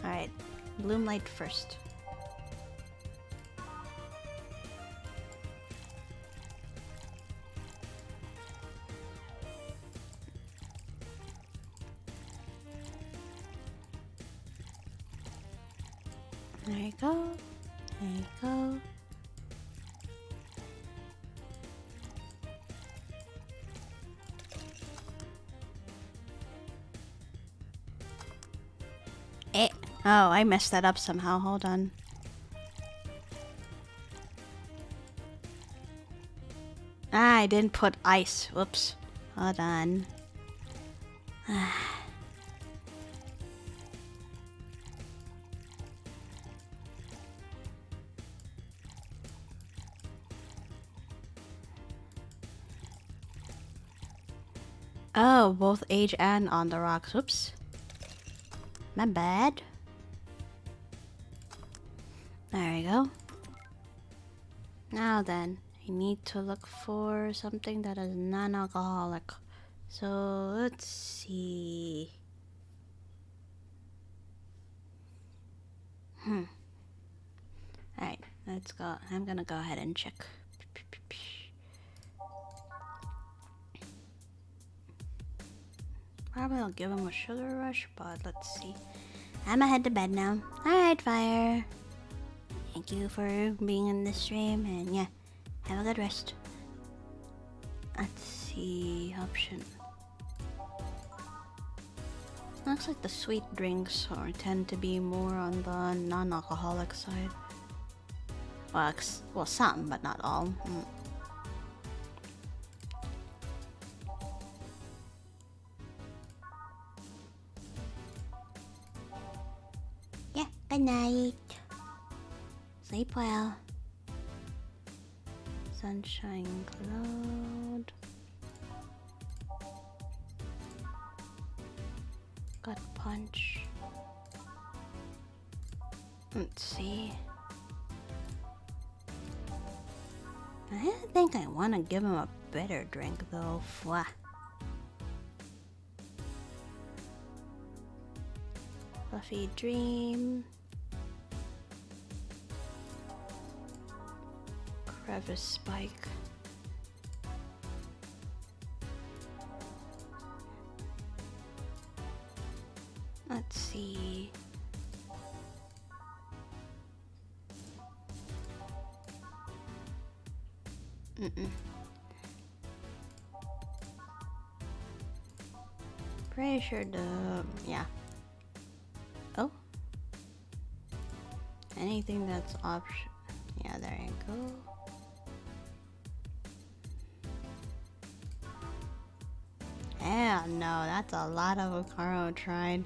Alright, bloom light first. There you go. There you go. Oh, I messed that up somehow. Hold on. I didn't put ice. Whoops. Hold on. Oh, both age and on the rocks. Whoops. My bad. There we go. Now then, I need to look for something that is non-alcoholic. So let's see. Alright, let's go. I'm gonna go ahead and check. Probably I'll give him a sugar rush, but let's see. I'ma head to bed now. Alright, Fire. Thank you for being in this stream, and yeah, have a good rest. Let's see, option. Looks like the sweet drinks tend to be more on the non-alcoholic side. Well, some, but not all. Yeah, good night. Sleep well. Sunshine cloud. Gut punch. Let's see. I think I want to give him a bitter drink though. Fwah. Fluffy dream. Crevice spike. Let's see. Pretty sure yeah. Oh. Anything that's option. Yeah, there you go. Yeah, no, that's a lot of Okaro tried.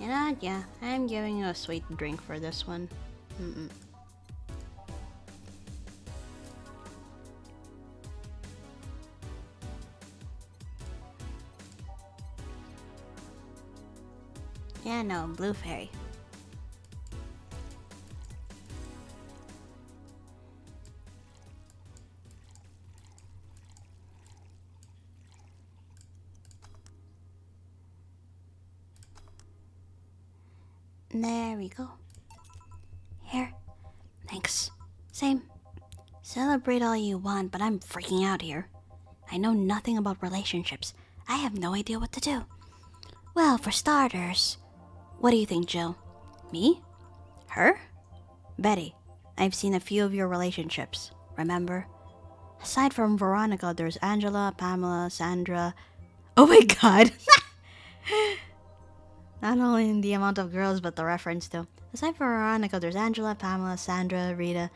You know what? Yeah, I'm giving you a sweet drink for this one. Yeah, no, blue fairy. There we go. Here. Thanks. Same. Celebrate all you want, but I'm freaking out here. I know nothing about relationships. I have no idea what to do. Well, for starters, what do you think, Jill? Me? Her? Betty, I've seen a few of your relationships, remember? Aside from Veronica, there's Angela, Pamela, Sandra. Oh my god! Not only in the amount of girls, but the reference too. Aside from Veronica, there's Angela, Pamela, Sandra, Rita,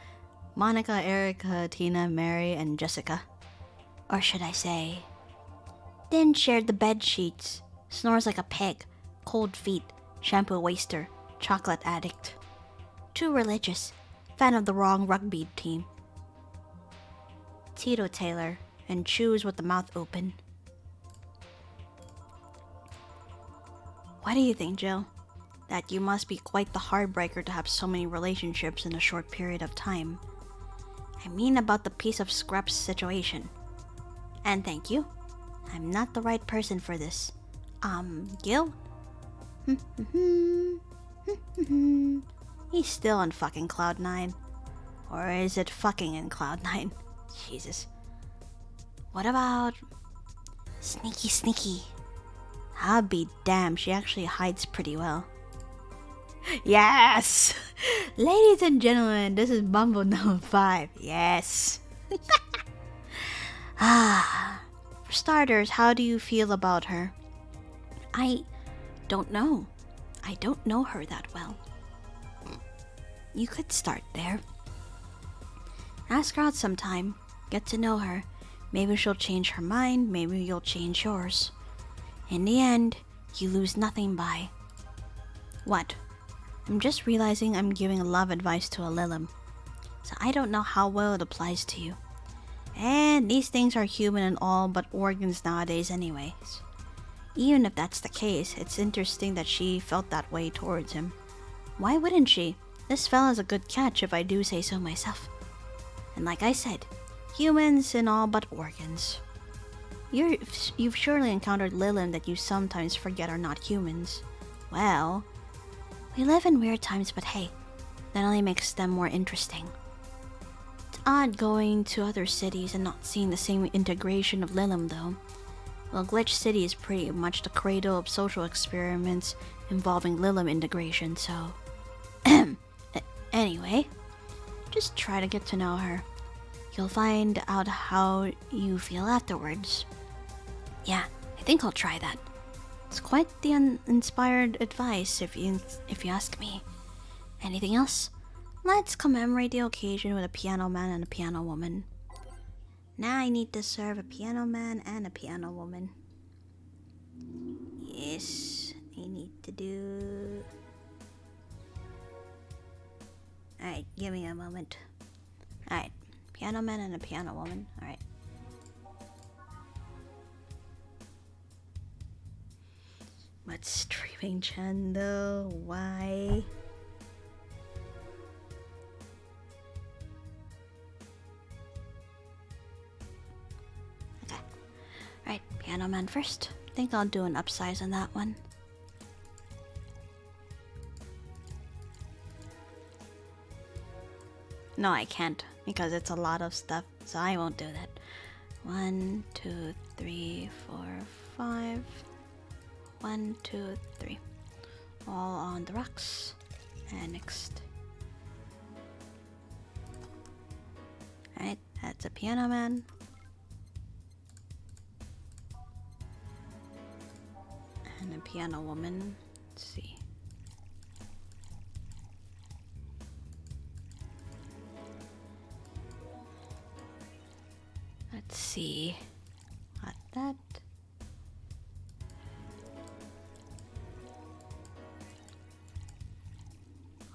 Monica, Erica, Tina, Mary, and Jessica. Or should I say, Din shared the bed sheets, snores like a pig, cold feet, shampoo waster, chocolate addict. Too religious, fan of the wrong rugby team. Tito Taylor, and chews with the mouth open. What do you think, Jill? That you must be quite the heartbreaker to have so many relationships in a short period of time. I mean about the piece of scraps situation. And thank you. I'm not the right person for this. Gil? He's still on fucking Cloud 9. Or is it fucking in Cloud 9? Jesus. What about... Sneaky Sneaky? I'll be damned, she actually hides pretty well. Yes! Ladies and gentlemen, this is Bumble number 5. Yes! For starters, how do you feel about her? I don't know. I don't know her that well. You could start there. Ask her out sometime. Get to know her. Maybe she'll change her mind, maybe you'll change yours. In the end, you lose nothing by... What? I'm just realizing I'm giving love advice to a Lilim. So I don't know how well it applies to you. And these things are human and all but organs nowadays anyways. Even if that's the case, it's interesting that she felt that way towards him. Why wouldn't she? This fella's a good catch if I do say so myself. And like I said, humans and all but organs. You've surely encountered Lilim that you sometimes forget are not humans. Well, we live in weird times, but hey, that only makes them more interesting. It's odd going to other cities and not seeing the same integration of Lilim, though. Well, Glitch City is pretty much the cradle of social experiments involving Lilim integration, so... Anyway, just try to get to know her. You'll find out how you feel afterwards. Yeah, I think I'll try that. It's quite the uninspired advice if you ask me. Anything else? Let's commemorate the occasion with a piano man and a piano woman. Now I need to serve a piano man and a piano woman. Yes, I need to do... Alright, give me a moment. Alright, piano man and a piano woman. Alright. But streaming Chan though? Why? Okay. Alright, piano man first. I think I'll do an upsize on that one. No, I can't, because it's a lot of stuff, so I won't do that. 1, 2, 3, 4, 5. 1, 2, 3. All on the rocks. And next. Alright, that's a piano man. And a piano woman. Let's see. Let's see. Got that.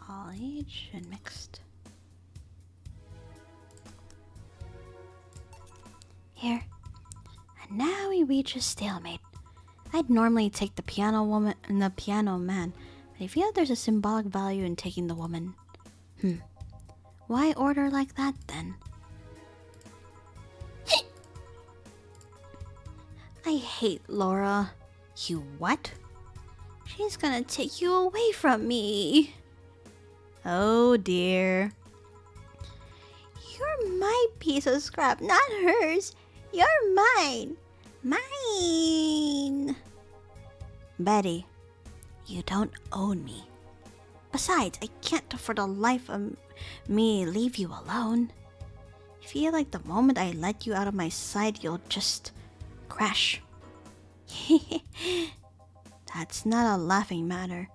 All age and mixed. Here. And now we reach a stalemate. I'd normally take the piano woman and the piano man, but I feel there's a symbolic value in taking the woman. Why order like that then? I hate Laura. You what? She's gonna take you away from me. Oh dear. You're my piece of scrap, not hers. You're mine. Mine. Betty, you don't own me. Besides, I can't for the life of me leave you alone. I feel like the moment I let you out of my sight, you'll just crash. That's not a laughing matter.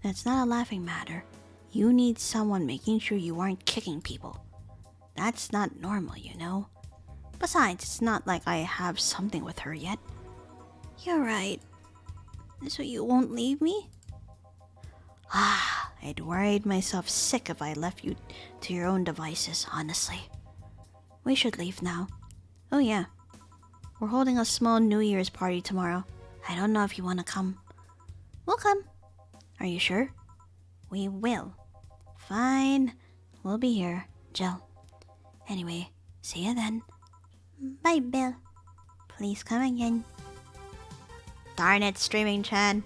That's not a laughing matter. You need someone making sure you aren't kicking people. That's not normal, you know. Besides, it's not like I have something with her yet. You're right. So you won't leave me? I'd worried myself sick if I left you to your own devices, honestly. We should leave now. Oh yeah. We're holding a small New Year's party tomorrow. I don't know if you want to come. We'll come. Are you sure? We will. Fine. We'll be here, Jill. Anyway, see you then. Bye, Bill. Please come again. Darn it, Streaming Chan.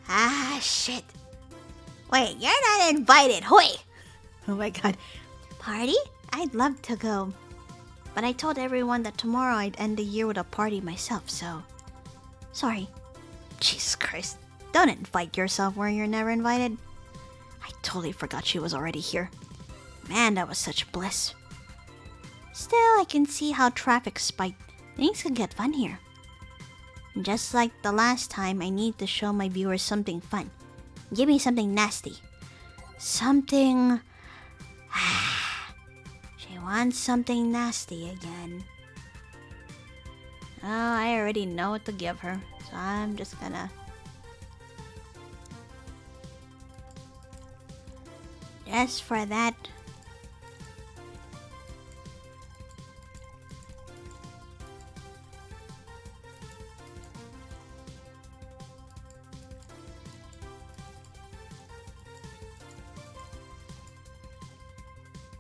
Ah, shit. Wait, you're not invited. Hoi! Oh my god. Party? I'd love to go. But I told everyone that tomorrow I'd end the year with a party myself, so... Sorry. Jesus Christ. Don't invite yourself where you're never invited. I totally forgot she was already here. Man, that was such bliss. Still, I can see how traffic spiked. Things can get fun here. Just like the last time, I need to show my viewers something fun. Give me something nasty. Something... She wants something nasty again. Oh, I already know what to give her, so I'm just gonna... Just for that...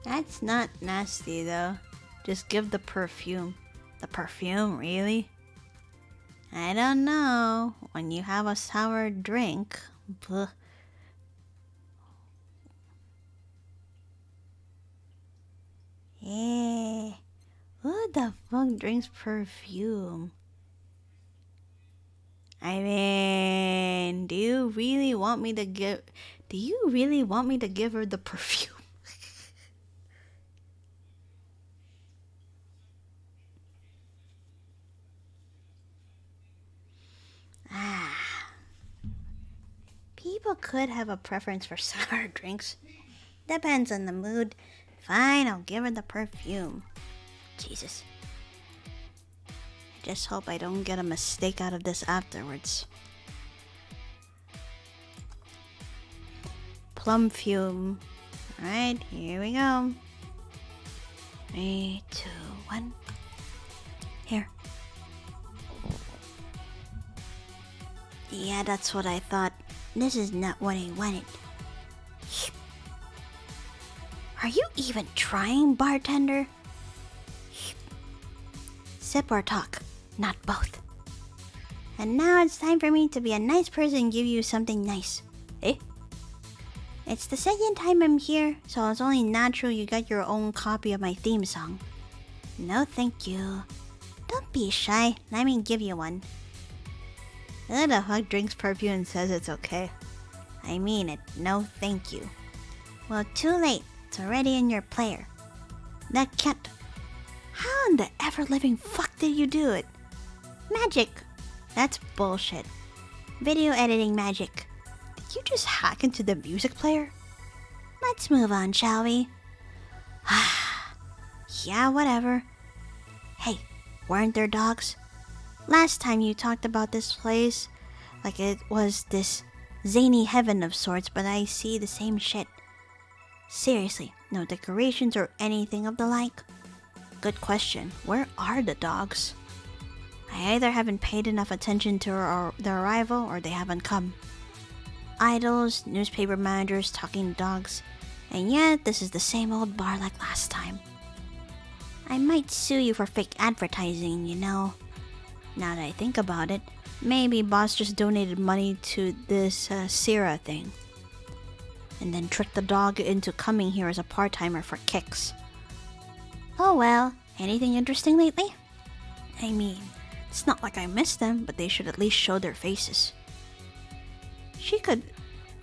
That's not nasty though. Just give the perfume. The perfume, really? I don't know when you have a sour drink, Buh. Yeah. Who the fuck drinks perfume? I mean, do you really want me to give her the perfume? Ah. People could have a preference for sour drinks. Depends on the mood. Fine, I'll give her the perfume. Jesus. I just hope I don't get a mistake out of this afterwards. Plum fume. Alright, here we go. 3, 2, 1. Here. Yeah, that's what I thought. This is not what I wanted. Are you even trying, bartender? Sip or talk, not both. And now it's time for me to be a nice person and give you something nice. Eh? It's the second time I'm here, so it's only natural you got your own copy of my theme song. No thank you. Don't be shy, let me give you one. Who the fuck drinks perfume and says it's okay? I mean it, no thank you. Well, too late, it's already in your player. That can't... How in the ever-living fuck did you do it? Magic! That's bullshit. Video editing magic. Did you just hack into the music player? Let's move on, shall we? Yeah, whatever. Hey, weren't there dogs? Last time you talked about this place like it was this zany heaven of sorts, but I see the same shit. Seriously, no decorations or anything of the like? Good question. Where are the dogs? I either haven't paid enough attention to their arrival or they haven't come. Idols, newspaper managers, talking dogs, and yet this is the same old bar like last time. I might sue you for fake advertising, you know. Now that I think about it, maybe boss just donated money to this Sierra thing. And then tricked the dog into coming here as a part-timer for kicks. Oh well, anything interesting lately? I mean, it's not like I miss them, but they should at least show their faces. She could...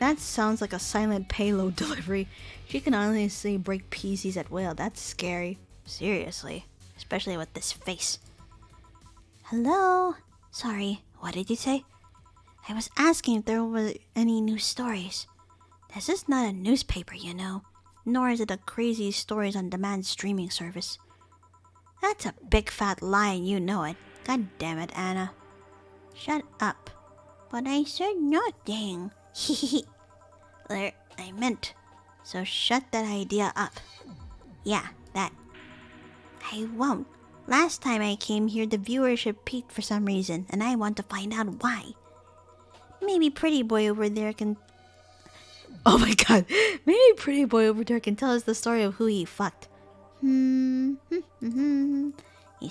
That sounds like a silent payload delivery. She can honestly break PCs at will. That's scary. Seriously. Especially with this face. Hello? Sorry, what did you say? I was asking if there were any new stories. This is not a newspaper, you know. Nor is it a crazy stories on demand streaming service. That's a big fat lie and you know it. God damn it, Anna. Shut up. But I said nothing. I meant. So shut that idea up. Yeah, that. I won't. Last time I came here, the viewership peaked for some reason, and I want to find out why. Maybe Pretty Boy over there can... Oh my god. Maybe Pretty Boy over there can tell us the story of who he fucked. He's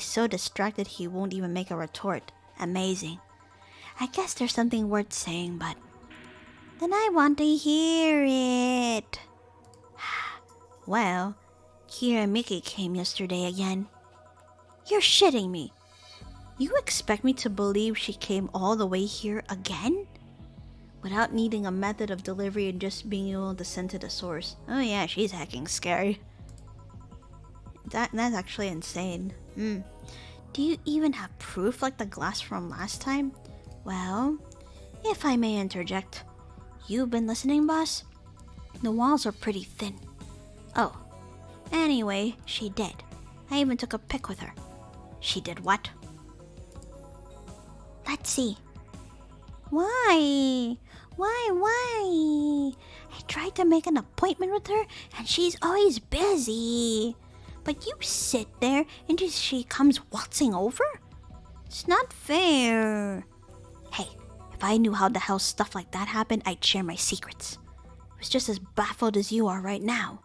so distracted he won't even make a retort. Amazing. I guess there's something worth saying, but... Then I want to hear it. Well, Kira Mickey came yesterday again. You're shitting me. You expect me to believe she came all the way here again? Without needing a method of delivery and just being able to send to the source. Oh yeah, she's hecking scary. That's actually insane. Do you even have proof like the glass from last time? Well, if I may interject. You've been listening, boss? The walls are pretty thin. Oh. Anyway, she did. I even took a pic with her. She did what? Let's see. Why? Why? I tried to make an appointment with her and she's always busy. But you sit there and just she comes waltzing over? It's not fair. Hey, if I knew how the hell stuff like that happened, I'd share my secrets. I was just as baffled as you are right now.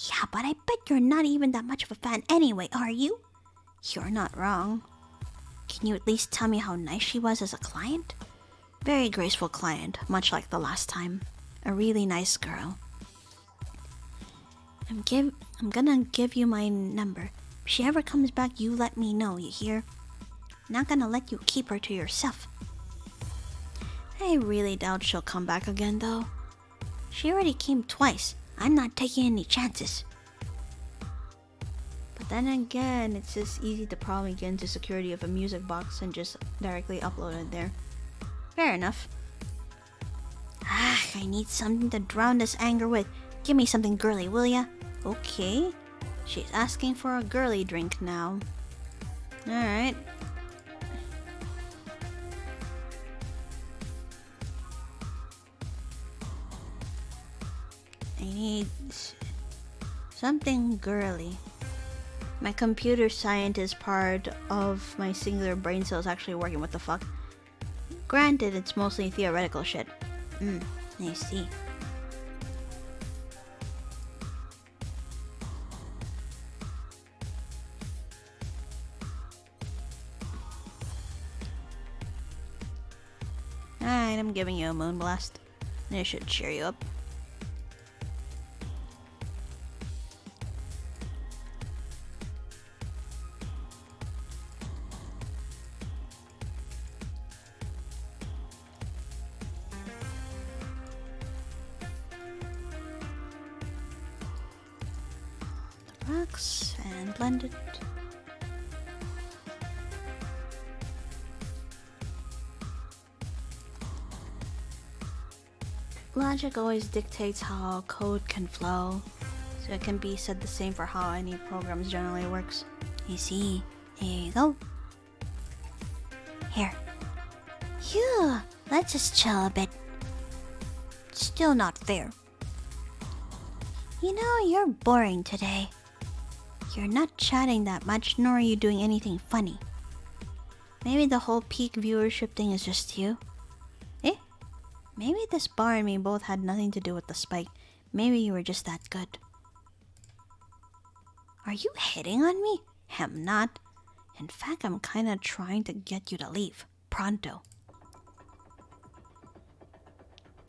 Yeah, but I bet you're not even that much of a fan anyway, are you? You're not wrong. Can you at least tell me how nice she was as a client? Very graceful client, much like the last time. A really nice girl. I'm gonna give you my number. If she ever comes back, you let me know, you hear? Not gonna let you keep her to yourself. I really doubt she'll come back again, though. She already came twice. I'm not taking any chances. But then again, it's just easy to probably get into security of a music box and just directly upload it there. Fair enough. I need something to drown this anger with. Give me something girly, will ya? Okay. She's asking for a girly drink now. Alright. I need something girly. My computer scientist part of my singular brain cell is actually working. What the fuck? Granted, it's mostly theoretical shit. I see. Alright, I'm giving you a moon blast. It should cheer you up. Rocks and blend it. Logic always dictates how code can flow, so it can be said the same for how any programs generally works. You see, here you go. Here. Phew, let's just chill a bit. Still not fair. You know, you're boring today. You're not chatting that much, nor are you doing anything funny. Maybe the whole peak viewership thing is just you? Eh? Maybe this bar and me both had nothing to do with the spike. Maybe you were just that good. Are you hitting on me? I'm not. In fact, I'm kinda trying to get you to leave. Pronto.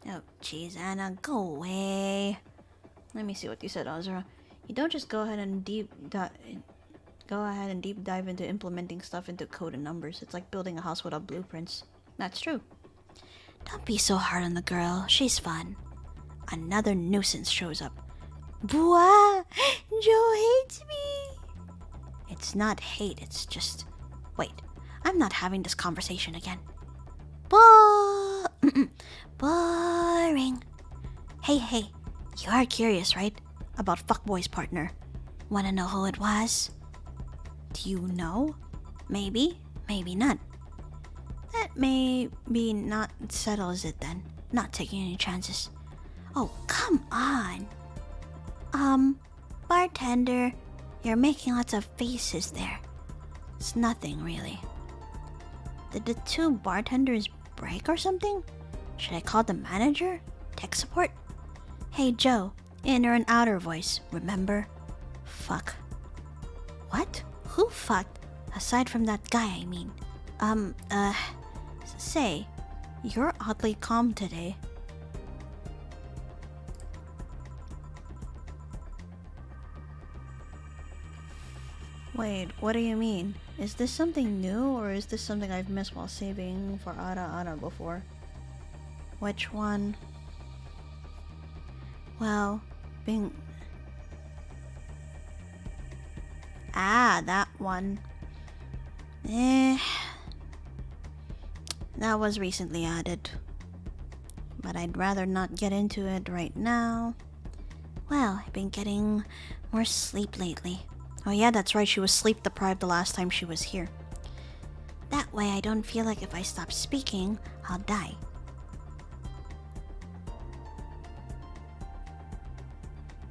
Oh, jeez, Anna, go away. Let me see what you said, Ozra. You don't just go ahead and deep dive into implementing stuff into code and numbers. It's like building a house without blueprints. That's true. Don't be so hard on the girl. She's fun. Another nuisance shows up. Bwah! Joe hates me! It's not hate, it's just... Wait, I'm not having this conversation again. Boring. Hey, you are curious, right? About Fuckboy's partner. Wanna know who it was? Do you know? Maybe, maybe not. That maybe not settles it then. Not taking any chances. Oh, come on. Bartender, you're making lots of faces there. It's nothing really. Did the two bartenders break or something? Should I call the manager? Tech support? Hey Joe, inner and outer voice, remember? Fuck. What? Who fucked? Aside from that guy, I mean. Say, you're oddly calm today. Wait, what do you mean? Is this something new, or is this something I've missed while saving for Ara before? Which one? Well, being... Ah, that one. That was recently added. But I'd rather not get into it right now. Well, I've been getting more sleep lately. Oh yeah, that's right, she was sleep deprived the last time she was here. That way I don't feel like if I stop speaking, I'll die.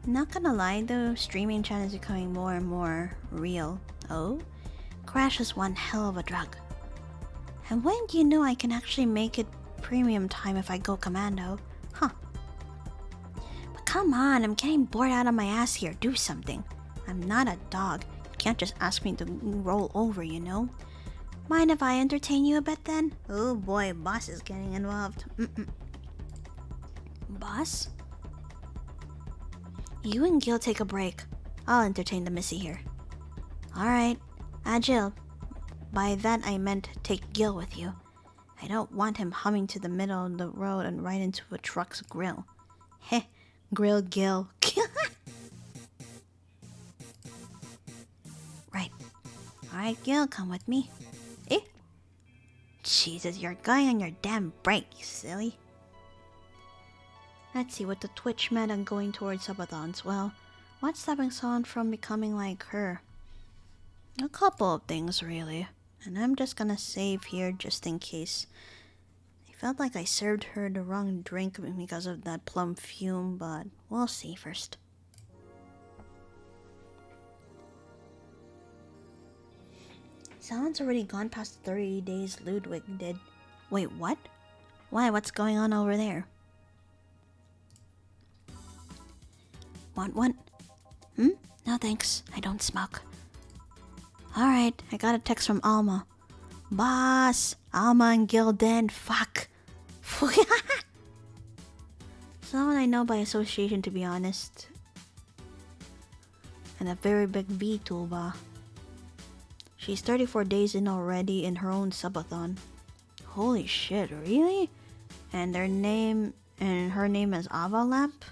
Not gonna lie though, streaming channel is becoming more and more real. Oh? Crash is one hell of a drug. And when do you know I can actually make it premium time if I go commando? Huh. But come on, I'm getting bored out of my ass here. Do something. I'm not a dog. You can't just ask me to roll over, you know? Mind if I entertain you a bit then? Oh boy, boss is getting involved. Boss? You and Gil take a break. I'll entertain the missy here. Alright. Jill. By that I meant take Gil with you. I don't want him humming to the middle of the road and right into a truck's grill. Heh. Grill Gil. Right. Alright, Gil, come with me. Eh? Jesus, you're going on your damn break, you silly. Let's see what the Twitch meant on going towards subathons. Well, what's stopping someone from becoming like her? A couple of things, really. And I'm just gonna save here just in case. I felt like I served her the wrong drink because of that plum fume, but we'll see first. Someone's already gone past 30 days Ludwig did. Wait, what? Why, what's going on over there? Want one? No thanks, I don't smoke. Alright, I got a text from Alma. Boss, Alma and Gildan, fuck. Someone I know by association, to be honest. And a very big VTuber. She's 34 days in already in her own subathon. Holy shit, really? And her name is Ava Lamp?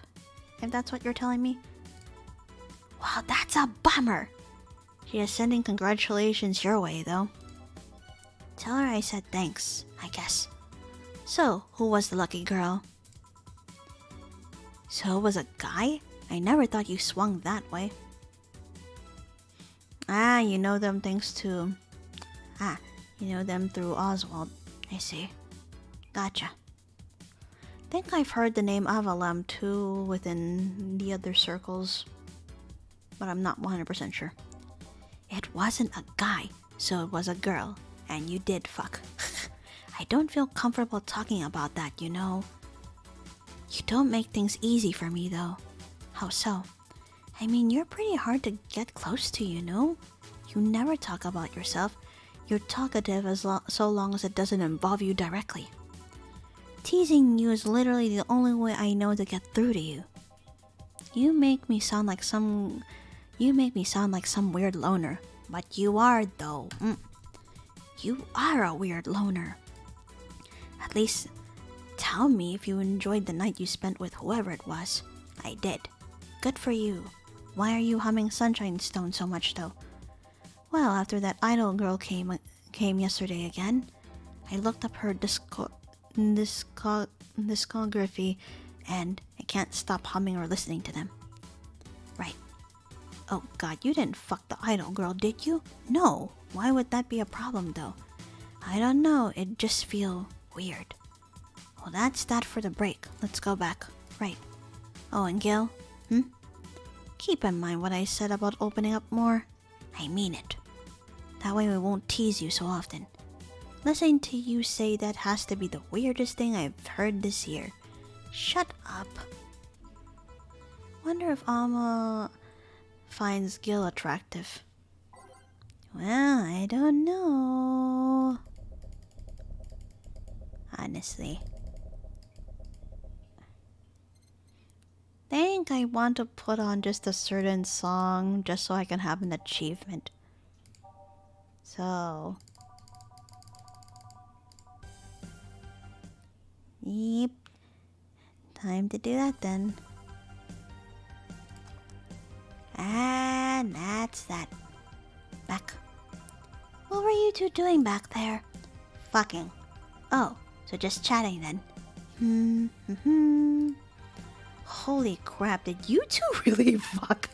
If that's what you're telling me. Wow, that's a bummer. She is sending congratulations your way, though. Tell her I said thanks, I guess. So, who was the lucky girl? So it was a guy? I never thought you swung that way. Ah, you know them thanks to... you know them through Oswald. I see. Gotcha. Think I've heard the name Avalam too within the other circles, but I'm not 100% sure. It wasn't a guy, so it was a girl, and you did fuck. I don't feel comfortable talking about that, you know. You don't make things easy for me though. How so? I mean, you're pretty hard to get close to, you know? You never talk about yourself. You're talkative so long as it doesn't involve you directly. Teasing you is literally the only way I know to get through to you. You make me sound like some weird loner, but you are though. You are a weird loner. At least tell me if you enjoyed the night you spent with whoever it was. I did. Good for you. Why are you humming Sunshine Stone so much though? Well, after that idol girl came yesterday again, I looked up her discography and I can't stop humming or listening to them. Right. Oh god, you didn't fuck the idol girl, did you? No. Why would that be a problem though? I don't know, it just feel weird. Well, that's that for the break. Let's go back. Right. Oh, and Gil? Keep in mind what I said about opening up more. I mean it. That way we won't tease you so often. Listening to you say that has to be the weirdest thing I've heard this year. Shut up. Wonder if Alma finds Gil attractive. Well, I don't know. Honestly. Think I want to put on just a certain song just so I can have an achievement. So... Yep. Time to do that then. And that's that. Back. What were you two doing back there? Fucking. Oh, so just chatting then. Holy crap, did you two really fuck?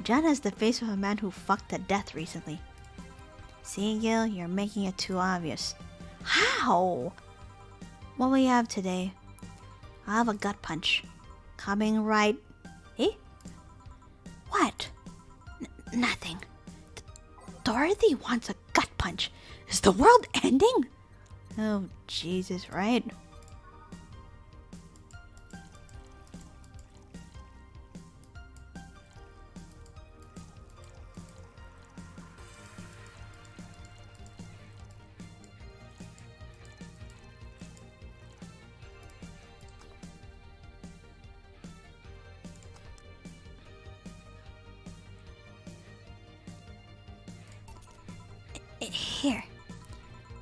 John has the face of a man who fucked to death recently. See, Gil, you're making it too obvious. How? What we have today? I have a gut punch. Coming right... Eh? What? Nothing. Dorothy wants a gut punch. Is the world ending? Oh, Jesus, right? Here.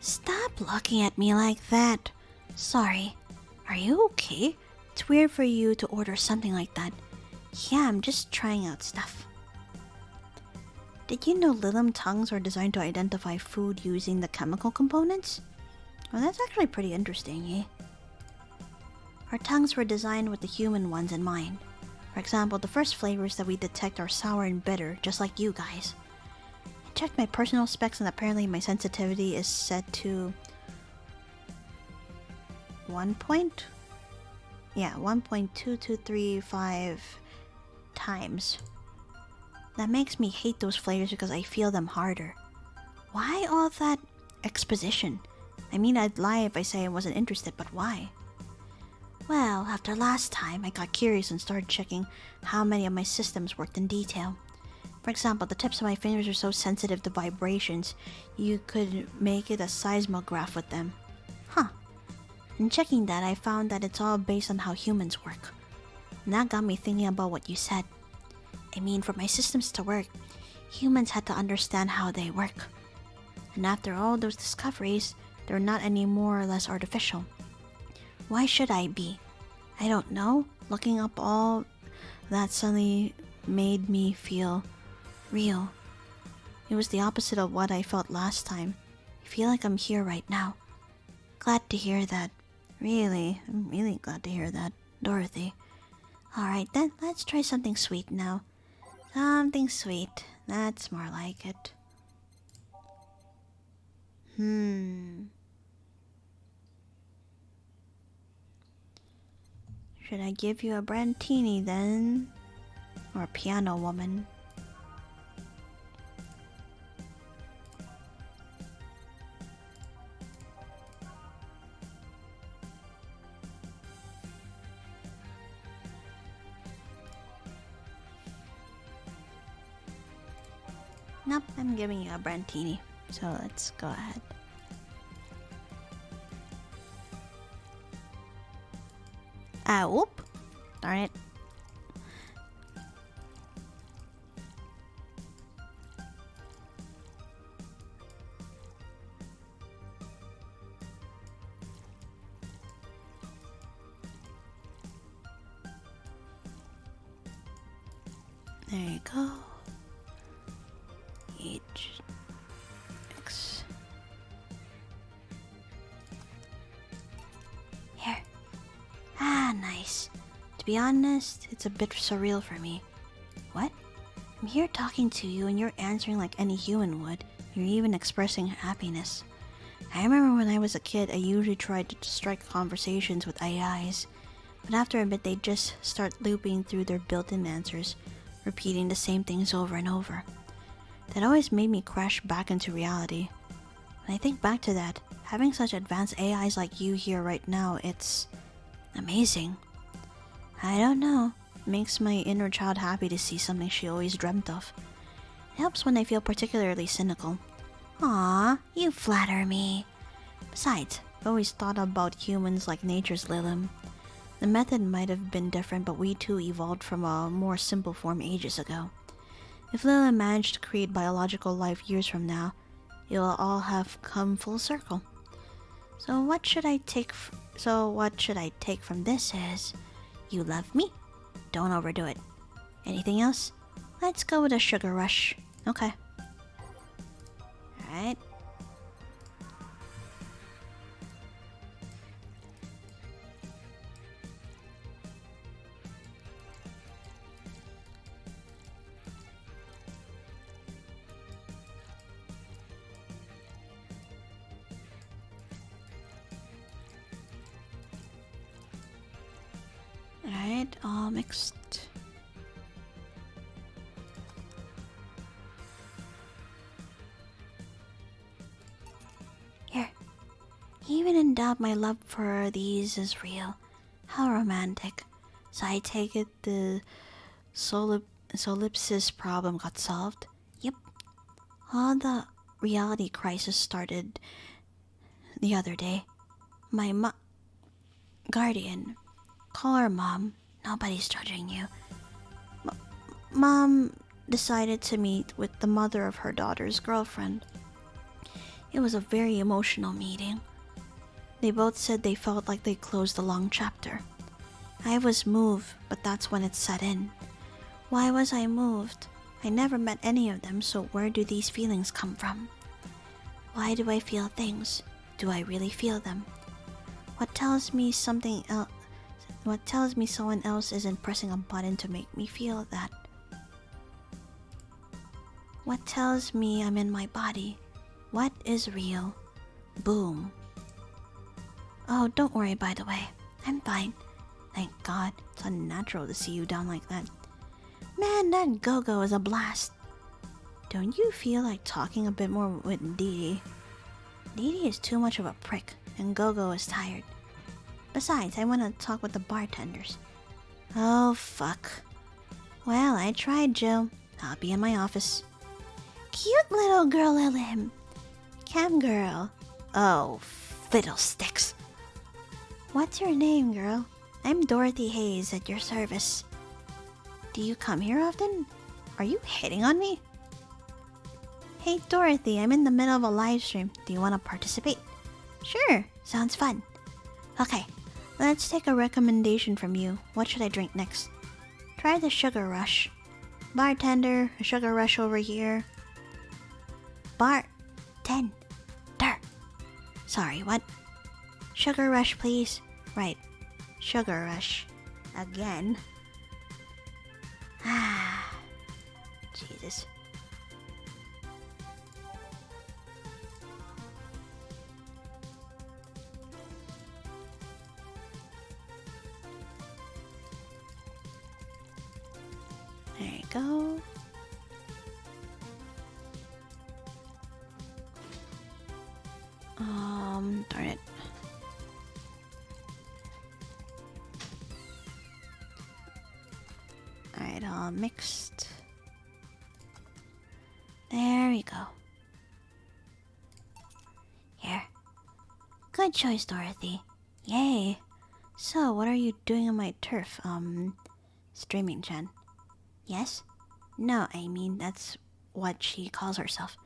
Stop looking at me like that. Sorry. Are you okay? It's weird for you to order something like that. Yeah, I'm just trying out stuff. Did you know Lilim tongues are designed to identify food using the chemical components? Well, that's actually pretty interesting, eh? Our tongues were designed with the human ones in mind. For example, the first flavors that we detect are sour and bitter, just like you guys. I checked my personal specs and apparently my sensitivity is set to 1.2235 times. That makes me hate those flavors because I feel them harder. Why all that exposition? I mean, I'd lie if I say I wasn't interested, but why? Well, after last time, I got curious and started checking how many of my systems worked in detail. For example, the tips of my fingers are so sensitive to vibrations, you could make it a seismograph with them. Huh. In checking that, I found that it's all based on how humans work. And that got me thinking about what you said. I mean, for my systems to work, humans had to understand how they work. And after all those discoveries, they're not any more or less artificial. Why should I be? I don't know. Looking up all that suddenly made me feel real. It was the opposite of what I felt last time. I feel like I'm here right now. Glad to hear that. Really, I'm really glad to hear that, Dorothy. Alright then, let's try something sweet now. Something sweet. That's more like it. Should I give you a brandtini then? Or a piano woman? Nope, I'm giving you a brandtini. So let's go ahead. Whoop. Darn it. There you go. X. Here. Nice. To be honest, it's a bit surreal for me. What? I'm here talking to you and you're answering like any human would. You're even expressing happiness. I remember when I was a kid, I usually tried to strike conversations with AIs. But after a bit, they just start looping through their built-in answers, repeating the same things over and over. That always made me crash back into reality. When I think back to that, having such advanced AIs like you here right now, it's amazing. I don't know. It makes my inner child happy to see something she always dreamt of. It helps when I feel particularly cynical. Aw, you flatter me. Besides, I've always thought about humans like nature's Lilim. The method might have been different, but we too evolved from a more simple form ages ago. If Lilim managed to create biological life years from now, it will all have come full circle. So what should I take from this is, you love me, don't overdo it. Anything else? Let's go with a sugar rush. Okay. Alright. Alright, all mixed. Here. Even in doubt, my love for these is real. How romantic. So I take it the solipsis problem got solved? Yep. All the reality crisis started the other day. My guardian. Call her Mom. Nobody's judging you. Mom decided to meet with the mother of her daughter's girlfriend. It was a very emotional meeting. They both said they felt like they closed a long chapter. I was moved, but that's when it set in. Why was I moved? I never met any of them, so where do these feelings come from? Why do I feel things? Do I really feel them? What tells me something else? What tells me someone else isn't pressing a button to make me feel that? What tells me I'm in my body? What is real? Boom. Oh, don't worry, by the way. I'm fine. Thank God. It's unnatural to see you down like that. Man, that go-go is a blast. Don't you feel like talking a bit more with Dee Dee? Dee Dee is too much of a prick, and Go-Go is tired. Besides, I want to talk with the bartenders. Oh, fuck. Well, I tried, Jill. I'll be in my office. Cute little girl, Elim. Cam girl. Oh, fiddlesticks. What's your name, girl? I'm Dorothy Hayes at your service. Do you come here often? Are you hitting on me? Hey, Dorothy, I'm in the middle of a live stream. Do you want to participate? Sure, sounds fun. Okay, let's take a recommendation from you. What should I drink next? Try the Sugar Rush. Bartender, a Sugar Rush over here. Bartender. Sorry, what? Sugar Rush, please. Right, Sugar Rush. Again. Ah, Jesus. There you go. Darn it. Alright, all mixed. There we go. Here. Good choice, Dorothy. Yay. So, what are you doing on my turf? Streaming, Chen. Yes? No, I mean, that's what she calls herself.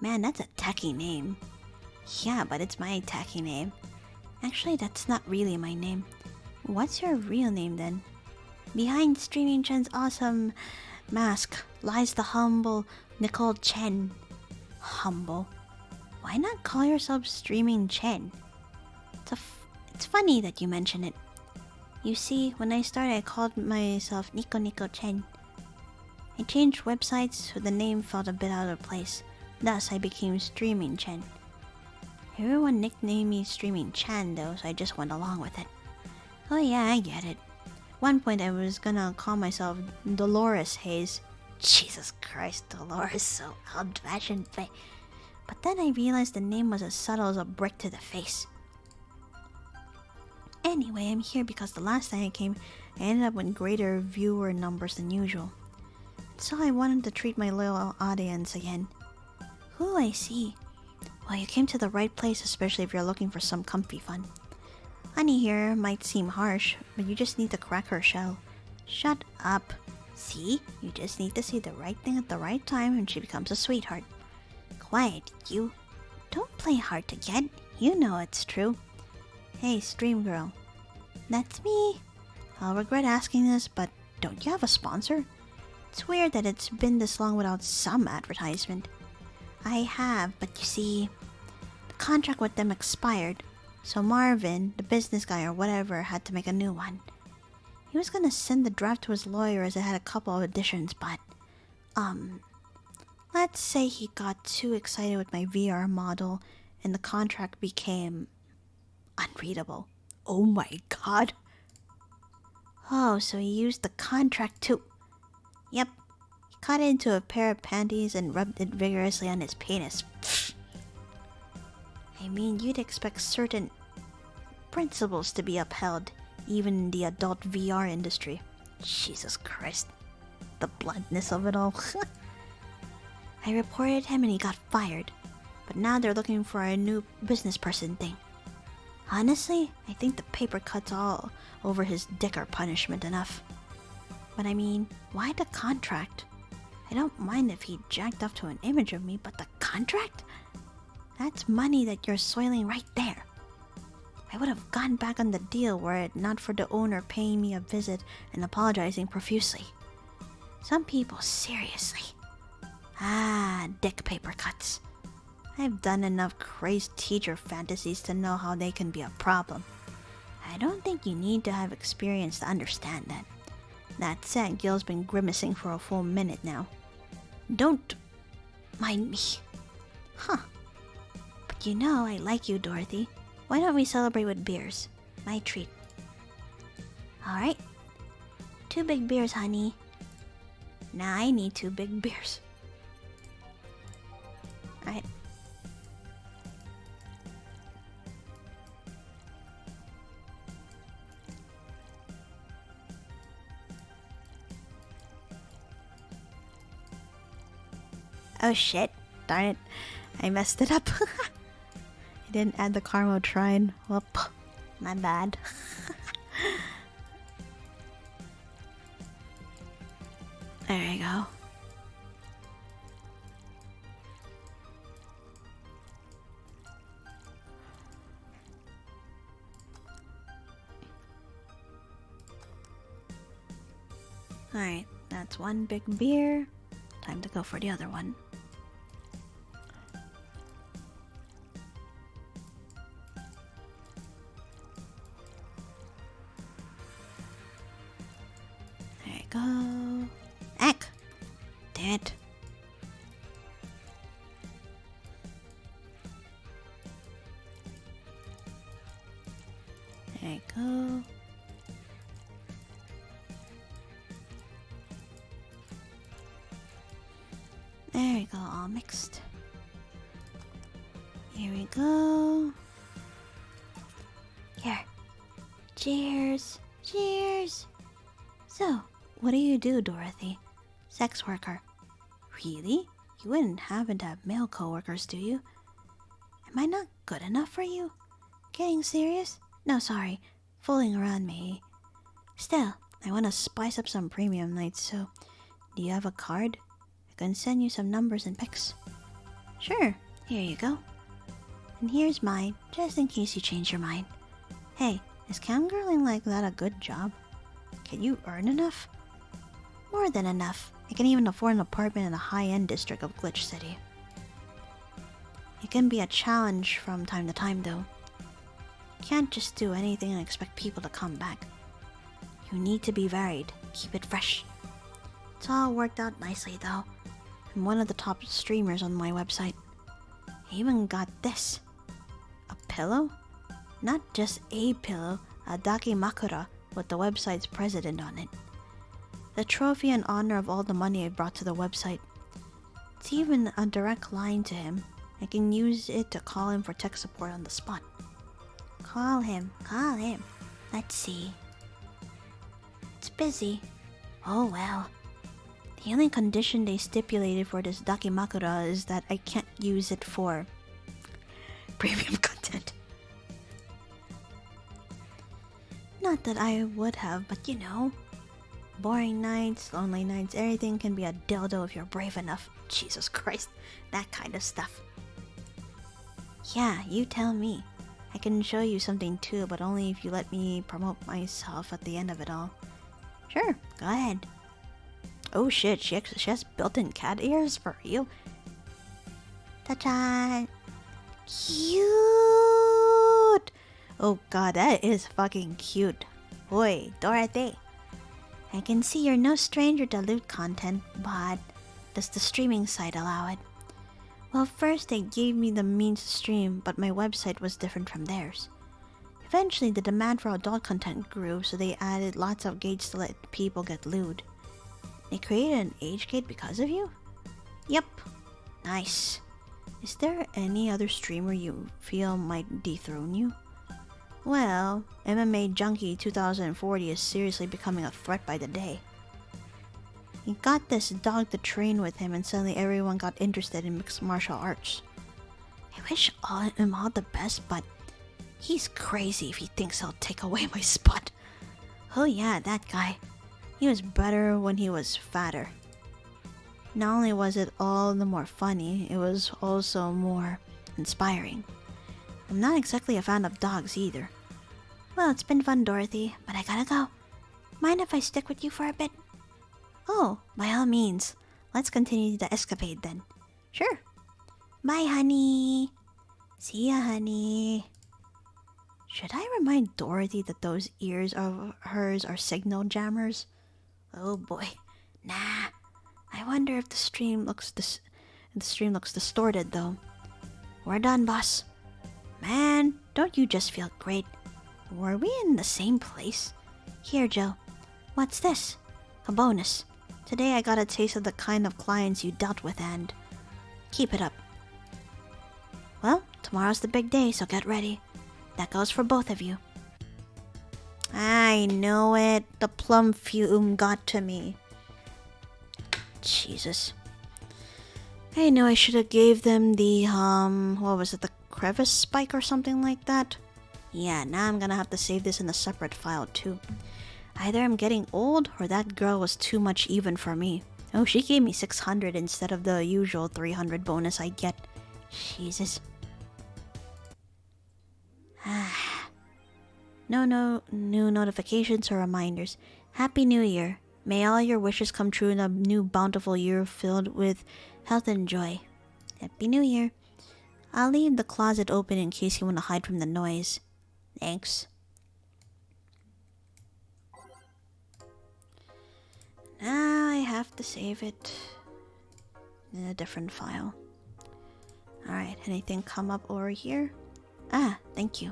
Man, that's a tacky name. Yeah, but it's my tacky name. Actually, that's not really my name. What's your real name then? Behind Streaming Chen's awesome mask lies the humble Nicole Chen. Humble? Why not call yourself Streaming Chen? It's funny that you mention it. You see, when I started, I called myself Nico Nico Chen. I changed websites so the name felt a bit out of place. Thus, I became Streaming Chen. Everyone nicknamed me Streaming Chan though, so I just went along with it. Oh yeah, I get it. At one point I was gonna call myself Dolores Hayes. Jesus Christ, Dolores, so old-fashioned. But then I realized the name was as subtle as a brick to the face. Anyway, I'm here because the last time I came, I ended up with greater viewer numbers than usual. So I wanted to treat my loyal audience again. Oh, I see. Well, you came to the right place, especially if you're looking for some comfy fun. Honey here might seem harsh, but you just need to crack her shell. Shut up. See? You just need to say the right thing at the right time and she becomes a sweetheart. Quiet, you. Don't play hard to get. You know it's true. Hey, Stream Girl. That's me. I'll regret asking this, but don't you have a sponsor? It's weird that it's been this long without some advertisement. I have, but you see, the contract with them expired, so Marvin, the business guy or whatever, had to make a new one. He was gonna send the draft to his lawyer as it had a couple of additions, but, let's say he got too excited with my VR model and the contract became unreadable. Oh my god. Oh, so he used the contract to... Yep. He cut it into a pair of panties and rubbed it vigorously on his penis. I mean, you'd expect certain principles to be upheld, even in the adult VR industry. Jesus Christ. The bluntness of it all. I reported him and he got fired. But now they're looking for a new business person thing. Honestly, I think the paper cuts all over his dick are punishment enough. But I mean, why the contract? I don't mind if he jacked up to an image of me, but the contract? That's money that you're soiling right there. I would have gone back on the deal were it not for the owner paying me a visit and apologizing profusely. Some people, seriously. Dick paper cuts. I've done enough crazed teacher fantasies to know how they can be a problem. I don't think you need to have experience to understand that. That said, Gil's been grimacing for a full minute now. Don't mind me. Huh. But you know I like you, Dorothy. Why don't we celebrate with beers? My treat. Alright. 2 big beers, honey. Now I need 2 big beers. Alright. Oh shit. Darn it. I messed it up. I didn't add the caramel trine. Whoop. My bad. There you go. Alright, that's 1 big beer. Time to go for the other one. There you go. Eck! Damn it. There you go. There we go, all mixed. Here we go. Here. Cheers. Cheers. So, what do you do, Dorothy? Sex worker. Really? You wouldn't happen to have male coworkers, do you? Am I not good enough for you? Getting serious? No, sorry. Fooling around, maybe. Still, I want to spice up some premium nights, so... Do you have a card? I can send you some numbers and pics. Sure, here you go. And here's mine, just in case you change your mind. Hey, is camgirling like that a good job? Can you earn enough? More than enough. I can even afford an apartment in a high-end district of Glitch City. It can be a challenge from time to time, though. Can't just do anything and expect people to come back. You need to be varied, keep it fresh. It's all worked out nicely, though. I'm one of the top streamers on my website. I even got this. A pillow? Not just a pillow, a dakimakura with the website's president on it. The trophy in honor of all the money I brought to the website. It's even a direct line to him. I can use it to call him for tech support on the spot. Call him. Let's see. It's busy. Oh well. The only condition they stipulated for this dakimakura is that I can't use it for premium content. Not that I would have, but you know. Boring nights, lonely nights, everything can be a dildo if you're brave enough. Jesus Christ, that kind of stuff. Yeah, you tell me. I can show you something too, but only if you let me promote myself at the end of it all. Sure, go ahead. Oh shit, she has built-in cat ears for real? Ta-cha! Cute! Oh god, that is fucking cute. Oi, Dorothy. I can see you're no stranger to loot content, but does the streaming site allow it? Well, first they gave me the means to stream, but my website was different from theirs. Eventually, the demand for adult content grew, so they added lots of gates to let people get lewd. They created an age gate because of you? Yep. Nice. Is there any other streamer you feel might dethrone you? Well, MMA Junkie 2040 is seriously becoming a threat by the day. He got this dog to train with him and suddenly everyone got interested in mixed martial arts. I wish him all the best, but he's crazy if he thinks he'll take away my spot. Oh yeah, that guy. He was better when he was fatter. Not only was it all the more funny, it was also more inspiring. I'm not exactly a fan of dogs either. Well, it's been fun, Dorothy, but I gotta go. Mind if I stick with you for a bit? Oh, by all means. Let's continue the escapade then. Sure. Bye, honey. See ya, honey. Should I remind Dorothy that those ears of hers are signal jammers? Oh boy. Nah. I wonder if the stream looks distorted though. We're done, boss. Man, don't you just feel great? Were we in the same place? Here, Joe. What's this? A bonus. Today I got a taste of the kind of clients you dealt with and... Keep it up. Well, tomorrow's the big day, so get ready. That goes for both of you. I know it. The plum fume got to me. Jesus. I know I should have gave them the, what was it, the crevice spike or something like that? Yeah, now I'm gonna have to save this in a separate file too. Either I'm getting old or that girl was too much even for me. Oh, she gave me 600 instead of the usual 300 bonus I get. Jesus. No new notifications or reminders. Happy New Year. May all your wishes come true in a new bountiful year filled with health and joy. Happy New Year. I'll leave the closet open in case you want to hide from the noise. Thanks. Now I have to save it in a different file. Alright, anything come up over here? Ah, thank you.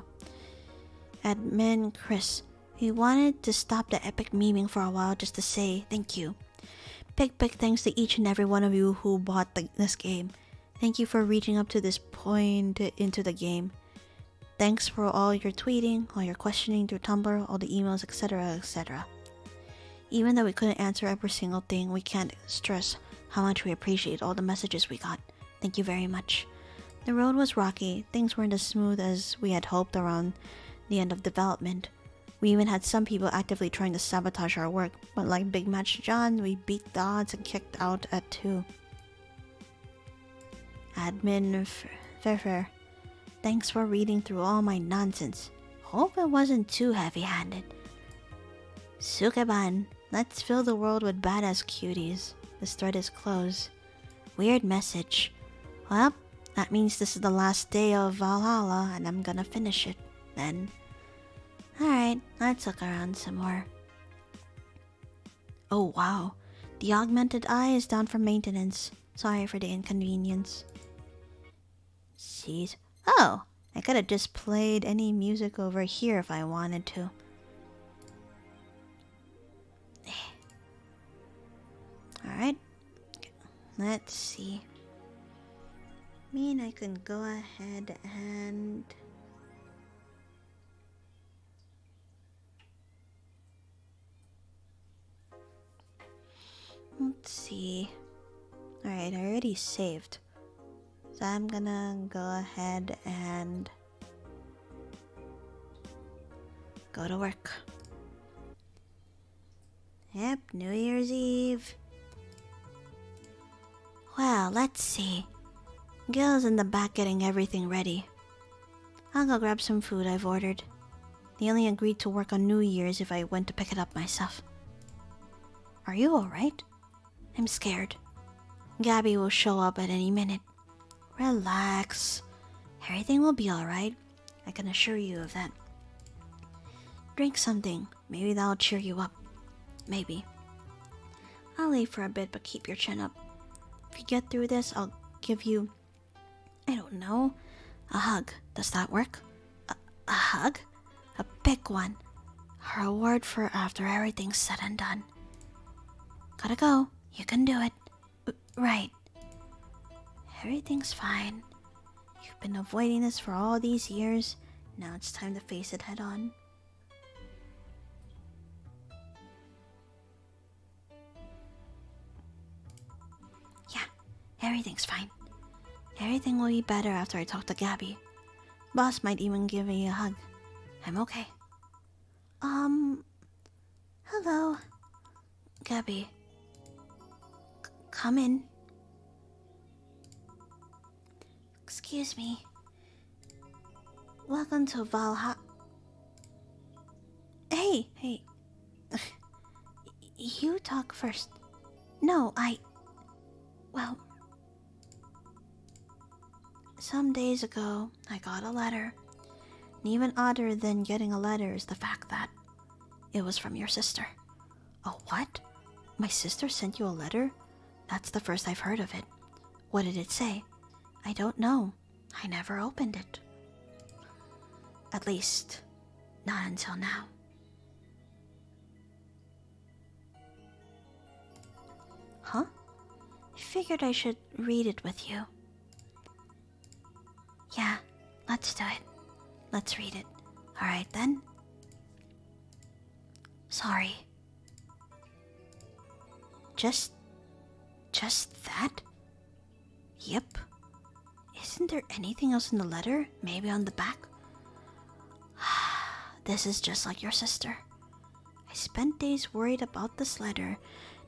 Admin Chris. He wanted to stop the epic memeing for a while just to say thank you. Big thanks to each and every one of you who bought this game. Thank you for reaching up to this point into the game. Thanks for all your tweeting, all your questioning through Tumblr, all the emails, etc, etc. Even though we couldn't answer every single thing, we can't stress how much we appreciate all the messages we got. Thank you very much. The road was rocky, things weren't as smooth as we had hoped around the end of development. We even had some people actively trying to sabotage our work, but like Big Match John, we beat the odds and kicked out at 2. Admin Fair. Thanks for reading through all my nonsense. Hope it wasn't too heavy-handed. Sukeban, let's fill the world with badass cuties. This thread is closed. Weird message. Well, that means this is the last day of Valhalla and I'm gonna finish it then. Alright, let's look around some more. Oh wow, the augmented eye is down for maintenance. Sorry for the inconvenience. Jeez. Oh, I could have just played any music over here if I wanted to. Alright, let's see. I can go ahead and... Let's see. Alright, I already saved. So I'm gonna go ahead and go to work. Yep, New Year's Eve. Well, let's see. Gil's in the back getting everything ready. I'll go grab some food I've ordered. They only agreed to work on New Year's if I went to pick it up myself. Are you alright? I'm scared. Gabby will show up at any minute. Relax. Everything will be alright. I can assure you of that. Drink something. Maybe that'll cheer you up. Maybe. I'll leave for a bit, but keep your chin up. If you get through this, I'll give you... I don't know. A hug. Does that work? A hug? A big one. A reward for after everything's said and done. Gotta go. You can do it. Right. Everything's fine. You've been avoiding this for all these years. Now it's time to face it head on. Yeah, everything's fine. Everything will be better after I talk to Gabby. Boss might even give me a hug. I'm okay. Hello. Gabby. Come in. Excuse me. Welcome to Valhalla. Hey. You talk first. No, well, some days ago, I got a letter. And even odder than getting a letter is the fact that it was from your sister. Oh, what? My sister sent you a letter? That's the first I've heard of it. What did it say? I don't know. I never opened it. At least, not until now. Huh? I figured I should read it with you. Yeah, let's do it. Let's read it. Alright then. Sorry. Just that? Yep. Isn't there anything else in the letter? Maybe on the back? This is just like your sister. I spent days worried about this letter,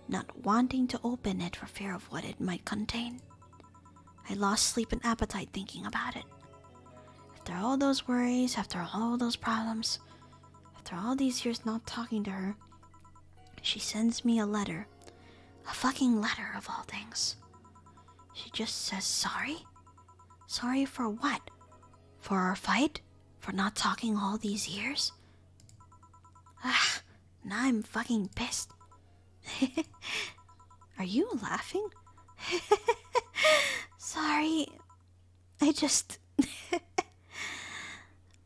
not wanting to open it for fear of what it might contain. I lost sleep and appetite thinking about it. After all those worries, after all those problems, after all these years not talking to her, she sends me a letter. A fucking letter of all things. She just says sorry? Sorry for what? For our fight? For not talking all these years? Now I'm fucking pissed. Are you laughing? Sorry.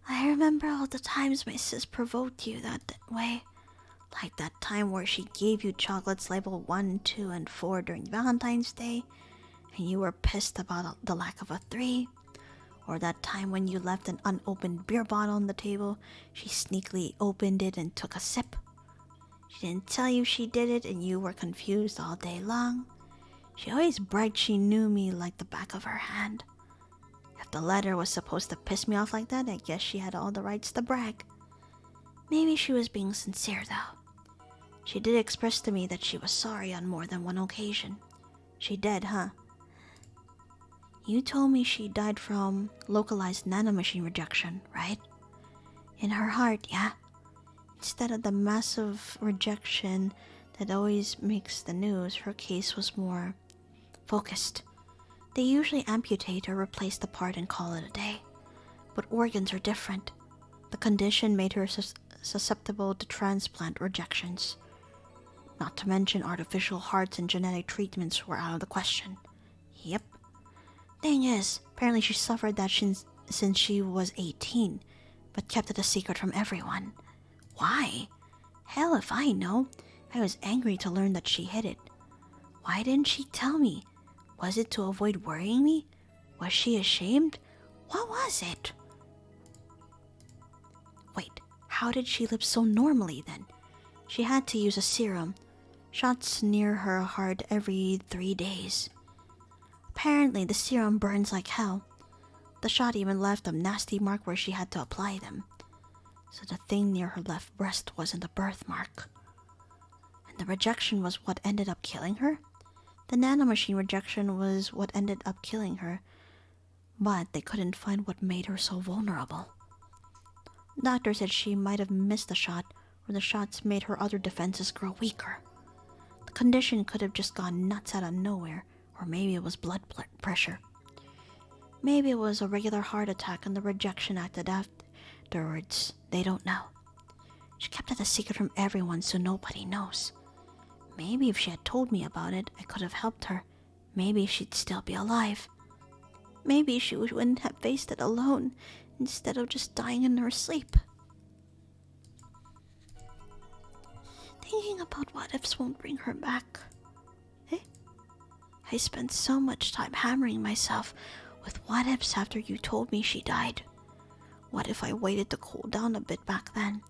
I remember all the times my sis provoked you that way. Like that time where she gave you chocolates labeled 1, 2, and 4 during Valentine's Day, and you were pissed about the lack of a 3. Or that time when you left an unopened beer bottle on the table, she sneakily opened it and took a sip. She didn't tell you she did it and you were confused all day long. She always bragged she knew me like the back of her hand. If the letter was supposed to piss me off like that, I guess she had all the rights to brag. Maybe she was being sincere though. She did express to me that she was sorry on more than one occasion. She did, huh? You told me she died from localized nanomachine rejection, right? In her heart, yeah. Instead of the massive rejection that always makes the news, her case was more focused. They usually amputate or replace the part and call it a day. But organs are different. The condition made her susceptible to transplant rejections. Not to mention artificial hearts and genetic treatments were out of the question. Yep. Thing is, apparently she suffered that since she was 18, but kept it a secret from everyone. Why? Hell if I know. I was angry to learn that she hid it. Why didn't she tell me? Was it to avoid worrying me? Was she ashamed? What was it? Wait, how did she live so normally then? She had to use a serum. Shots near her heart every 3 days. Apparently, the serum burns like hell. The shot even left a nasty mark where she had to apply them. So the thing near her left breast wasn't a birthmark. And the rejection was what ended up killing her? The nanomachine rejection was what ended up killing her. But they couldn't find what made her so vulnerable. Doctor said she might have missed the shot, or the shots made her other defenses grow weaker. The condition could have just gone nuts out of nowhere. Or maybe it was blood pressure. Maybe it was a regular heart attack and the rejection acted afterwards. They don't know. She kept it a secret from everyone so nobody knows. Maybe if she had told me about it, I could have helped her. Maybe she'd still be alive. Maybe she wouldn't have faced it alone instead of just dying in her sleep. Thinking about what ifs won't bring her back. I spent so much time hammering myself with what ifs after you told me she died. What if I waited to cool down a bit back then?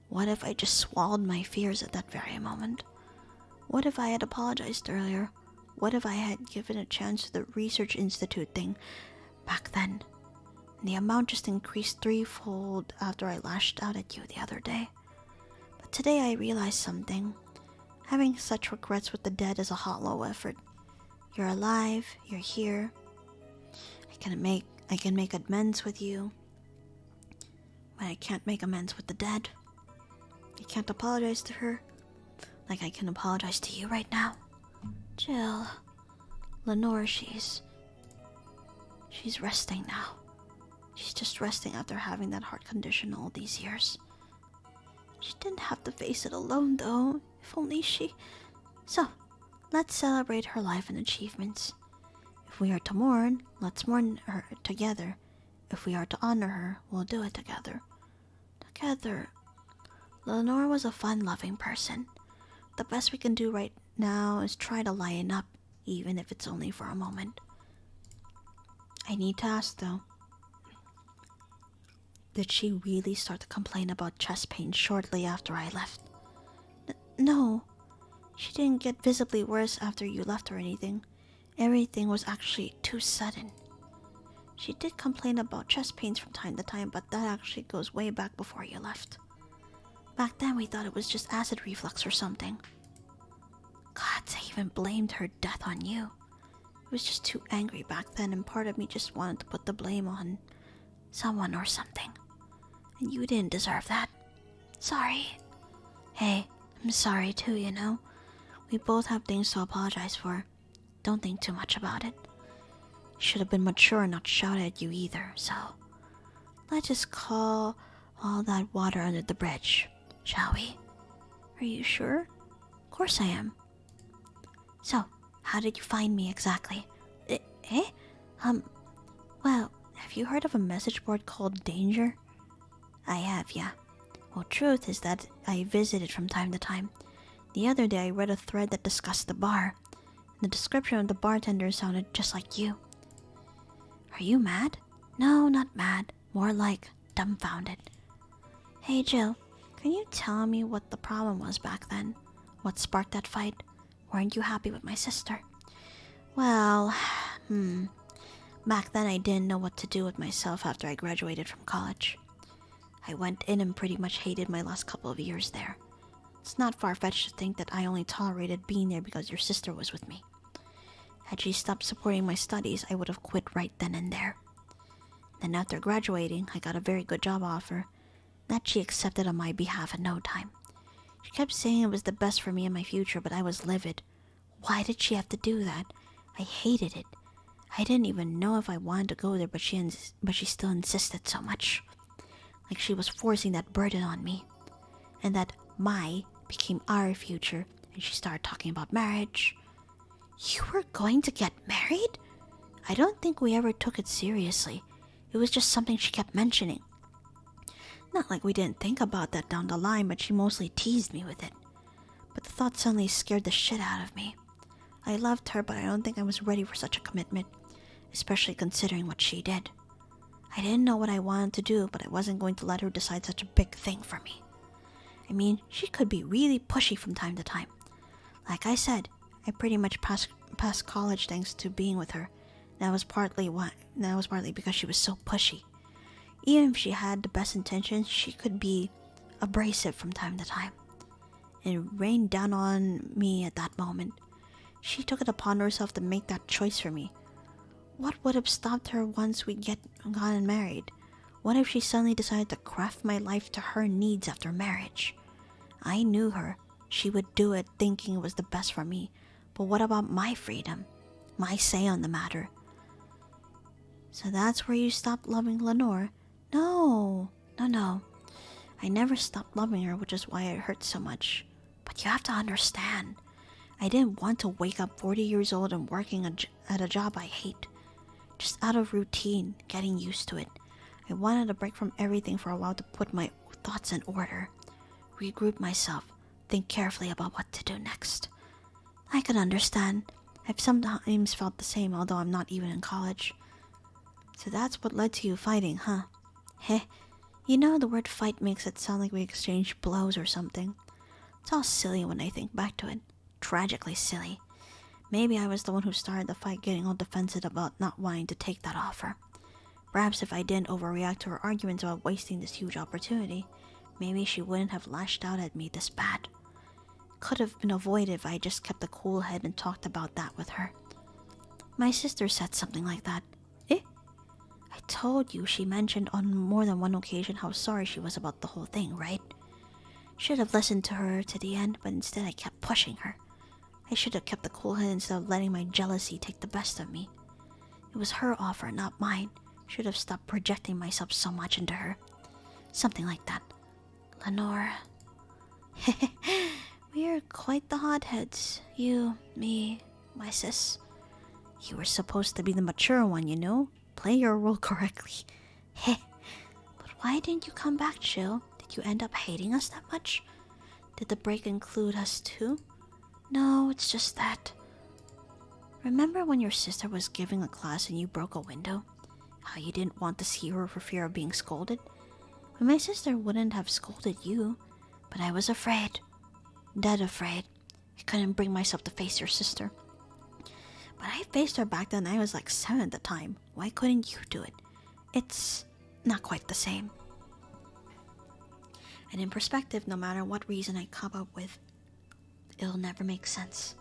What if I just swallowed my fears at that very moment? What if I had apologized earlier? What if I had given a chance to the research institute thing back then? The amount just increased threefold after I lashed out at you the other day. But today I realized something. Having such regrets with the dead is a hollow effort. You're alive, you're here. I can make amends with you. but I can't make amends with the dead. I can't apologize to her like I can apologize to you right now. Jill, Lenore, she's resting now. She's just resting after having that heart condition all these years. She didn't have to face it alone, though. If only she... So, let's celebrate her life and achievements. If we are to mourn, let's mourn her together. If we are to honor her, we'll do it together. Together. Lenore was a fun-loving person. The best we can do right now is try to lighten up, even if it's only for a moment. I need to ask, though. Did she really start to complain about chest pain shortly after I left? No. She didn't get visibly worse after you left or anything. Everything was actually too sudden. She did complain about chest pains from time to time, but that actually goes way back before you left. Back then we thought it was just acid reflux or something. God, I even blamed her death on you. I was just too angry back then, and part of me just wanted to put the blame on someone or something. And you didn't deserve that. Sorry. Hey, I'm sorry too, you know. We both have things to apologize for. Don't think too much about it. Should have been mature and not shout at you either, so... Let's just call all that water under the bridge, shall we? Are you sure? Of course I am. So, how did you find me exactly? Well, have you heard of a message board called Danger? I have, yeah. Well, truth is that I visit it from time to time. The other day I read a thread that discussed the bar. The description of the bartender sounded just like you. Are you mad? No, not mad. More like dumbfounded. Hey Jill, can you tell me what the problem was back then? What sparked that fight? Weren't you happy with my sister? Well, back then I didn't know what to do with myself after I graduated from college. I went in and pretty much hated my last couple of years there. It's not far-fetched to think that I only tolerated being there because your sister was with me. Had she stopped supporting my studies, I would have quit right then and there. Then after graduating, I got a very good job offer that she accepted on my behalf in no time. She kept saying it was the best for me and my future, but I was livid. Why did she have to do that? I hated it. I didn't even know if I wanted to go there, but she still insisted so much. Like she was forcing that burden on me. And that my became our future, and she started talking about marriage. You were going to get married? I don't think we ever took it seriously. It was just something she kept mentioning. Not like we didn't think about that down the line, but she mostly teased me with it. But the thought suddenly scared the shit out of me. I loved her, but I don't think I was ready for such a commitment, especially considering what she did. I didn't know what I wanted to do, but I wasn't going to let her decide such a big thing for me. I mean, she could be really pushy from time to time. Like I said, I pretty much passed college thanks to being with her. That was partly because she was so pushy. Even if she had the best intentions, she could be abrasive from time to time. It rained down on me at that moment. She took it upon herself to make that choice for me. What would have stopped her once we gotten married? What if she suddenly decided to craft my life to her needs after marriage? I knew her. She would do it thinking it was the best for me. But what about my freedom? My say on the matter? So that's where you stopped loving Lenore? No. I never stopped loving her, which is why it hurts so much. But you have to understand. I didn't want to wake up 40 years old and working at a job I hate. Just out of routine, getting used to it. I wanted a break from everything for a while to put my thoughts in order. Regroup myself. Think carefully about what to do next. I can understand. I've sometimes felt the same, although I'm not even in college. So that's what led to you fighting, huh? Heh. You know, the word fight makes it sound like we exchanged blows or something. It's all silly when I think back to it. Tragically silly. Maybe I was the one who started the fight, getting all defensive about not wanting to take that offer. Perhaps if I didn't overreact to her arguments about wasting this huge opportunity, maybe she wouldn't have lashed out at me this bad. Could have been avoided if I just kept a cool head and talked about that with her. My sister said something like that. I told you she mentioned on more than one occasion how sorry she was about the whole thing, right? Should have listened to her to the end, but instead I kept pushing her. I should have kept the cool head instead of letting my jealousy take the best of me. It was her offer, not mine. Should have stopped projecting myself so much into her. Something like that. Lenore. We are quite the hotheads. You, me, my sis. You were supposed to be the mature one, you know? Play your role correctly. But why didn't you come back, Jill? Did you end up hating us that much? Did the break include us too? No, it's just that. Remember when your sister was giving a class and you broke a window? How you didn't want to see her for fear of being scolded? Well, my sister wouldn't have scolded you, but I was afraid. Dead afraid. I couldn't bring myself to face your sister. But I faced her back then. I was like 7 at the time. Why couldn't you do it? It's not quite the same. And in perspective, no matter what reason I come up with, it'll never make sense.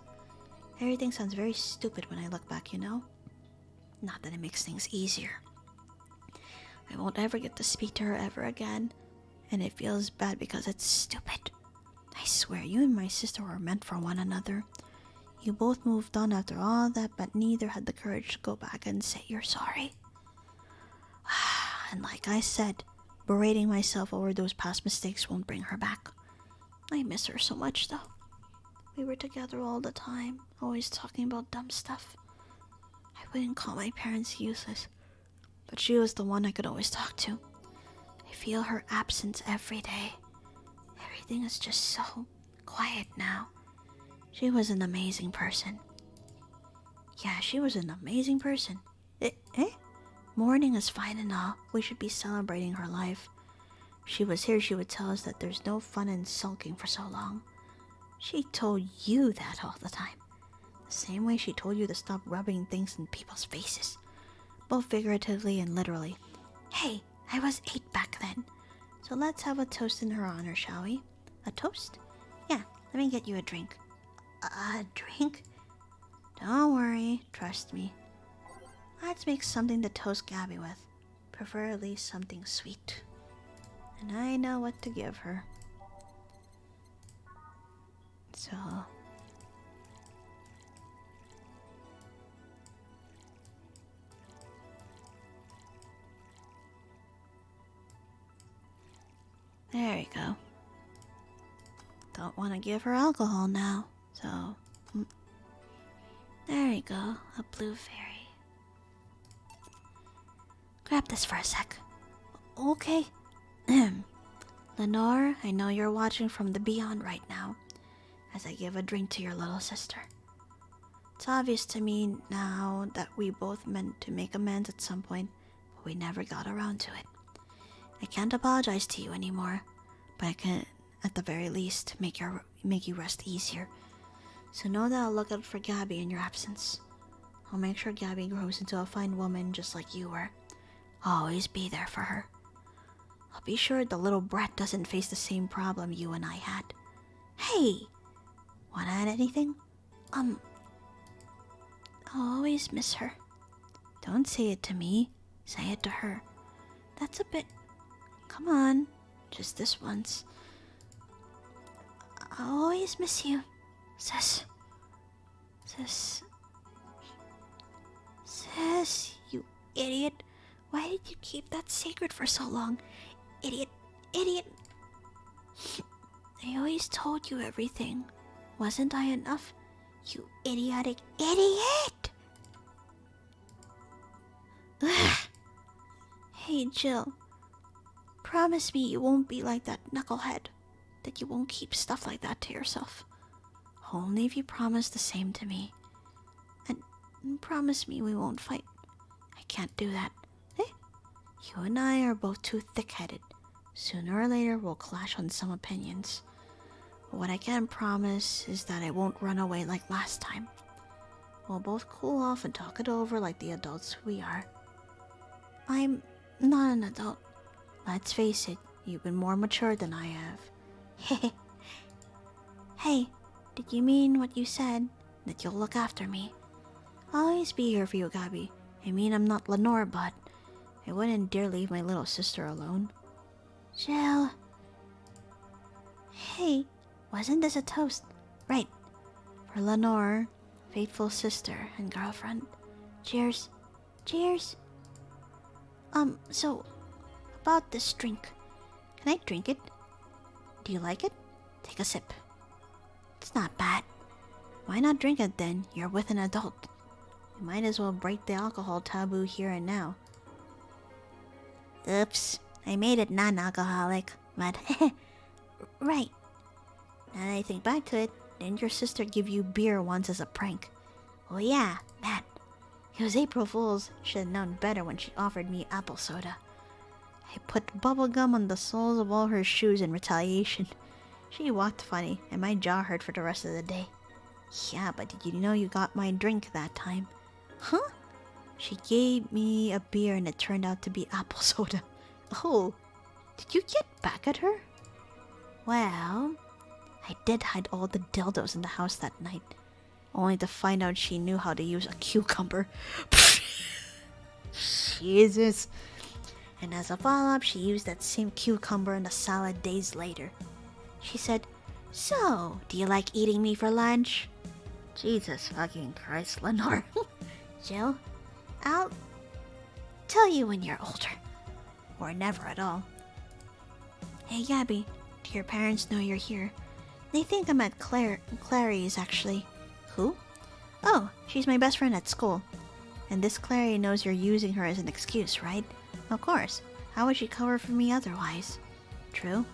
Everything sounds very stupid when I look back, you know? Not that it makes things easier. I won't ever get to speak to her ever again, and it feels bad because it's stupid. I swear, you and my sister were meant for one another. You both moved on after all that, but neither had the courage to go back and say you're sorry. And like I said, berating myself over those past mistakes won't bring her back. I miss her so much, though. We were together all the time, always talking about dumb stuff. I wouldn't call my parents useless, but she was the one I could always talk to. I feel her absence every day. Everything is just so quiet now. She was an amazing person. Yeah, she was an amazing person. Mourning is fine and all. We should be celebrating her life. If she was here, she would tell us that there's no fun in sulking for so long. She told you that all the time. The same way she told you to stop rubbing things in people's faces. Both figuratively and literally. Hey, I was 8 back then. So let's have a toast in her honor, shall we? A toast? Yeah, let me get you a drink. A drink? Don't worry, trust me. Let's make something to toast Gabby with. Preferably something sweet. And I know what to give her. So... there you go. Don't want to give her alcohol now, so... there you go, a blue fairy. Grab this for a sec. Okay. Lenore, I know you're watching from the beyond right now, as I give a drink to your little sister. It's obvious to me now that we both meant to make amends at some point, but we never got around to it. I can't apologize to you anymore, but I can, at the very least, make you rest easier. So know that I'll look out for Gabby in your absence. I'll make sure Gabby grows into a fine woman just like you were. I'll always be there for her. I'll be sure the little brat doesn't face the same problem you and I had. Hey! Wanna add anything? I'll always miss her. Don't say it to me. Say it to her. That's a bit... come on. Just this once. I'll always miss you, sis. Sis, you idiot. Why did you keep that secret for so long? Idiot. I always told you everything. Wasn't I enough? You idiotic idiot! Ugh. Hey, Jill. Promise me you won't be like that knucklehead. That you won't keep stuff like that to yourself. Only if you promise the same to me. And promise me we won't fight. I can't do that. You and I are both too thick-headed. Sooner or later we'll clash on some opinions. But what I can promise is that I won't run away like last time. We'll both cool off and talk it over like the adults we are. I'm not an adult. Let's face it, you've been more mature than I have. Hey, did you mean what you said? That you'll look after me? I'll always be here for you, Gabby. I mean, I'm not Lenore, but I wouldn't dare leave my little sister alone. Jill. Hey, wasn't this a toast? Right. For Lenore, faithful sister and girlfriend. Cheers. Cheers. So, about this drink. Can I drink it? Do you like it? Take a sip. It's not bad. Why not drink it then? You're with an adult. You might as well break the alcohol taboo here and now. Oops, I made it non-alcoholic, but right. Now that I think back to it, didn't your sister give you beer once as a prank? Oh yeah, that. It was April Fool's. Should have known better when she offered me apple soda. I put bubble gum on the soles of all her shoes in retaliation. She walked funny, and my jaw hurt for the rest of the day. Yeah, but did you know you got my drink that time? Huh? She gave me a beer and it turned out to be apple soda. Oh, did you get back at her? Well, I did hide all the dildos in the house that night, only to find out she knew how to use a cucumber. Jesus. And as a follow-up, she used that same cucumber in a salad days later. She said, "So, do you like eating me for lunch?" Jesus fucking Christ, Lenore. Jill, I'll tell you when you're older. Or never at all. Hey, Gabby, do your parents know you're here? They think I'm at Clary's, actually. Who? Oh, she's my best friend at school. And this Clary knows you're using her as an excuse, right? Of course. How would she cover for me otherwise? True.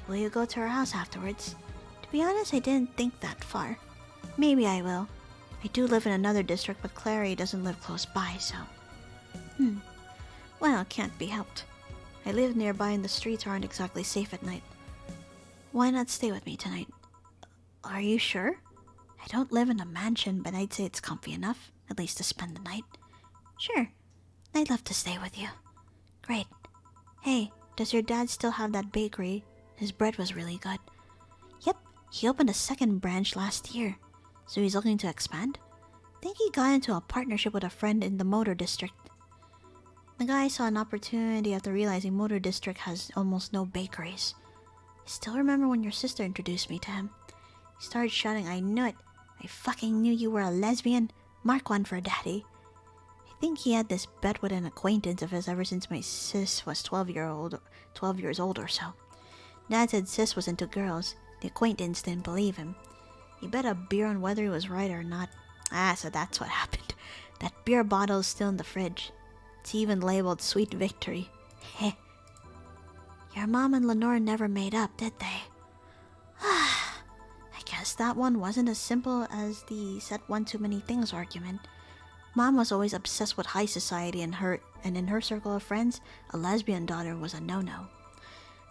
Will you go to her house afterwards? To be honest, I didn't think that far. Maybe I will. I do live in another district, but Clary doesn't live close by, so... Well, can't be helped. I live nearby and the streets aren't exactly safe at night. Why not stay with me tonight? Are you sure? I don't live in a mansion, but I'd say it's comfy enough, at least to spend the night. Sure. I'd love to stay with you. Great. Hey, does your dad still have that bakery? His bread was really good. Yep, he opened a second branch last year. So he's looking to expand? Think he got into a partnership with a friend in the motor district. The guy saw an opportunity after realizing motor district has almost no bakeries. I still remember when your sister introduced me to him. He started shouting, "I knew it! I fucking knew you were a lesbian! Mark one for daddy!" I think he had this bet with an acquaintance of his ever since my sis was 12 years old or so. Dad said sis was into girls. The acquaintance didn't believe him. He bet a beer on whether he was right or not. So that's what happened. That beer bottle is still in the fridge. It's even labeled Sweet Victory. Heh. Your mom and Lenore never made up, did they? I guess that one wasn't as simple as the said one too many things argument. Mom was always obsessed with high society and in her circle of friends, a lesbian daughter was a no-no.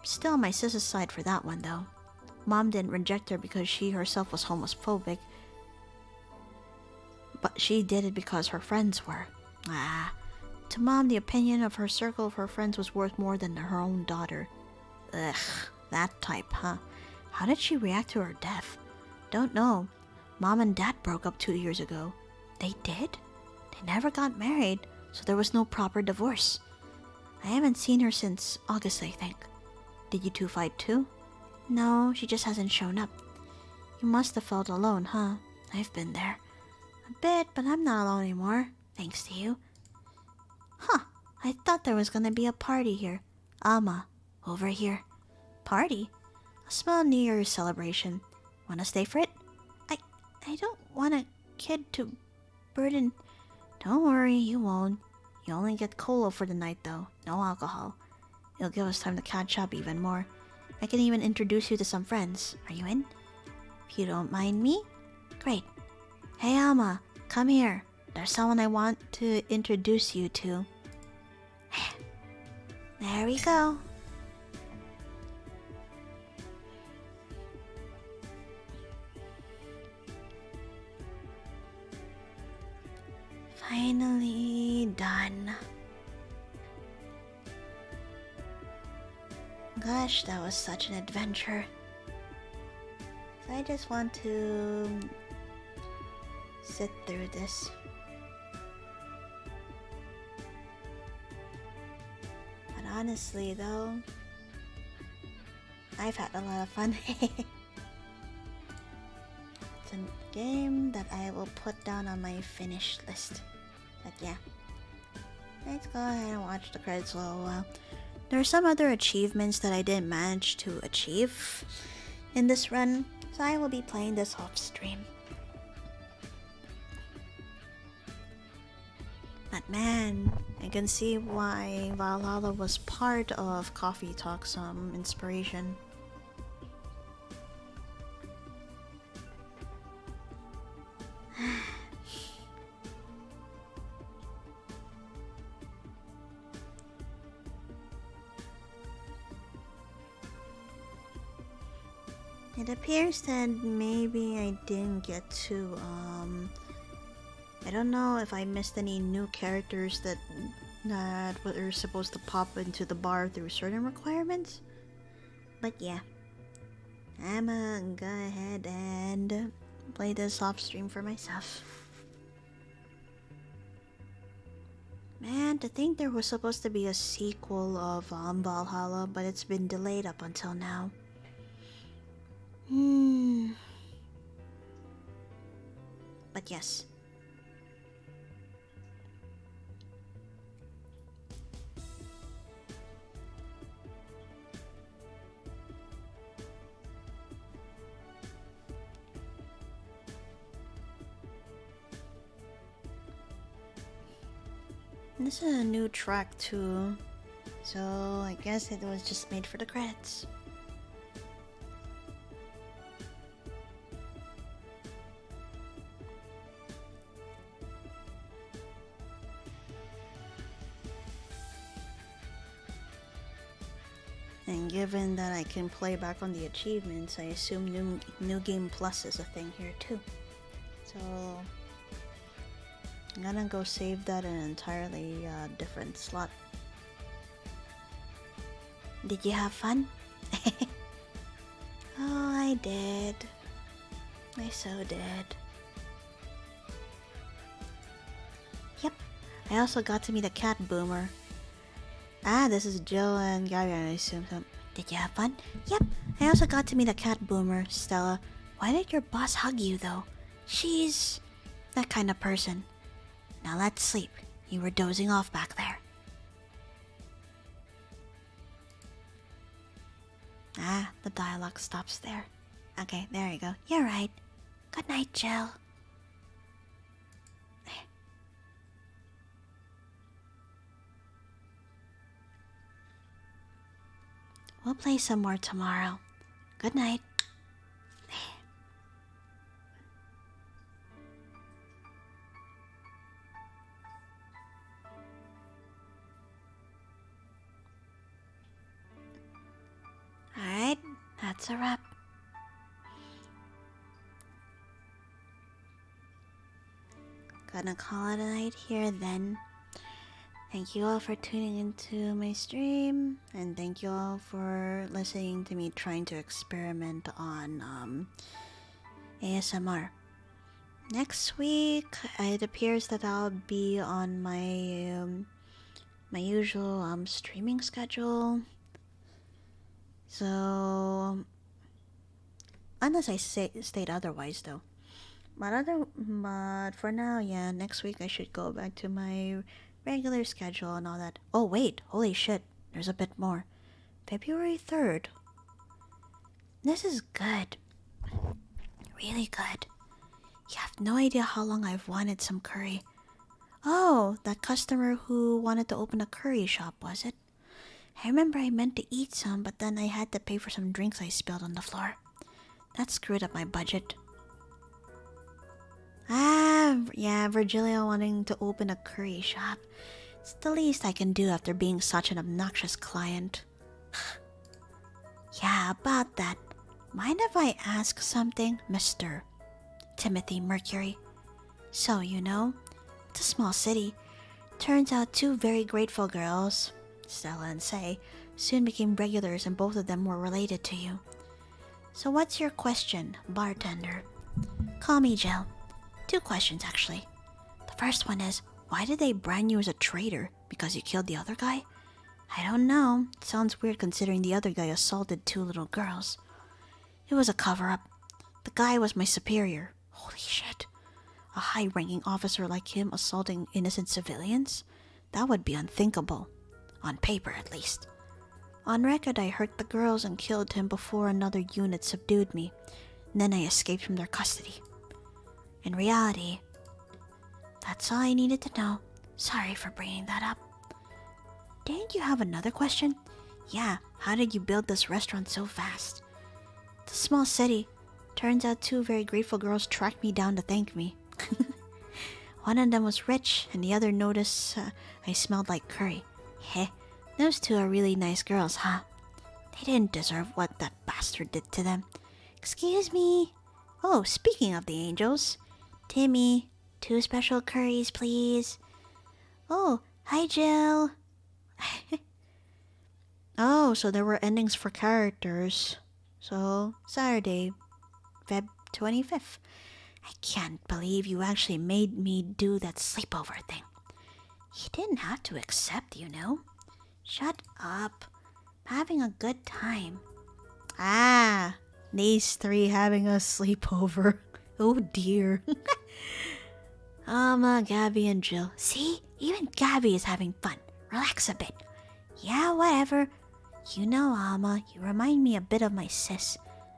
Still on my sister's side for that one though. Mom didn't reject her because she herself was homophobic, but she did it because her friends were. To Mom, the opinion of her circle of her friends was worth more than her own daughter. Ugh, that type, huh? How did she react to her death? Don't know. Mom and Dad broke up 2 years ago. They did? They never got married, so there was no proper divorce. I haven't seen her since August, I think. Did you two fight too? No, she just hasn't shown up. You must have felt alone, huh? I've been there. A bit, but I'm not alone anymore, thanks to you. Huh, I thought there was gonna be a party here. Alma, over here. Party? A small New Year's celebration. Wanna stay for it? I don't want a kid to burden... Don't worry, you won't. You only get cola for the night though, no alcohol. It'll give us time to catch up even more. I can even introduce you to some friends. Are you in? If you don't mind me? Great. Hey Alma, come here. There's someone I want to introduce you to. There we go. Finally done. Gosh, that was such an adventure. So I just want to sit through this. Honestly, though, I've had a lot of fun. It's a game that I will put down on my finished list. But yeah, let's go ahead and watch the credits for a while. There are some other achievements that I didn't manage to achieve in this run, so I will be playing this off stream. But man, I can see why Valhalla was part of Coffee Talk's inspiration. It appears that maybe I didn't get to, I don't know if I missed any new characters that were supposed to pop into the bar through certain requirements. But yeah, I'ma go ahead and play this off stream for myself. Man, to think there was supposed to be a sequel of Valhalla, but it's been delayed up until now. But yes. This is a new track too, so I guess it was just made for the credits. And given that I can play back on the achievements, I assume New Game Plus is a thing here too. So I'm gonna go save that in an entirely different slot. Did you have fun? Oh, I did. I so did. Yep. I also got to meet a cat boomer. Ah, this is Jill and Gabby, I assume. So. Did you have fun? Yep. I also got to meet a cat boomer, Stella. Why did your boss hug you, though? She's that kind of person. Now let's sleep. You were dozing off back there. Ah, the dialogue stops there. Okay, there you go. You're right. Good night, Jill. We'll play some more tomorrow. Good night. Alright, that's a wrap. Gonna call it a night here then. Thank you all for tuning into my stream, and thank you all for listening to me trying to experiment on ASMR. Next week, it appears that I'll be on my my usual streaming schedule. So, unless I state otherwise, though. But for now, yeah, next week I should go back to my regular schedule and all that. Oh wait, holy shit, there's a bit more. February 3rd. This is good. Really good. You have no idea how long I've wanted some curry. Oh, that customer who wanted to open a curry shop, was it? I remember I meant to eat some, but then I had to pay for some drinks I spilled on the floor. That screwed up my budget. Ah, yeah, Virgilia wanting to open a curry shop. It's the least I can do after being such an obnoxious client. Yeah, about that. Mind if I ask something, Mr. Timothy Mercury? So, you know, it's a small city. Turns out two very grateful girls, Stella and Say, soon became regulars and both of them were related to you. So what's your question, bartender? Call me Jill. 2 questions, actually. The first one is, why did they brand you as a traitor? Because you killed the other guy? I don't know. It sounds weird considering the other guy assaulted 2 little girls. It was a cover-up. The guy was my superior. Holy shit. A high-ranking officer like him assaulting innocent civilians? That would be unthinkable. On paper, at least. On record, I hurt the girls and killed him before another unit subdued me. And then I escaped from their custody. In reality, that's all I needed to know. Sorry for bringing that up. Didn't you have another question? Yeah, how did you build this restaurant so fast? It's a small city. Turns out 2 very grateful girls tracked me down to thank me. One of them was rich, and the other noticed I smelled like curry. Heh, those 2 are really nice girls, huh? They didn't deserve what that bastard did to them. Excuse me. Oh, speaking of the angels. Timmy, 2 special curries, please. Oh, hi, Jill. Oh, so there were endings for characters. So, Saturday, Feb 25th. I can't believe you actually made me do that sleepover thing. You didn't have to accept, you know. Shut up. I'm having a good time. Ah, these 3 having a sleepover. Oh dear. Alma, Gabby, and Jill. See? Even Gabby is having fun. Relax a bit. Yeah, whatever. You know, Alma, you remind me a bit of my sis.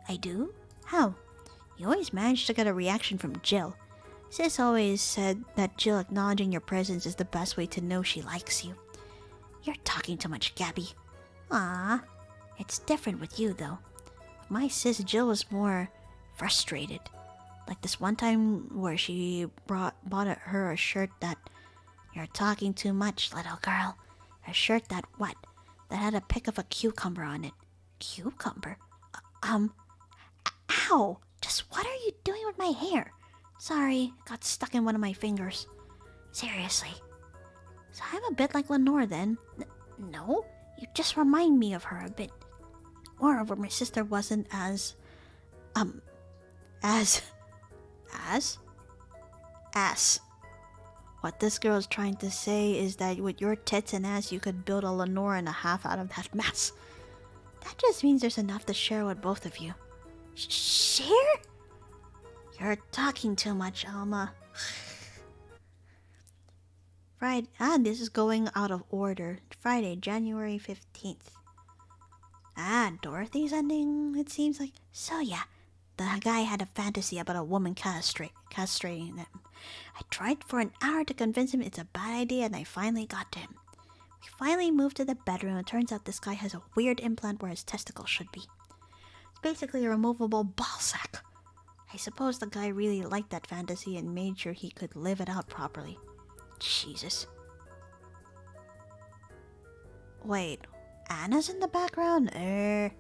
I do? How? You always manage to get a reaction from Jill. Sis always said that Jill acknowledging your presence is the best way to know she likes you. You're talking too much, Gabby. Ah, it's different with you, though. My sis Jill was more frustrated. Like this one time where she bought her a shirt that... You're talking too much, little girl. A shirt that what? That had a pic of a cucumber on it. Cucumber? Ow! Just what are you doing with my hair? Sorry, it got stuck in one of my fingers. Seriously. So I'm a bit like Lenore then. No, you just remind me of her a bit. Moreover, my sister wasn't as... Ass. What this girl is trying to say is that with your tits and ass, you could build a Lenore and a half out of that mess. That just means there's enough to share with both of you. Share? You're talking too much, Alma. Friday. This is going out of order. Friday, January 15th. Dorothy's ending, it seems like. So yeah, the guy had a fantasy about a woman castrating them. I tried for an hour to convince him it's a bad idea, and I finally got to him. We finally moved to the bedroom, and it turns out this guy has a weird implant where his testicles should be. It's basically a removable ball sack. I suppose the guy really liked that fantasy and made sure he could live it out properly. Jesus. Wait, Anna's in the background? Anna,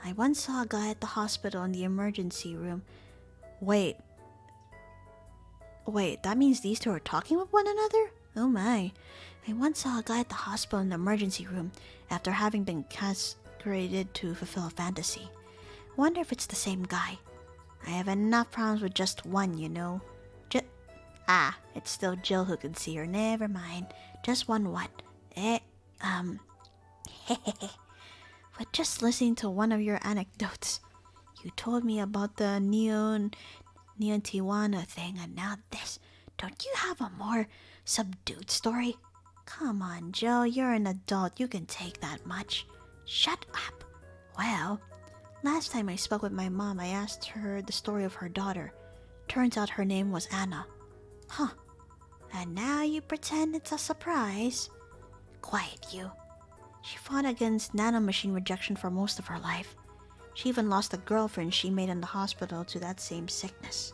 I once saw a guy at the hospital in the emergency room. Wait, that means these 2 are talking with one another? Oh my. I once saw a guy at the hospital in the emergency room after having been castrated to fulfill a fantasy. Wonder if it's the same guy. I have enough problems with just one, you know. It's still Jill who can see her. Never mind. Just one what? But just listening to one of your anecdotes. You told me about the Neon Tijuana thing, and now this. Don't you have a more subdued story? Come on, Jill, you're an adult. You can take that much. Shut up. Well, last time I spoke with my mom, I asked her the story of her daughter. Turns out her name was Anna. Huh. And now you pretend it's a surprise. Quiet, you. She fought against nanomachine rejection for most of her life. She even lost a girlfriend she made in the hospital to that same sickness.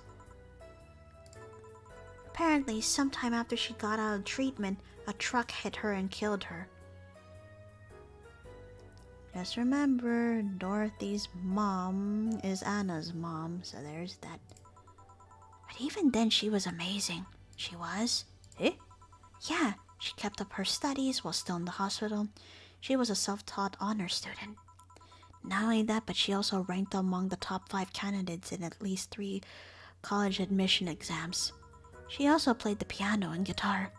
Apparently, sometime after she got out of treatment, a truck hit her and killed her. Just remember, Dorothy's mom is Anna's mom, so there's that. But even then, she was amazing. She was? Yeah, she kept up her studies while still in the hospital. She was a self-taught honor student. Not only that, but she also ranked among the top 5 candidates in at least 3 college admission exams. She also played the piano and guitar.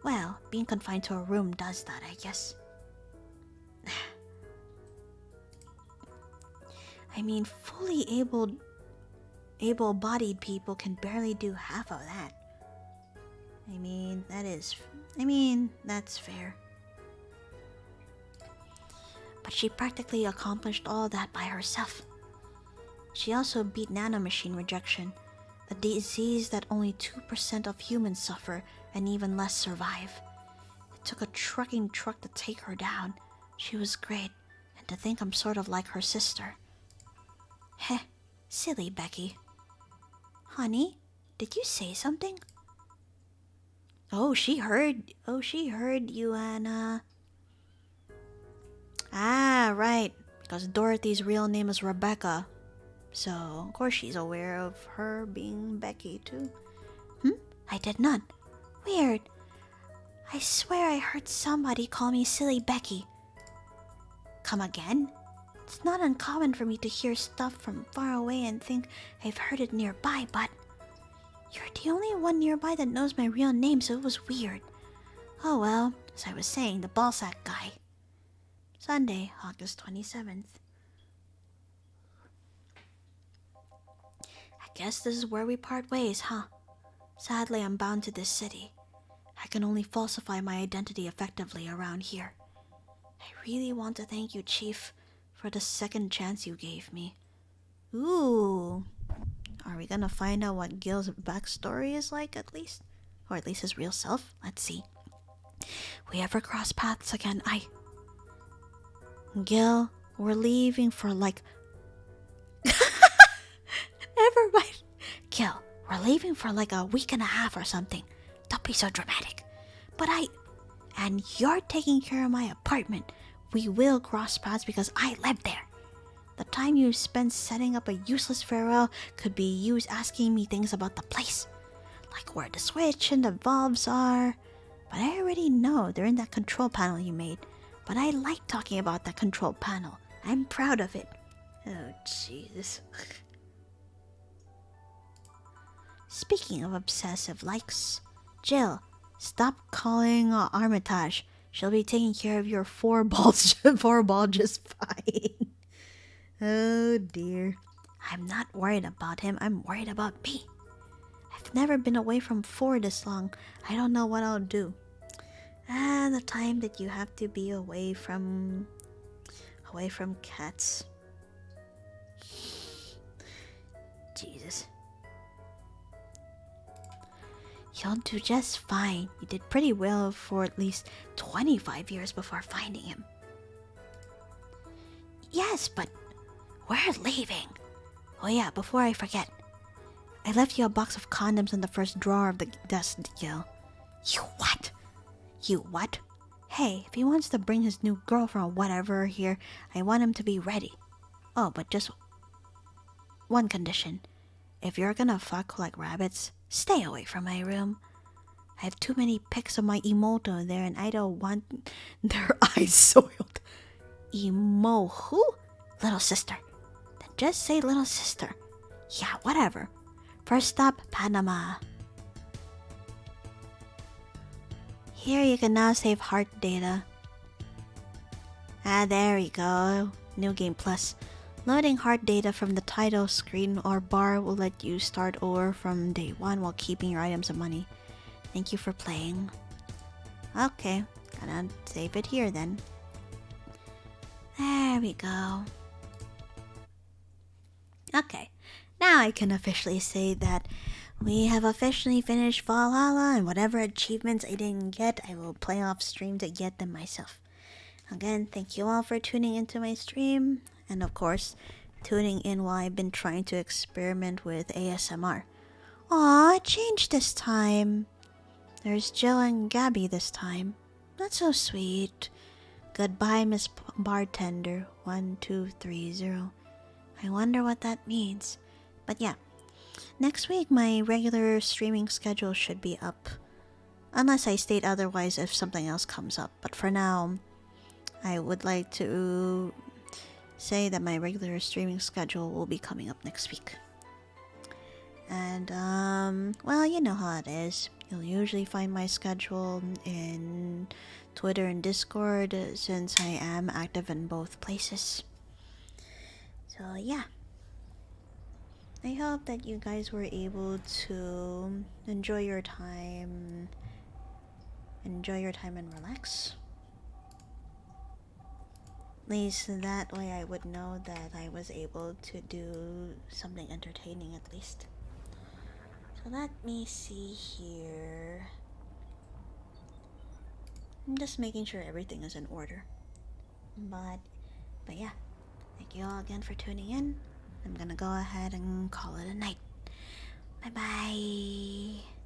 Well, being confined to a room does that, I guess. I mean, fully able-bodied people can barely do half of that. That's fair. But she practically accomplished all that by herself. She also beat nanomachine rejection, a disease that only 2% of humans suffer and even less survive. It took a trucking truck to take her down. She was great, and to think I'm sort of like her sister. Heh, silly Becky. Honey, did you say something? Oh, she heard you, Anna. Ah, right. Because Dorothy's real name is Rebecca. So, of course she's aware of her being Becky, too. I did not. Weird. I swear I heard somebody call me Silly Becky. Come again? It's not uncommon for me to hear stuff from far away and think I've heard it nearby, but you're the only one nearby that knows my real name, so it was weird. Oh well, as I was saying, the ballsack guy. Sunday, August 27th. I guess this is where we part ways, huh? Sadly, I'm bound to this city. I can only falsify my identity effectively around here. I really want to thank you, Chief, for the second chance you gave me. Ooh. Are we gonna find out what Gil's backstory is like, at least? Or at least his real self? Let's see. We ever cross paths again? Gil, we're leaving for like... Never mind. Gil, we're leaving for like a week and a half or something. Don't be so dramatic. But and you're taking care of my apartment. We will cross paths because I live there. The time you spend setting up a useless farewell could be used asking me things about the place. Like where the switch and the valves are. But I already know they're in that control panel you made. But I like talking about that control panel. I'm proud of it. Oh, Jesus. Speaking of obsessive likes, Jill, stop calling Armitage. She'll be taking care of your four ball just fine. Oh dear. I'm not worried about him. I'm worried about me. I've never been away from 4 this long. I don't know what I'll do. And the time that you have to be away from cats. Jesus. You'll do just fine. You did pretty well for at least 25 years before finding him. Yes, but we're leaving. Oh yeah, before I forget. I left you a box of condoms in the first drawer of the desk, Gil. You what? You what? Hey, if he wants to bring his new girlfriend or whatever here, I want him to be ready. Oh, but just one condition. If you're gonna fuck like rabbits, stay away from my room. I have too many pics of my Emoto there and I don't want their eyes soiled. Emo who? Little sister. Then just say little sister. Yeah, whatever. First stop, Panama. Here you can now save heart data. Ah, there we go. New Game Plus. Loading heart data from the title screen or bar will let you start over from day 1 while keeping your items and money. Thank you for playing. Okay, gonna save it here then. There we go. Okay, now I can officially say that we have officially finished Valhalla, and whatever achievements I didn't get, I will play off stream to get them myself. Again, thank you all for tuning into my stream, and of course, tuning in while I've been trying to experiment with ASMR. Aw, it changed this time. There's Jill and Gabby this time. That's so sweet. Goodbye, Miss Bartender 1230. I wonder what that means. But yeah, next week my regular streaming schedule should be up. Unless I state otherwise if something else comes up. But for now, I would like to say that my regular streaming schedule will be coming up next week. And, well, you know how it is. You'll usually find my schedule in Twitter and Discord since I am active in both places. So, yeah. I hope that you guys were able to enjoy your time. Enjoy your time and relax. At least that way I would know that I was able to do something entertaining at least. So let me see here. I'm just making sure everything is in order. But yeah, thank you all again for tuning in. I'm gonna go ahead and call it a night. Bye bye.